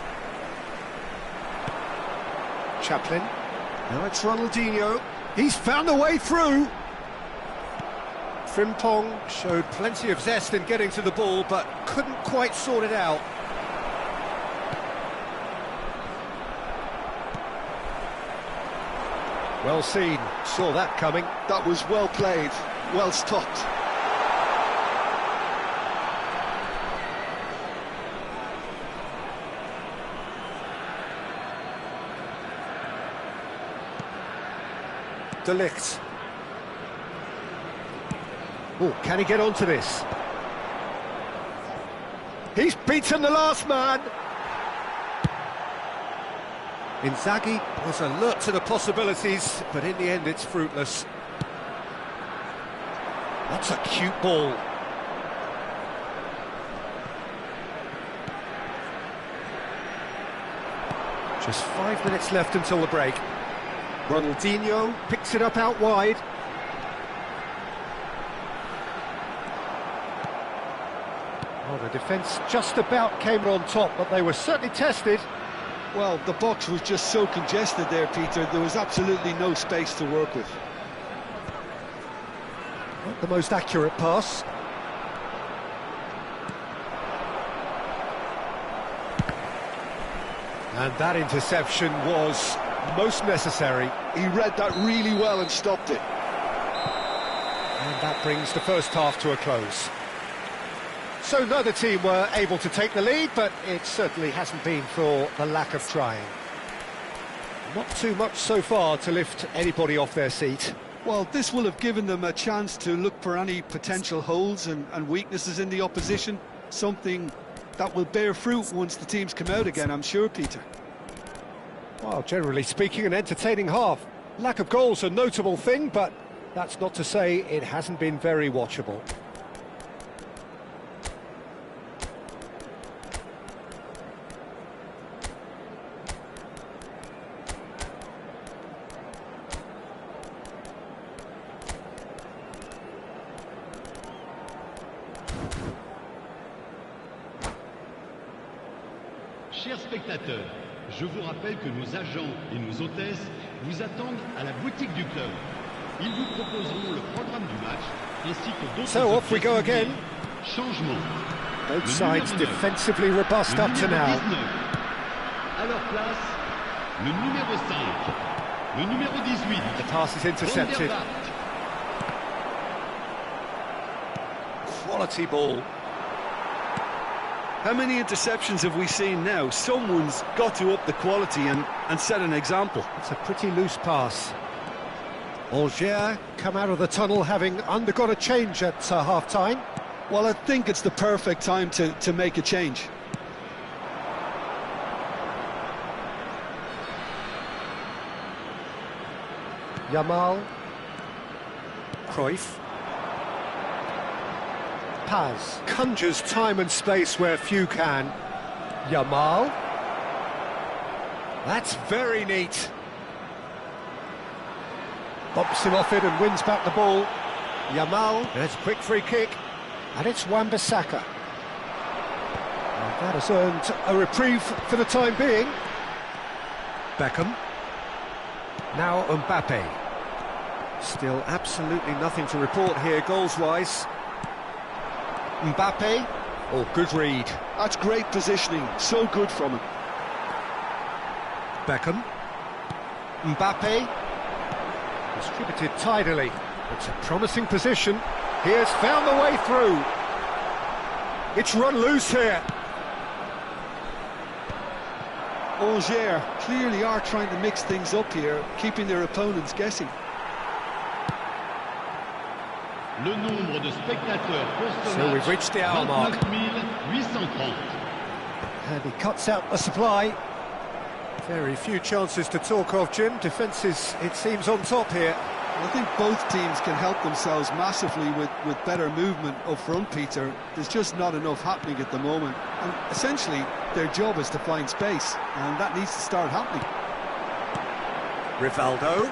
Chaplin. Now it's Ronaldinho. He's found a way through. Frimpong showed plenty of zest in getting to the ball, but couldn't quite sort it out. Well seen. Saw that coming. That was well played, well stopped. De Ligt. Oh, can he get onto this? He's beaten the last man. Inzaghi was alert to the possibilities, but in the end it's fruitless. That's a cute ball. Just 5 minutes left until the break. Ronaldinho picks it up out wide. Well, the defence just about came on top, but they were certainly tested. Well, the box was just so congested there, Peter. There was absolutely no space to work with. Not the most accurate pass. And that interception was most necessary. He read that really well and stopped it. And that brings the first half to a close. So neither team were able to take the lead, but it certainly hasn't been for the lack of trying. Not too much so far to lift anybody off their seat. Well, this will have given them a chance to look for any potential holes and weaknesses in the opposition. Something that will bear fruit once the teams come out again, I'm sure, Peter. Well, generally speaking, an entertaining half. Lack of goals a notable thing, but that's not to say it hasn't been very watchable. Chers spectateurs, je vous rappelle que nos agents et nos hôtesses vous attendent à la boutique du club. Ils vous proposeront le programme du match ainsi que d'autres So off we go again. Changement. Both sides defensively robust up to now. 19. À leur place, le numéro 5, le numéro 18. The pass is intercepted. Quality ball. How many interceptions have we seen now? Someone's got to up the quality and set an example. It's a pretty loose pass. Algier come out of the tunnel having undergone a change at half-time. Well, I think it's the perfect time to make a change. Yamal. Cruyff. Paz conjures time and space where few can. Yamal. That's very neat. Bumps him off it and wins back the ball. Yamal, there's a quick free kick. And it's Wan-Bissaka. That has earned a reprieve for the time being. Beckham. Now Mbappe. Still absolutely nothing to report here goals-wise. Mbappe. Oh, good read. That's great positioning. So good from him. Beckham. Mbappe. Distributed tidily. It's a promising position. He has found the way through. It's run loose here. Algier clearly are trying to mix things up here, keeping their opponents guessing. Le nombre de spectateurs pour ce So match, we've reached the hour mark. 29 And he cuts out the supply. Very few chances to talk of, Jim. Defence is, it seems, on top here. I think both teams can help themselves massively with better movement up front, Peter. There's just not enough happening at the moment. And essentially, their job is to find space, and that needs to start happening. Rivaldo.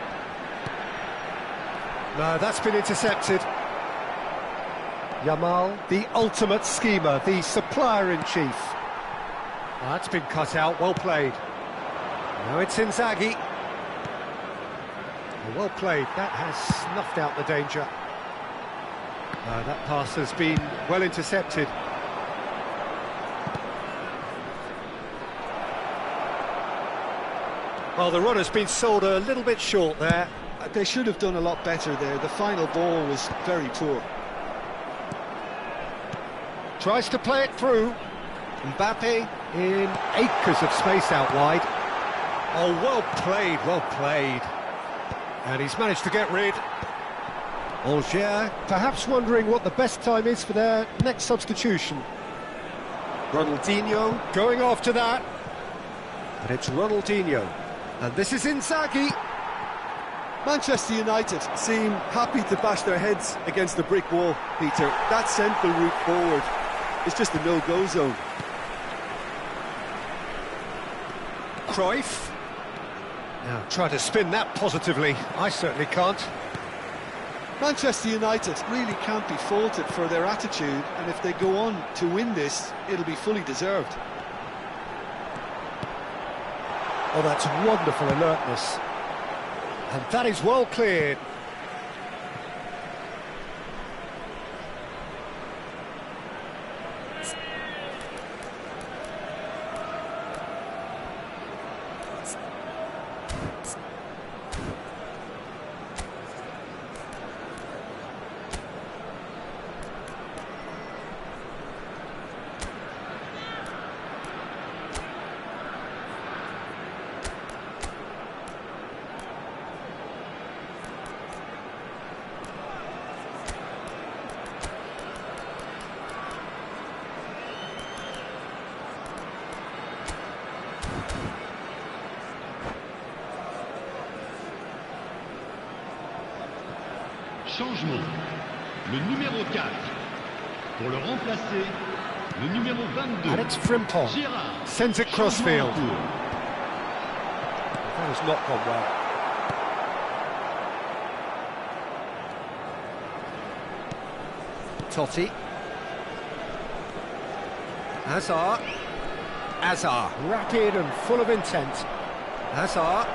No, that's been intercepted. Yamal, the ultimate schemer, the supplier-in-chief. That's been cut out, well played. Now it's Inzaghi. Well played, that has snuffed out the danger. That pass has been well intercepted. Well, the run has been sold a little bit short there. They should have done a lot better there. The final ball was very poor. Tries to play it through. Mbappe in acres of space out wide. Oh, well played, well played. And he's managed to get rid. Algier perhaps wondering what the best time is for their next substitution. Ronaldinho going after that. But it's Ronaldinho. And this is Inzaghi. Manchester United seem happy to bash their heads against the brick wall, Peter. That central route forward is just a no-go zone. Cruyff. Now, try to spin that positively. I certainly can't. Manchester United really can't be faulted for their attitude, and if they go on to win this, it'll be fully deserved. Oh, that's wonderful alertness. And that is well cleared. Changement. Le numéro 4. Pour le remplacer, le numéro 22. And it's Frimpong. Gérard. Sends it crossfield. That has not gone well. Totti. Hazard, rapid and full of intent. Hazard.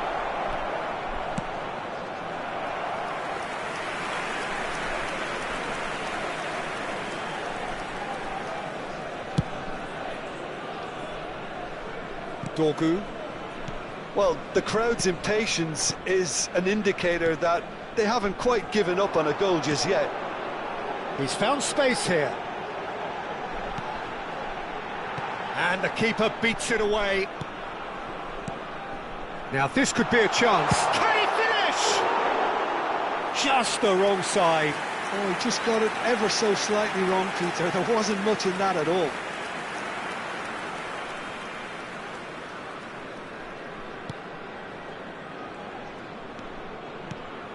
Dorgu. Well, the crowd's impatience is an indicator that they haven't quite given up on a goal just yet. He's found space here. And the keeper beats it away. Now this could be a chance. Can he finish? Just the wrong side. Oh, he just got it ever so slightly wrong, Peter. There wasn't much in that at all.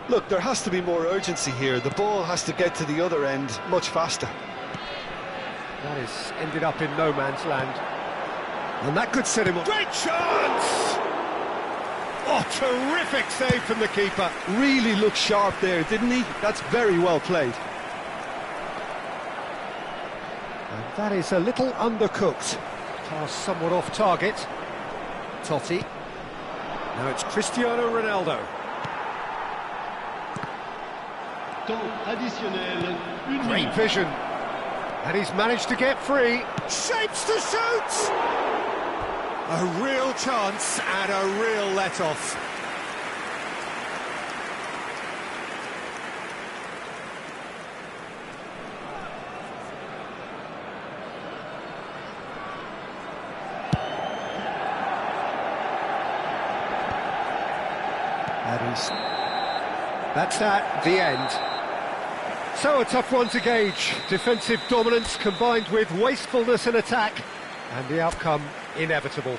Look, there has to be more urgency here. The ball has to get to the other end much faster. That has ended up in no man's land. And that could set him up. Great chance! Oh, terrific save from the keeper. Really looked sharp there, didn't he? That's very well played. And that is a little undercooked. Pass somewhat off target. Totti. Now it's Cristiano Ronaldo. Temps additionnel. Une Great minute. vision. And he's managed to get free. Shapes to shoot! A real chance and a real let-off. That's that, the end. So a tough one to gauge. Defensive dominance combined with wastefulness in attack, and the outcome inevitable.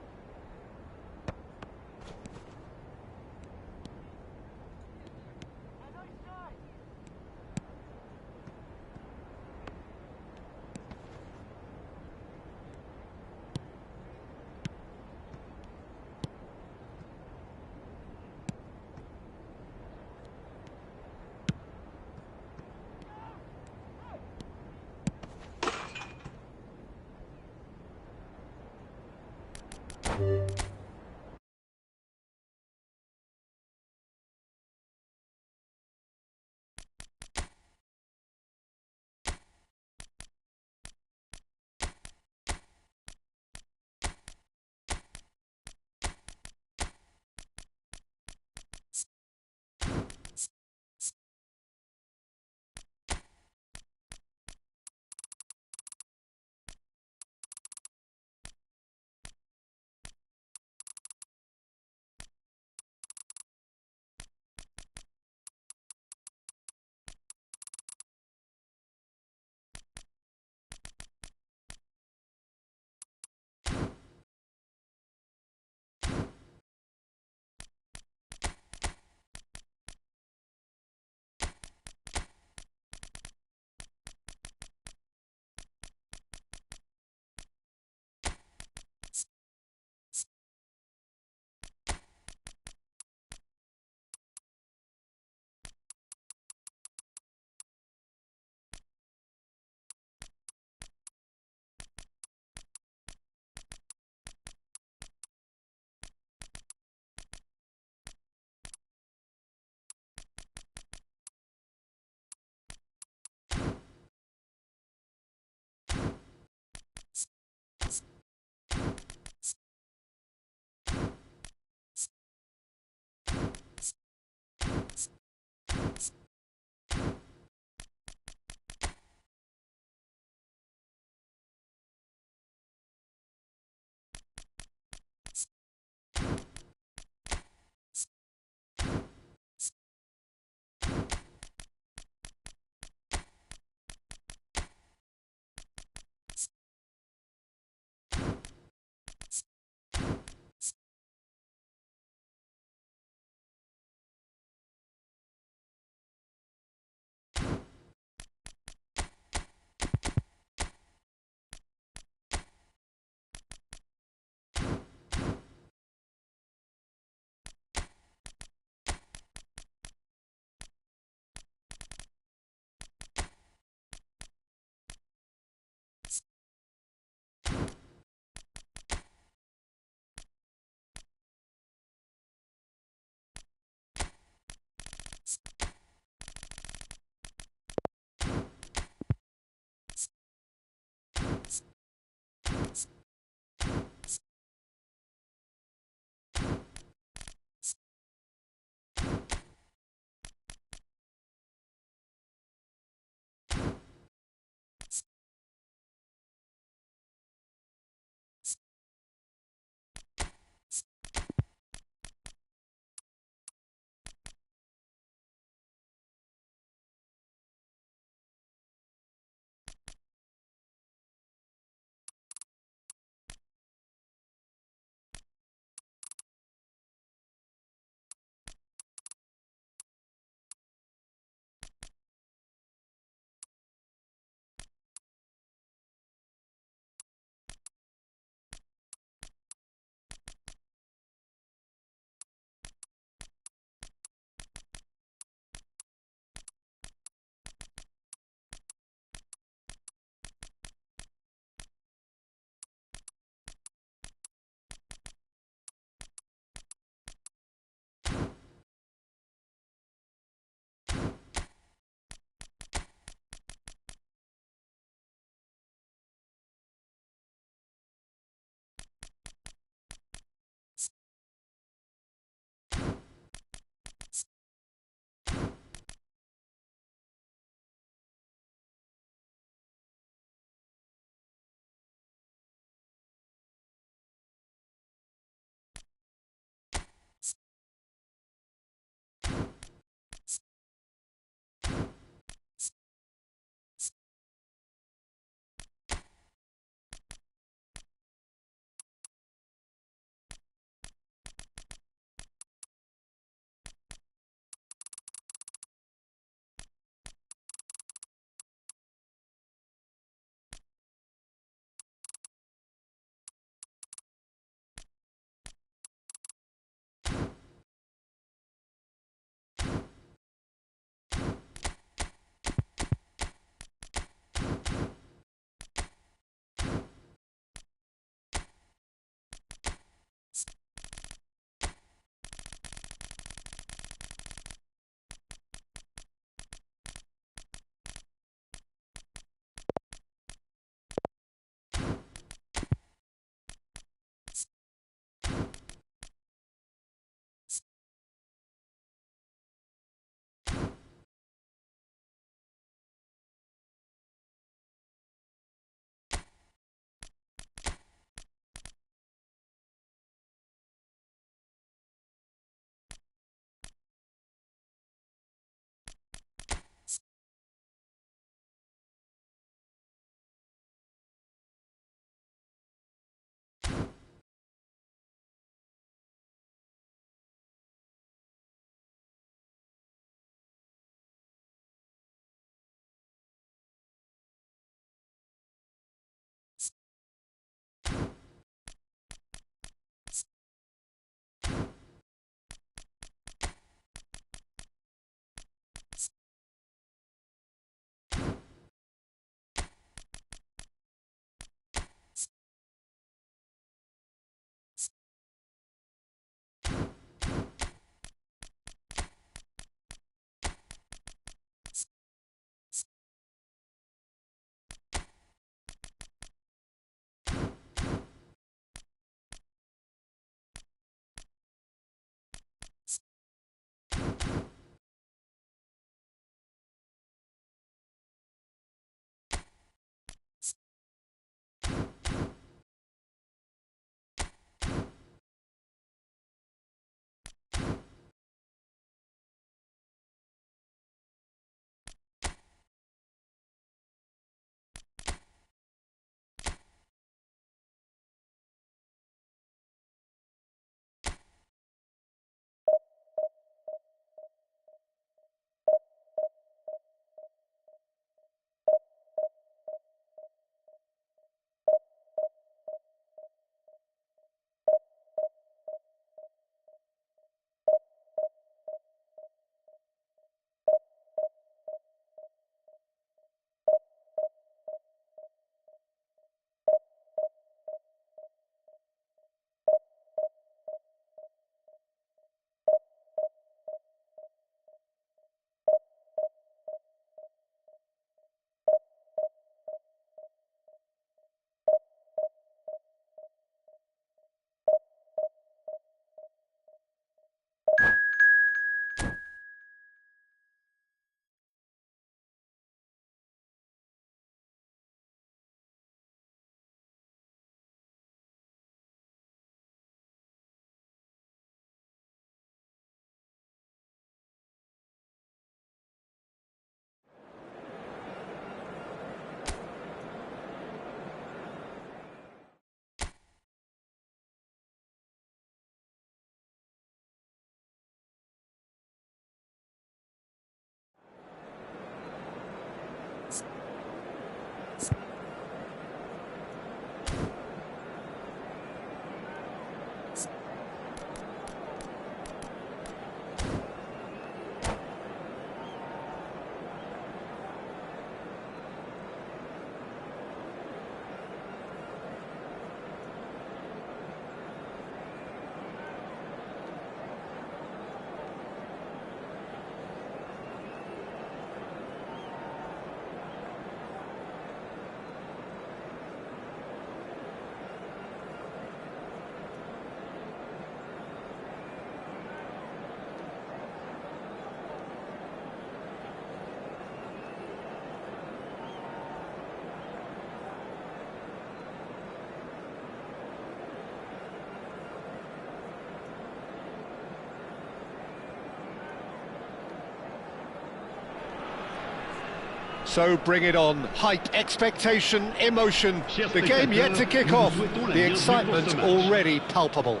So bring it on. Hype, expectation, emotion. The game yet to kick off. The excitement already palpable.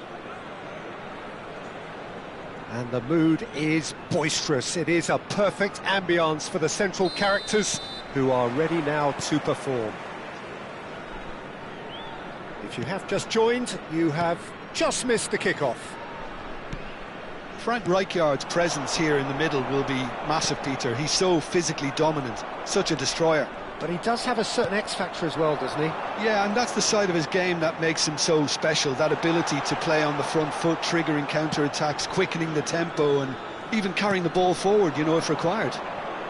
And the mood is boisterous. It is a perfect ambience for the central characters who are ready now to perform. If you have just joined, you have just missed the kick-off. Frank Rijkaard's presence here in the middle will be massive, Peter. He's so physically dominant, such a destroyer. But he does have a certain X-factor as well, doesn't he? Yeah, and that's the side of his game that makes him so special, that ability to play on the front foot, triggering counter-attacks, quickening the tempo, and even carrying the ball forward, you know, if required.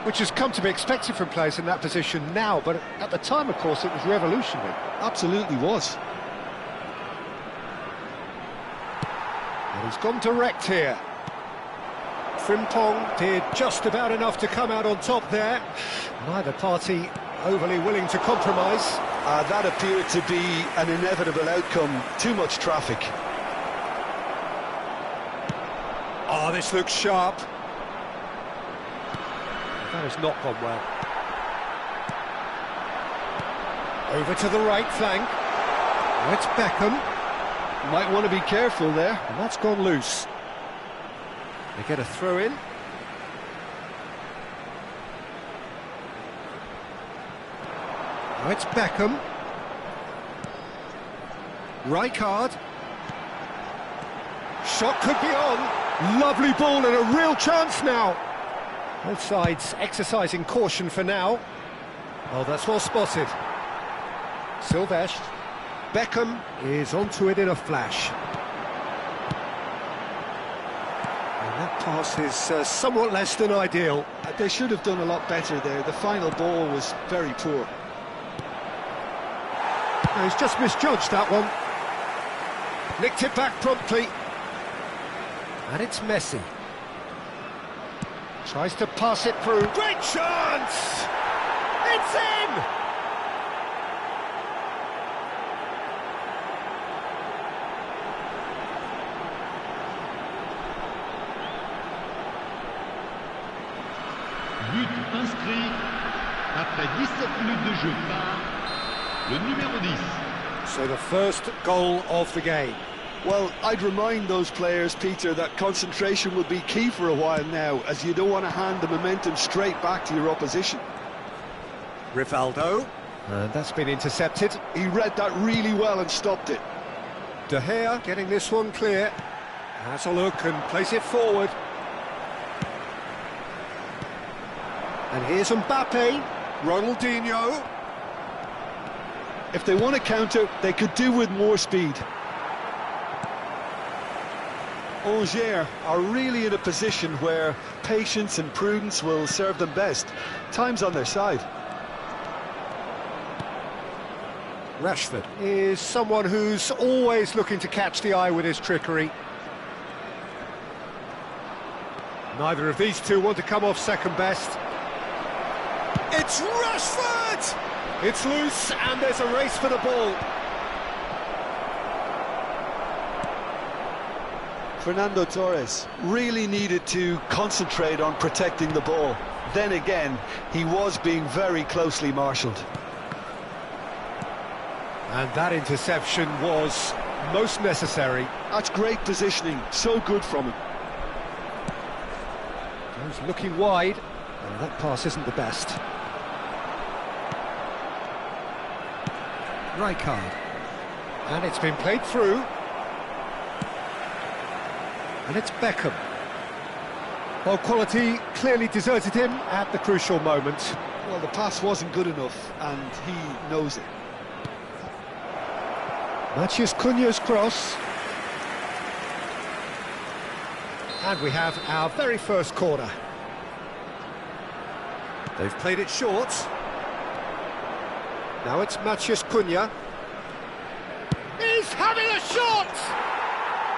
Which has come to be expected from players in that position now, but at the time, of course, it was revolutionary. Absolutely was. And he's gone direct here. Frimpong did just about enough to come out on top there. Neither party overly willing to compromise. That appeared to be an inevitable outcome. Too much traffic. Oh, this looks sharp. That has not gone well. Over to the right flank. Oh, it's Beckham. Might want to be careful there. And that's gone loose. They get a throw in. Now it's Beckham. Rijkaard. Shot could be on. Lovely ball and a real chance now. Both sides exercising caution for now. Oh, that's well spotted. Silvestre. Beckham is onto it in a flash. And that pass is somewhat less than ideal. They should have done a lot better there. The final ball was very poor. No, he's just misjudged that one. Nicked it back promptly. And it's Messi. Tries to pass it through. Great chance! It's in! But inscrit après 17 minutes de jeu par le numéro 10. So the first goal of the game. Well, I'd remind those players, Peter, that concentration will be key for a while now, as you don't want to hand the momentum straight back to your opposition. Rivaldo. And that's been intercepted. He read that really well and stopped it. De Gea getting this one clear. Has a look and plays it forward. And here's Mbappe. Ronaldinho. If they want to counter, they could do with more speed. Angers are really in a position where patience and prudence will serve them best. Time's on their side. Rashford is someone who's always looking to catch the eye with his trickery. Neither of these two want to come off second best. It's Rashford! It's loose and there's a race for the ball. Fernando Torres really needed to concentrate on protecting the ball. Then again, he was being very closely marshalled. And that interception was most necessary. That's great positioning, so good from him. He's looking wide. Oh, that pass isn't the best. Rijkaard. And it's been played through. And it's Beckham. Well, quality clearly deserted him at the crucial moment. Well, the pass wasn't good enough, and he knows it. Matheus Cunha's cross. And we have our very first corner. They've played it short. Now it's Matheus Cunha. He's having a shot!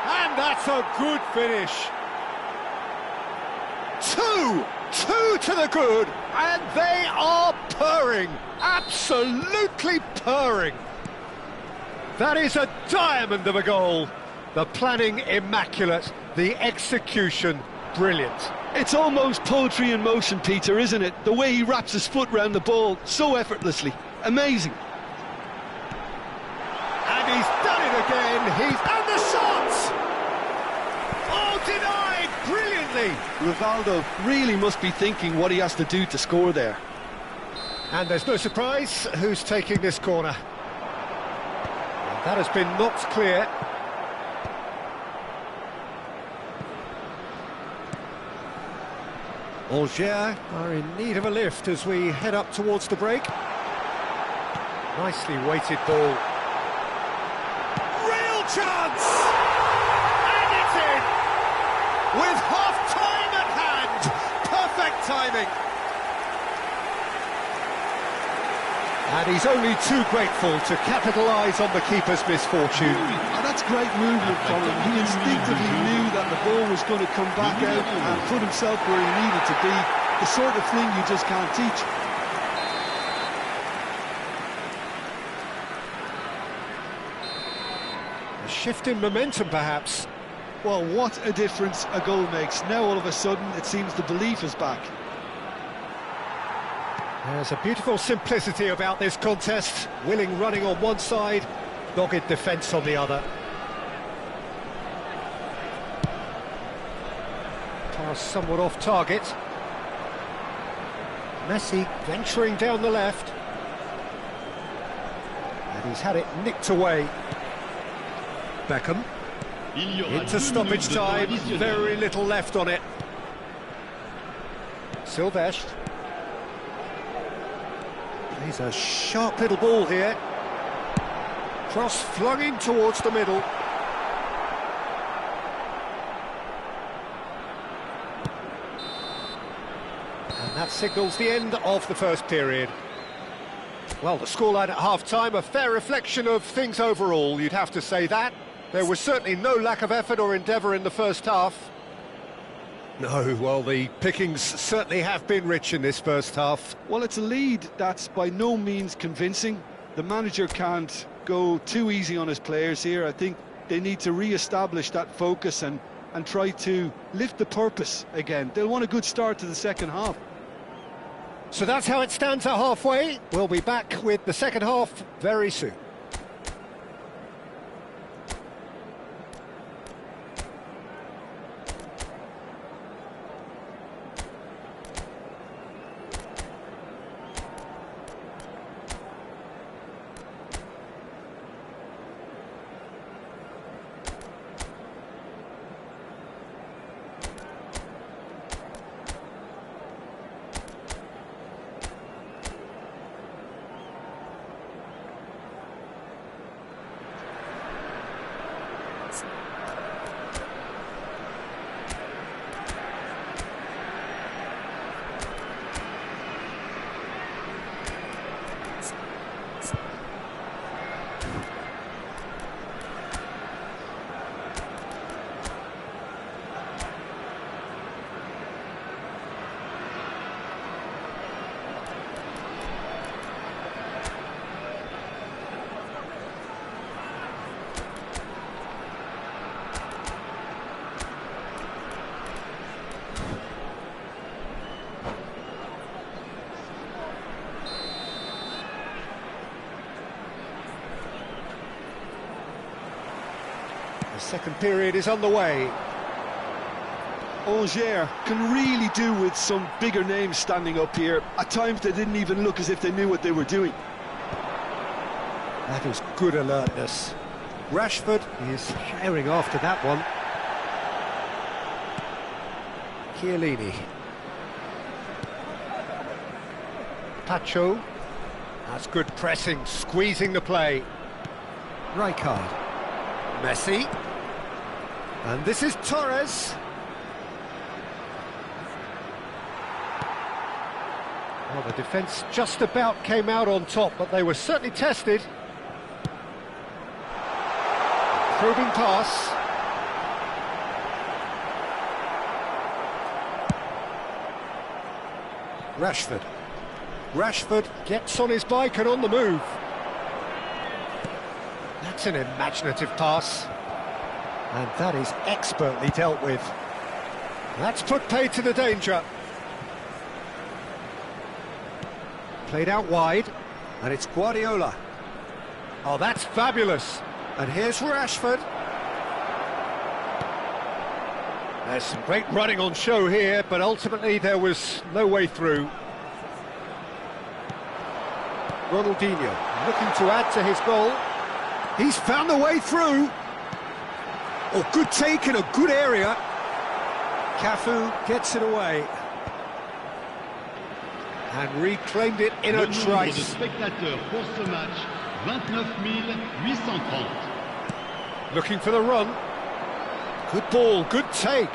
And that's a good finish. Two to the good, and they are purring, absolutely purring. That is a diamond of a goal. The planning immaculate, the execution brilliant. It's almost poetry in motion, Peter, isn't it? The way he wraps his foot round the ball so effortlessly. Amazing. And he's done it again. And the shots! Oh, denied brilliantly. Rivaldo really must be thinking what he has to do to score there. And there's no surprise who's taking this corner. That has been knocked clear. Angers are in need of a lift as we head up towards the break. Nicely weighted ball. Real chance! And it's in! With half-time at hand! Perfect timing! And he's only too grateful to capitalise on the keeper's misfortune. Oh, that's great movement from him. He instinctively knew that the ball was going to come back out and put himself where he needed to be. The sort of thing you just can't teach. A shift in momentum, perhaps. Well, what a difference a goal makes. Now, all of a sudden, it seems the belief is back. There's a beautiful simplicity about this contest. Willing running on one side, dogged defence on the other. Pass somewhat off target. Messi venturing down the left. And he's had it nicked away. Beckham. Into stoppage time, very little left on it. Silvestre. He's a sharp little ball here. Cross flung in towards the middle. And that signals the end of the first period. Well, the scoreline at half-time, a fair reflection of things overall, you'd have to say that. There was certainly no lack of effort or endeavour in the first half. No, well, the pickings certainly have been rich in this first half. Well, it's a lead that's by no means convincing. The manager can't go too easy on his players here. I think they need to re-establish that focus and try to lift the purpose again. They'll want a good start to the second half. So that's how it stands at halfway. We'll be back with the second half very soon. The second period is underway. Angers can really do with some bigger names standing up here. At times they didn't even look as if they knew what they were doing. That is good alertness. Rashford is sharing after that one. Chiellini. Pacho. That's good pressing, squeezing the play. Rijkaard. Messi. And this is Torres. Well, the defence just about came out on top, but they were certainly tested. Probing pass. Rashford. Rashford gets on his bike and on the move. That's an imaginative pass. And that is expertly dealt with. That's put paid to the danger. Played out wide, and it's Guardiola. Oh, that's fabulous. And here's Rashford. There's some great running on show here, but ultimately there was no way through. Ronaldinho looking to add to his goal. He's found the way through. Oh, good take in a good area. Cafu gets it away. And reclaimed it in a Le nombre de trice. spectateurs pour ce match, 29 830. Looking for the run. Good ball, good take.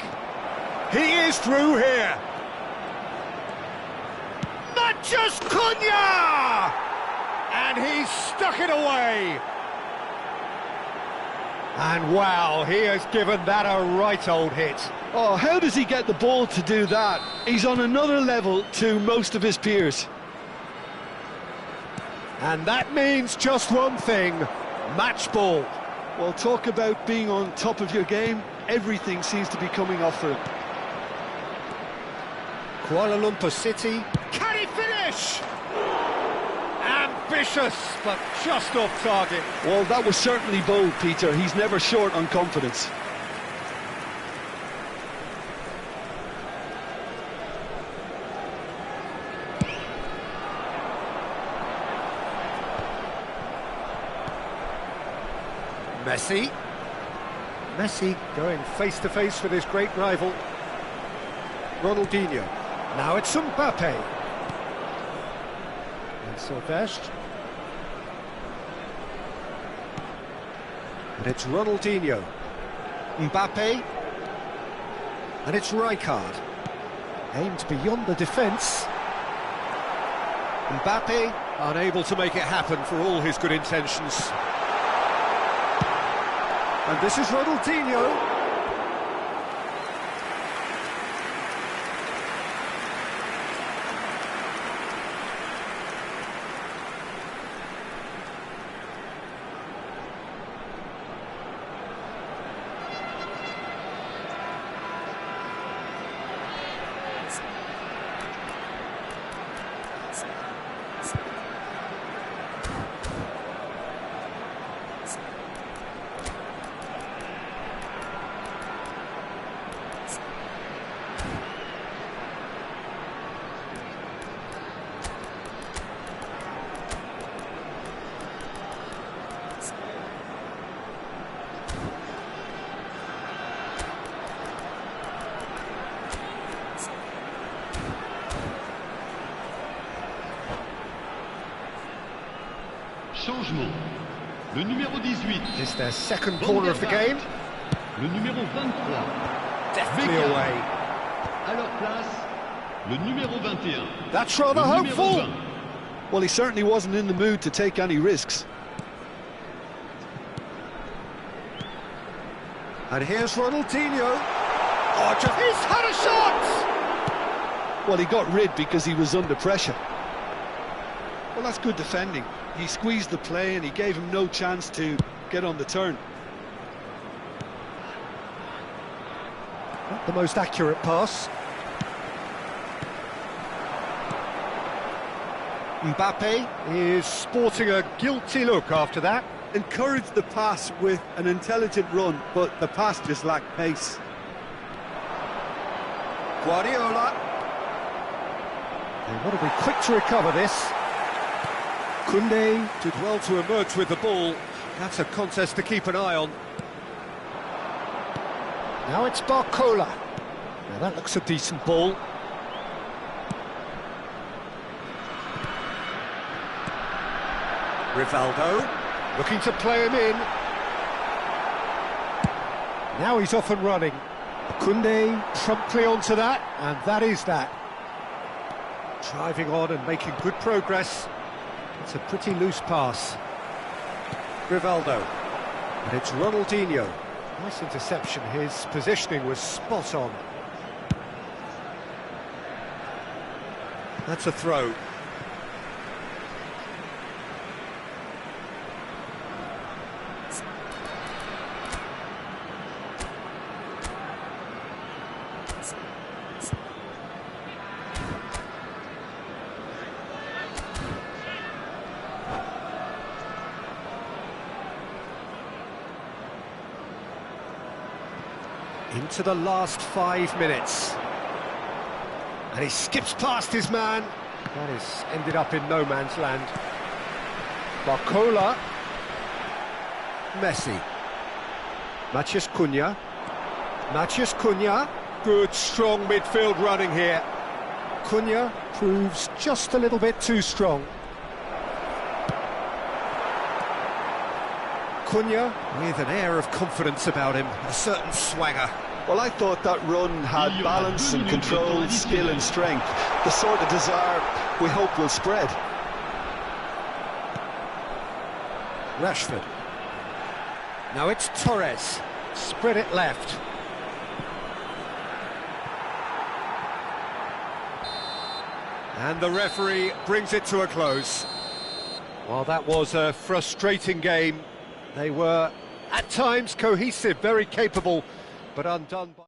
He is through here. Matches Cunha! And he's stuck it away. And wow, he has given that a right old hit. Oh, how does he get the ball to do that? He's on another level to most of his peers. And that means just one thing, match ball. Well, talk about being on top of your game. Everything seems to be coming off for him. Kuala Lumpur City, can he finish? Ambitious, but just off target. Well, that was certainly bold, Peter. He's never short on confidence. Messi going face-to-face with his great rival. Ronaldinho. Now it's Mbappe. And Silvestre. And it's Ronaldinho. Mbappe. And it's Rijkaard. Aimed beyond the defence. Mbappe unable to make it happen for all his good intentions. And this is Ronaldinho. Changement. Le numéro 18. It's their second corner of the game. Le numéro 23. Definitely Beckham. away. À leur place, le numéro 21. That's rather Le numéro hopeful. 20. Well, he certainly wasn't in the mood to take any risks. And here's Ronaldinho. Oh, he's had a shot! Well, he got rid because he was under pressure. Well, that's good defending. He squeezed the play and he gave him no chance to get on the turn. Not the most accurate pass. Mbappe is sporting a guilty look after that. Encouraged the pass with an intelligent run, but the pass just lacked pace. Guardiola. They want to be quick to recover this. Koundé did well to emerge with the ball. That's a contest to keep an eye on. Now it's Barcola. Now that looks a decent ball. Rivaldo looking to play him in. Now he's off and running. Koundé promptly onto that, and that is that. Driving on and making good progress. It's a pretty loose pass. Rivaldo. And it's Ronaldinho. Nice interception. His positioning was spot on. That's a throw. Into the last 5 minutes. And he skips past his man. That is ended up in no man's land. Barcola. Messi. Matheus Cunha. Matheus Cunha. Good, strong midfield running here. Cunha proves just a little bit too strong. Cunha with an air of confidence about him, a certain swagger. Well, I thought that run had balance and control, skill and strength. The sort of desire we hope will spread. Rashford. Now it's Torres. Spread it left. And the referee brings it to a close. Well, that was a frustrating game. They were, at times, cohesive, very capable, but undone by...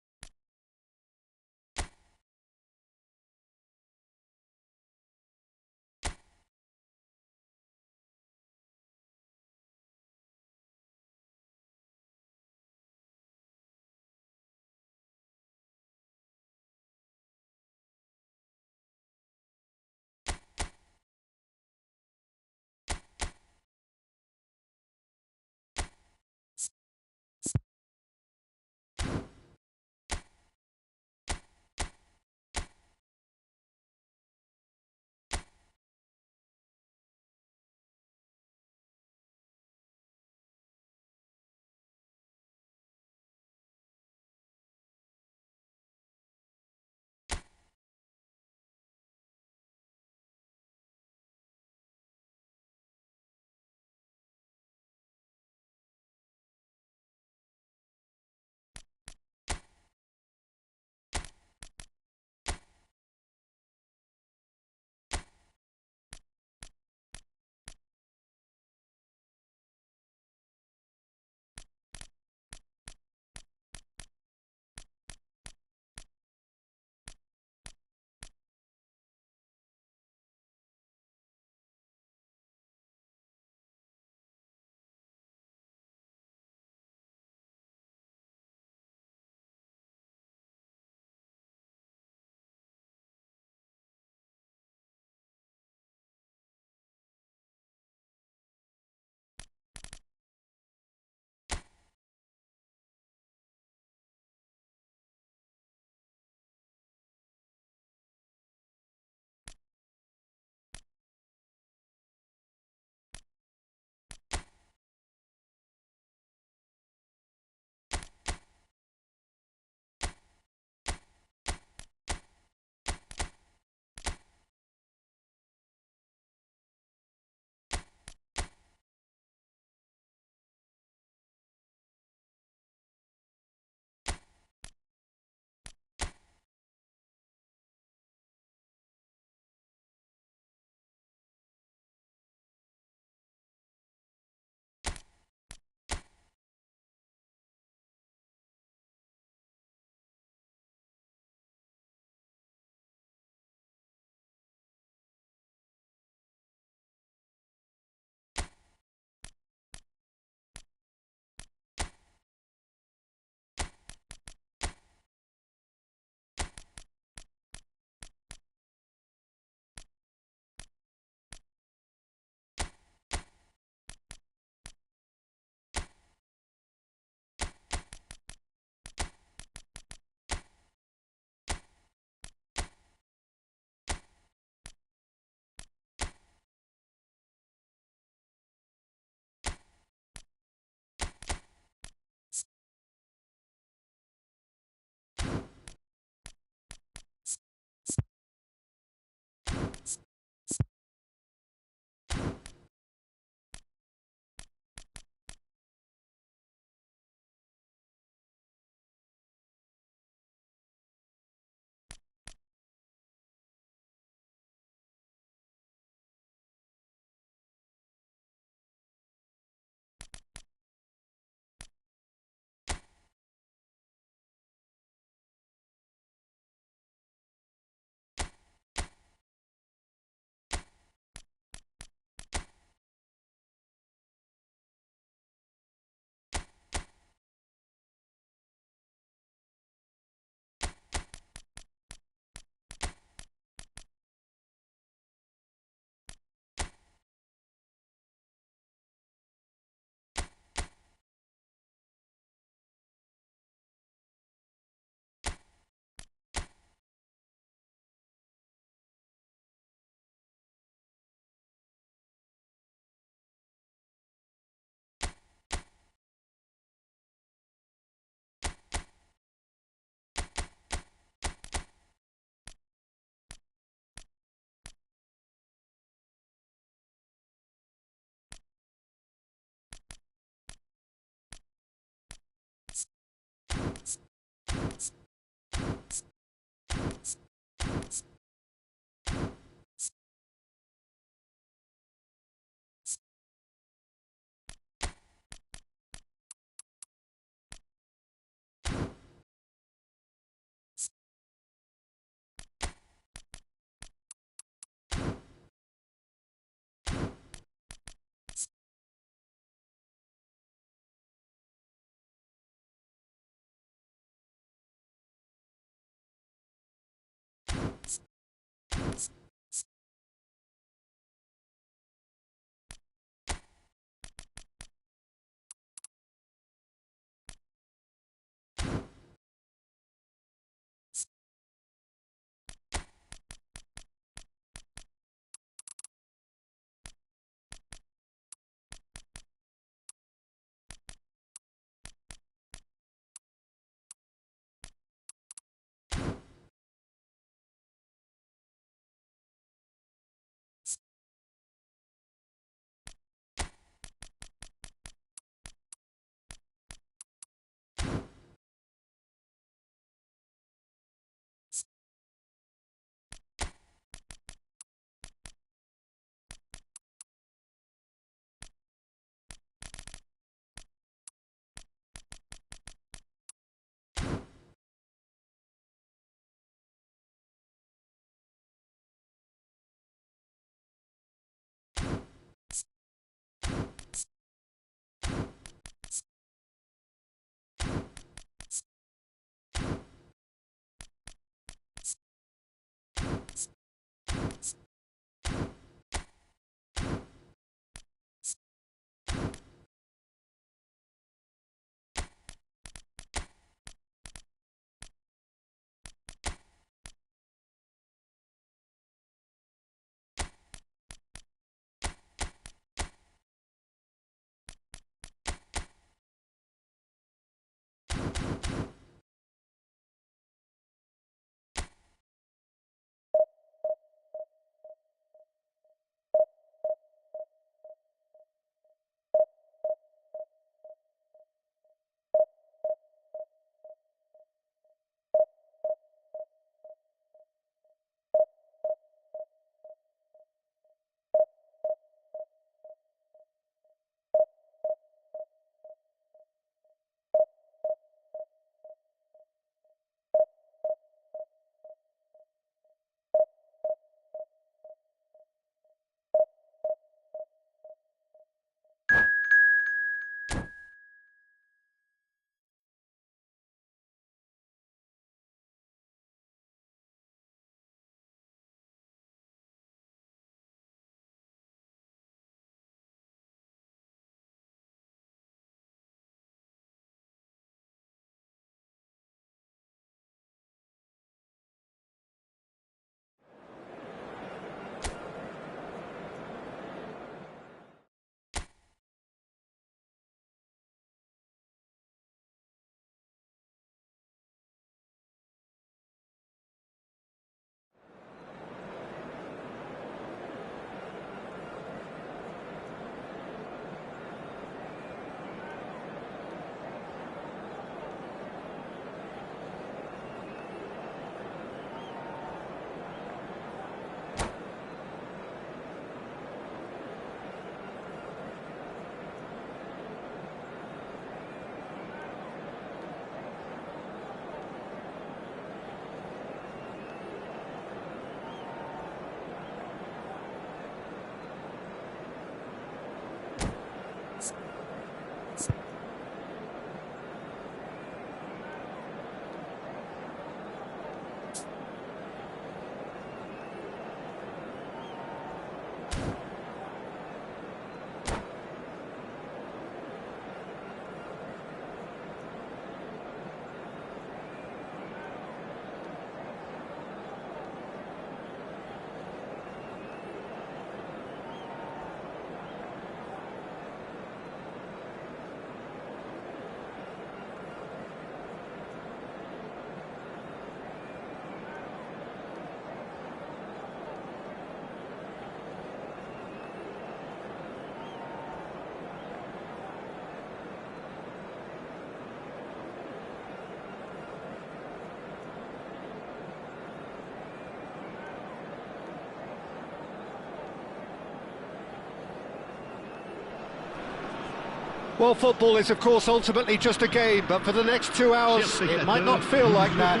Well, football is, of course, ultimately just a game, but for the next 2 hours, it might not feel like that.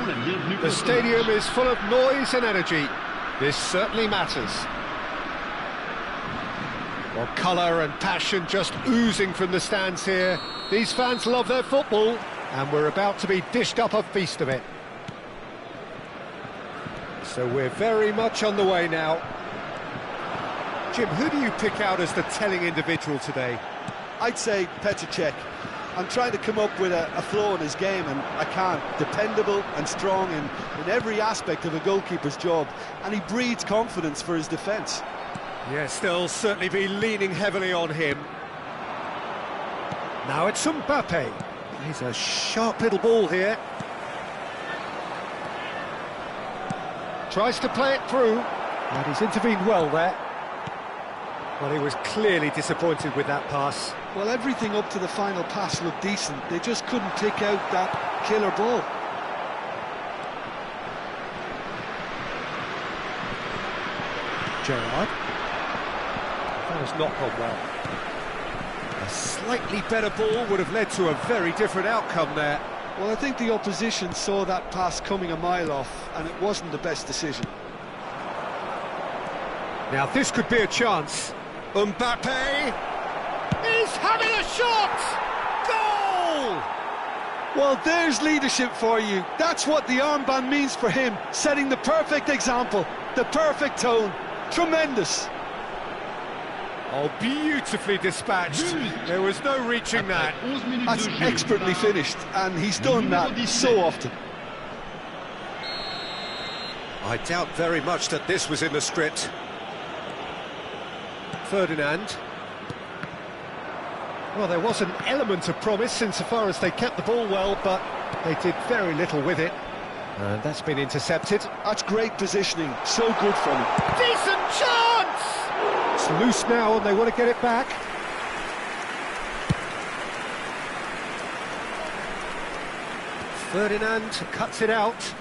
The stadium is full of noise and energy. This certainly matters. Well, colour and passion just oozing from the stands here. These fans love their football, and we're about to be dished up a feast of it. So we're very much on the way now. Jim, who do you pick out as the telling individual today? I'd say Petr Cech. I'm trying to come up with a flaw in his game, and I can't. Dependable and strong in every aspect of a goalkeeper's job, and he breeds confidence for his defence. Yes, they'll certainly be leaning heavily on him. Now it's Mbappe. He's a sharp little ball here. Tries to play it through, and he's intervened well there. Well, he was clearly disappointed with that pass. Well, everything up to the final pass looked decent. They just couldn't pick out that killer ball. Gerrard. That has not gone well. A slightly better ball would have led to a very different outcome there. Well, I think the opposition saw that pass coming a mile off, and it wasn't the best decision. Now this could be a chance. Mbappe! He's having a shot! Goal! Well, there's leadership for you. That's what the armband means for him, setting the perfect example, the perfect tone. Tremendous. Oh, beautifully dispatched. There was no reaching that. That's expertly finished, and he's done that so often. I doubt very much that this was in the script. Ferdinand. Well, there was an element of promise insofar as they kept the ball well, but they did very little with it. And that's been intercepted. That's great positioning, so good from him. Decent chance! It's loose now and they want to get it back. Ferdinand cuts it out.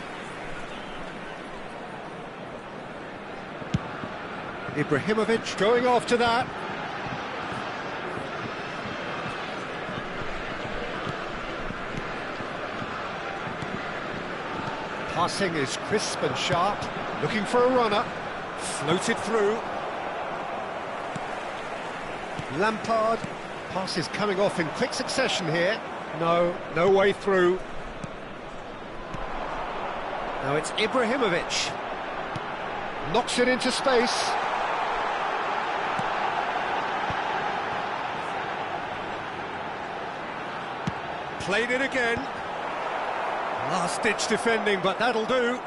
Ibrahimovic going after that. Passing is crisp and sharp, looking for a runner. Floated through. Lampard. Pass is coming off in quick succession here. No way through. Now it's Ibrahimovic. Knocks it into space. Played it again. Last-ditch defending, but that'll do.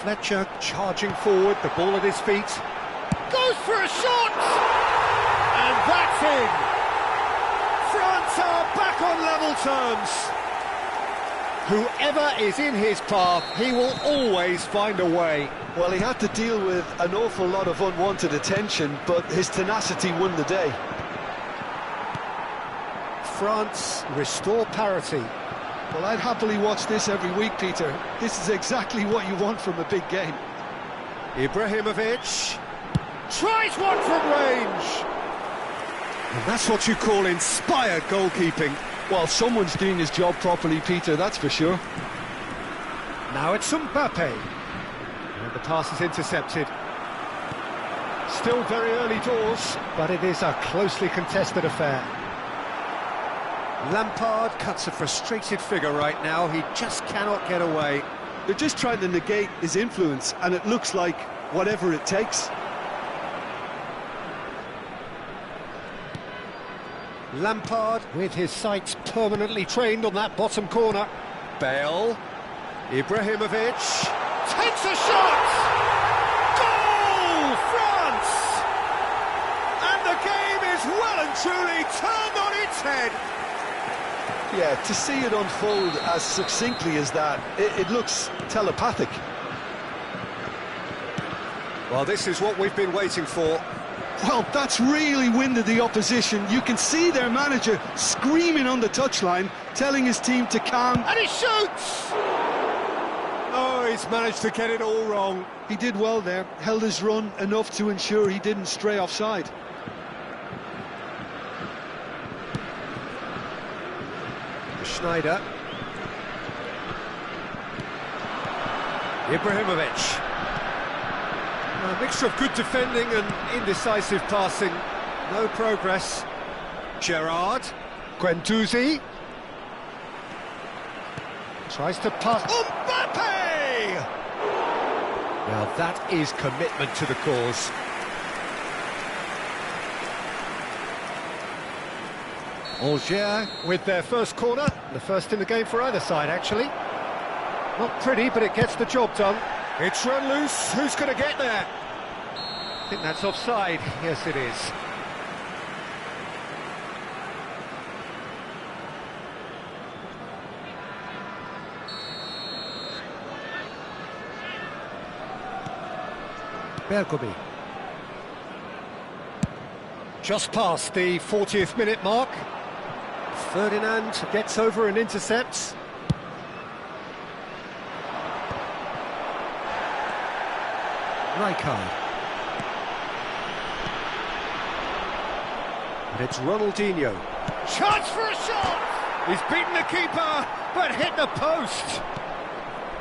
Fletcher charging forward, the ball at his feet. Goes for a shot! And that's in! France are back on level terms. Whoever is in his path, he will always find a way. Well, he had to deal with an awful lot of unwanted attention, but his tenacity won the day. France restore parity. Well, I'd happily watch this every week, Peter. This is exactly what you want from a big game. Ibrahimovic tries one from range. And that's what you call inspired goalkeeping. Well, someone's doing his job properly, Peter, that's for sure. Now it's Mbappe. And the pass is intercepted. Still very early doors, but it is a closely contested affair. Lampard cuts a frustrated figure right now. He just cannot get away. They're just trying to negate his influence, and it looks like whatever it takes. Lampard with his sights permanently trained on that bottom corner. Bale. Ibrahimovic takes a shot! Goal! France! And the game is well and truly turned on its head. Yeah, to see it unfold as succinctly as that, it looks telepathic. Well, this is what we've been waiting for. Well, that's really winded the opposition. You can see their manager screaming on the touchline, telling his team to calm. And he shoots! Oh, he's managed to get it all wrong. He did well there, held his run enough to ensure he didn't stray offside. Schneider. Ibrahimovic. A mixture of good defending and indecisive passing. No progress. Gerrard. Guendouzi. Tries to pass. Mbappe! Now that is commitment to the cause. Angers with their first corner. The first in the game for either side, actually. Not pretty, but it gets the job done. It's run loose. Who's going to get there? I think that's offside. Yes, it is. Bergomi. Just past the 40th minute mark. Ferdinand gets over and intercepts. Rijkaard. And it's Ronaldinho. Chance for a shot! He's beaten the keeper, but hit the post.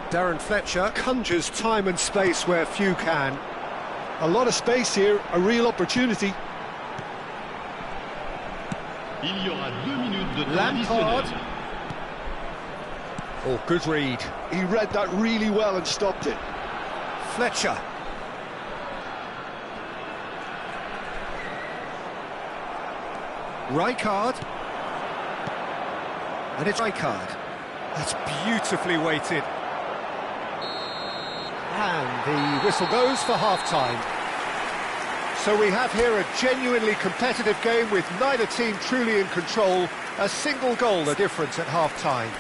Darren Fletcher conjures time and space where few can. A lot of space here, a real opportunity. Il y aura 2 minutes de temps Lampard. additionnel. Oh, good read. He read that really well and stopped it. Fletcher. Rijkaard. And it's Rijkaard. That's beautifully weighted. And the whistle goes for half-time. So we have here a genuinely competitive game with neither team truly in control. A single goal the difference at half-time.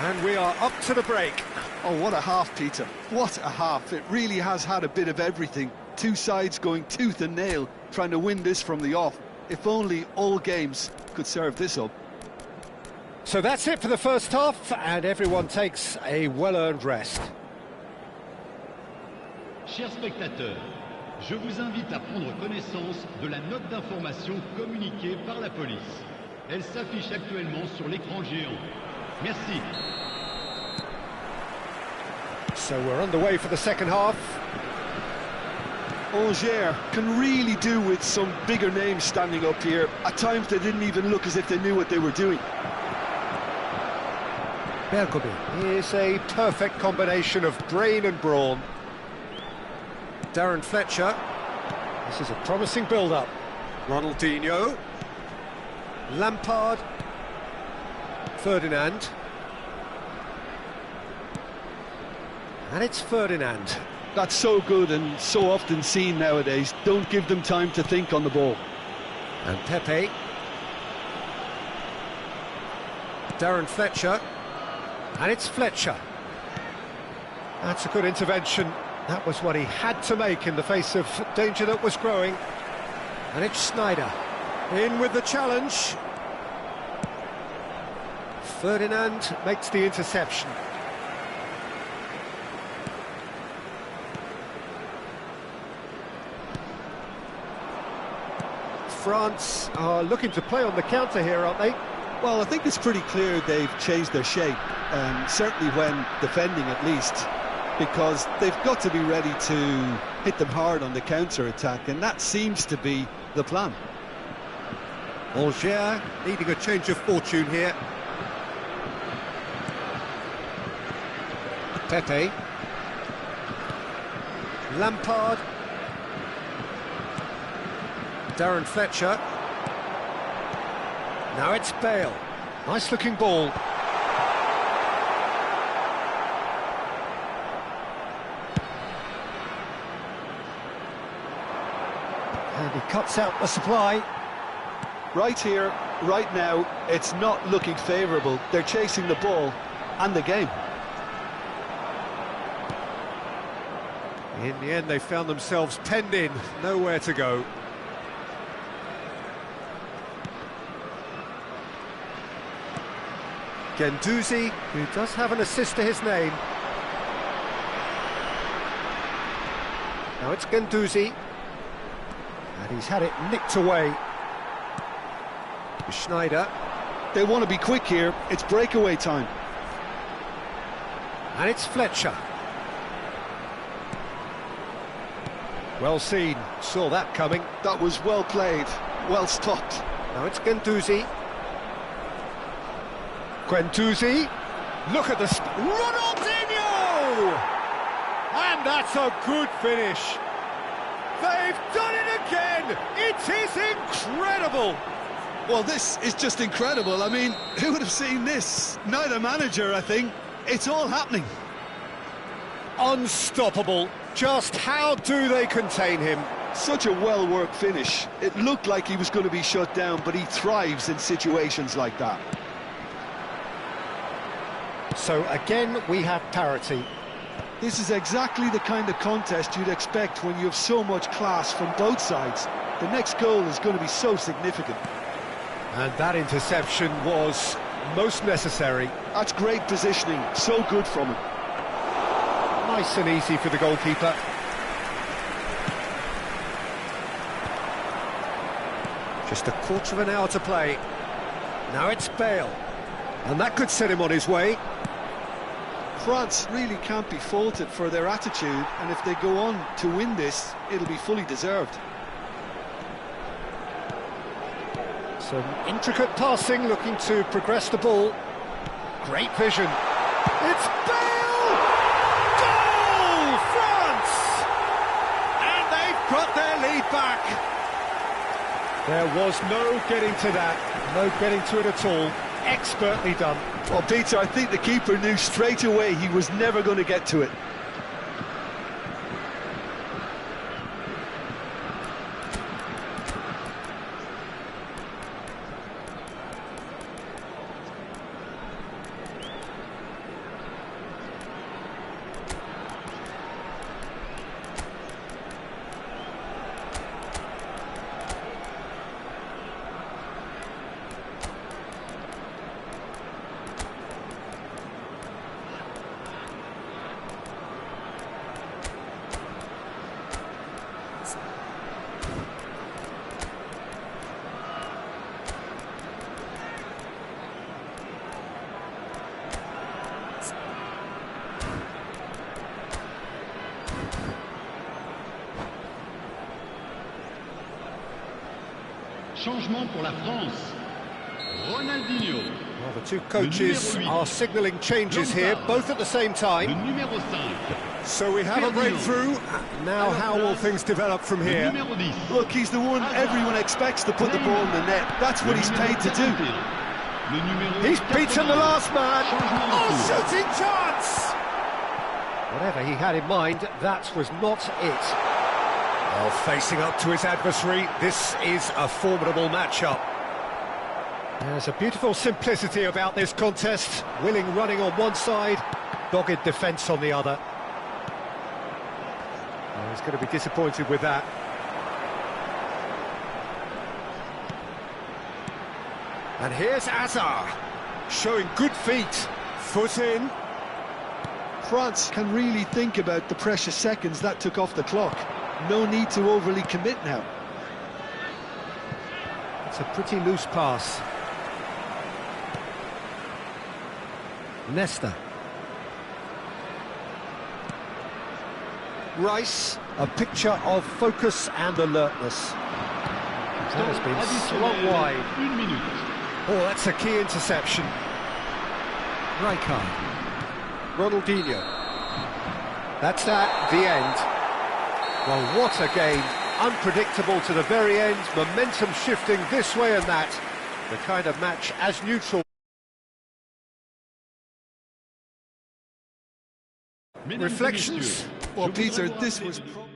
And we are up to the break. Oh, what a half, Peter. What a half. It really has had a bit of everything. Two sides going tooth and nail, trying to win this from the off. If only all games could serve this up. So that's it for the first half, and everyone takes a well-earned rest. Chers spectateurs, je vous invite à prendre connaissance de la note d'information communiquée par la police. Elle s'affiche actuellement sur l'écran géant. Merci. So we're underway for the second half. Angers can really do with some bigger names standing up here. At times they didn't even look as if they knew what they were doing. Bergomi is a perfect combination of brain and brawn. Darren Fletcher. This is a promising build-up. Ronaldinho. Lampard. Ferdinand. And it's Ferdinand. That's so good and so often seen nowadays. Don't give them time to think on the ball. And Pepe. Darren Fletcher. And it's Fletcher. That's a good intervention. That was what he had to make in the face of danger that was growing. And it's Schneider. In with the challenge. Ferdinand makes the interception. France are looking to play on the counter here, aren't they? Well, I think it's pretty clear they've changed their shape, certainly when defending at least, because they've got to be ready to hit them hard on the counter-attack, and that seems to be the plan. Angers needing a change of fortune here. Pepe. Lampard. Darren Fletcher. Now it's Bale. Nice looking ball. And he cuts out the supply. Right here, right now, it's not looking favourable. They're chasing the ball and the game. In the end, they found themselves penned in, nowhere to go. Guendouzi, who does have an assist to his name. Now it's Guendouzi. And he's had it nicked away. Schneider. They want to be quick here. It's breakaway time. And it's Fletcher. Well seen, saw that coming. That was well played, well stopped. Now it's Guendouzi. Guendouzi, look at the... Ronaldinho! And that's a good finish. They've done it again! It is incredible! Well, this is just incredible. I mean, who would have seen this? Neither manager, I think. It's all happening. Unstoppable. Just how do they contain him? Such a well-worked finish. It looked like he was going to be shut down, but he thrives in situations like that. So again, we have parity. This is exactly the kind of contest you'd expect when you have so much class from both sides. The next goal is going to be so significant. And that interception was most necessary. That's great positioning, so good from him. Nice and easy for the goalkeeper. Just a quarter of an hour to play. Now it's Bale. And that could set him on his way. France really can't be faulted for their attitude, and if they go on to win this, it'll be fully deserved. Some intricate passing, looking to progress the ball. Great vision. It's Bale! Goal! France! And they've got their lead back. There was no getting to that, no getting to it at all. Expertly done. Well, Peter, I think the keeper knew straight away he was never going to get to it. Changement pour la France. Ronaldinho. Well, the two coaches are signalling changes here, both at the same Le time. numéro 5. So we have a breakthrough. Now how will things develop from Le here? numéro 10. Look, he's the one everyone expects to put the ball in the net. That's what he's paid to do. Le numéro He's beaten the last man. Changement Oh, de tour. shooting chance! Whatever he had in mind, that was not it. Well, facing up to his adversary, this is a formidable matchup. There's a beautiful simplicity about this contest. Willing running on one side, dogged defence on the other. Well, he's going to be disappointed with that. And here's Azar, showing good feet. Foot in. France can really think about the precious seconds that took off the clock. No need to overly commit now. It's a pretty loose pass. Nesta. Rice, a picture of focus and alertness. That has been slung wide. Une minute. Oh, that's a key interception. Rijkaard. Ronaldinho. That's that, the end. Well, what a game. Unpredictable to the very end, momentum shifting this way and that. The kind of match as neutral. Mesdames et Reflections? messieurs, Well, je Peter, voudrais this vous was... rappeler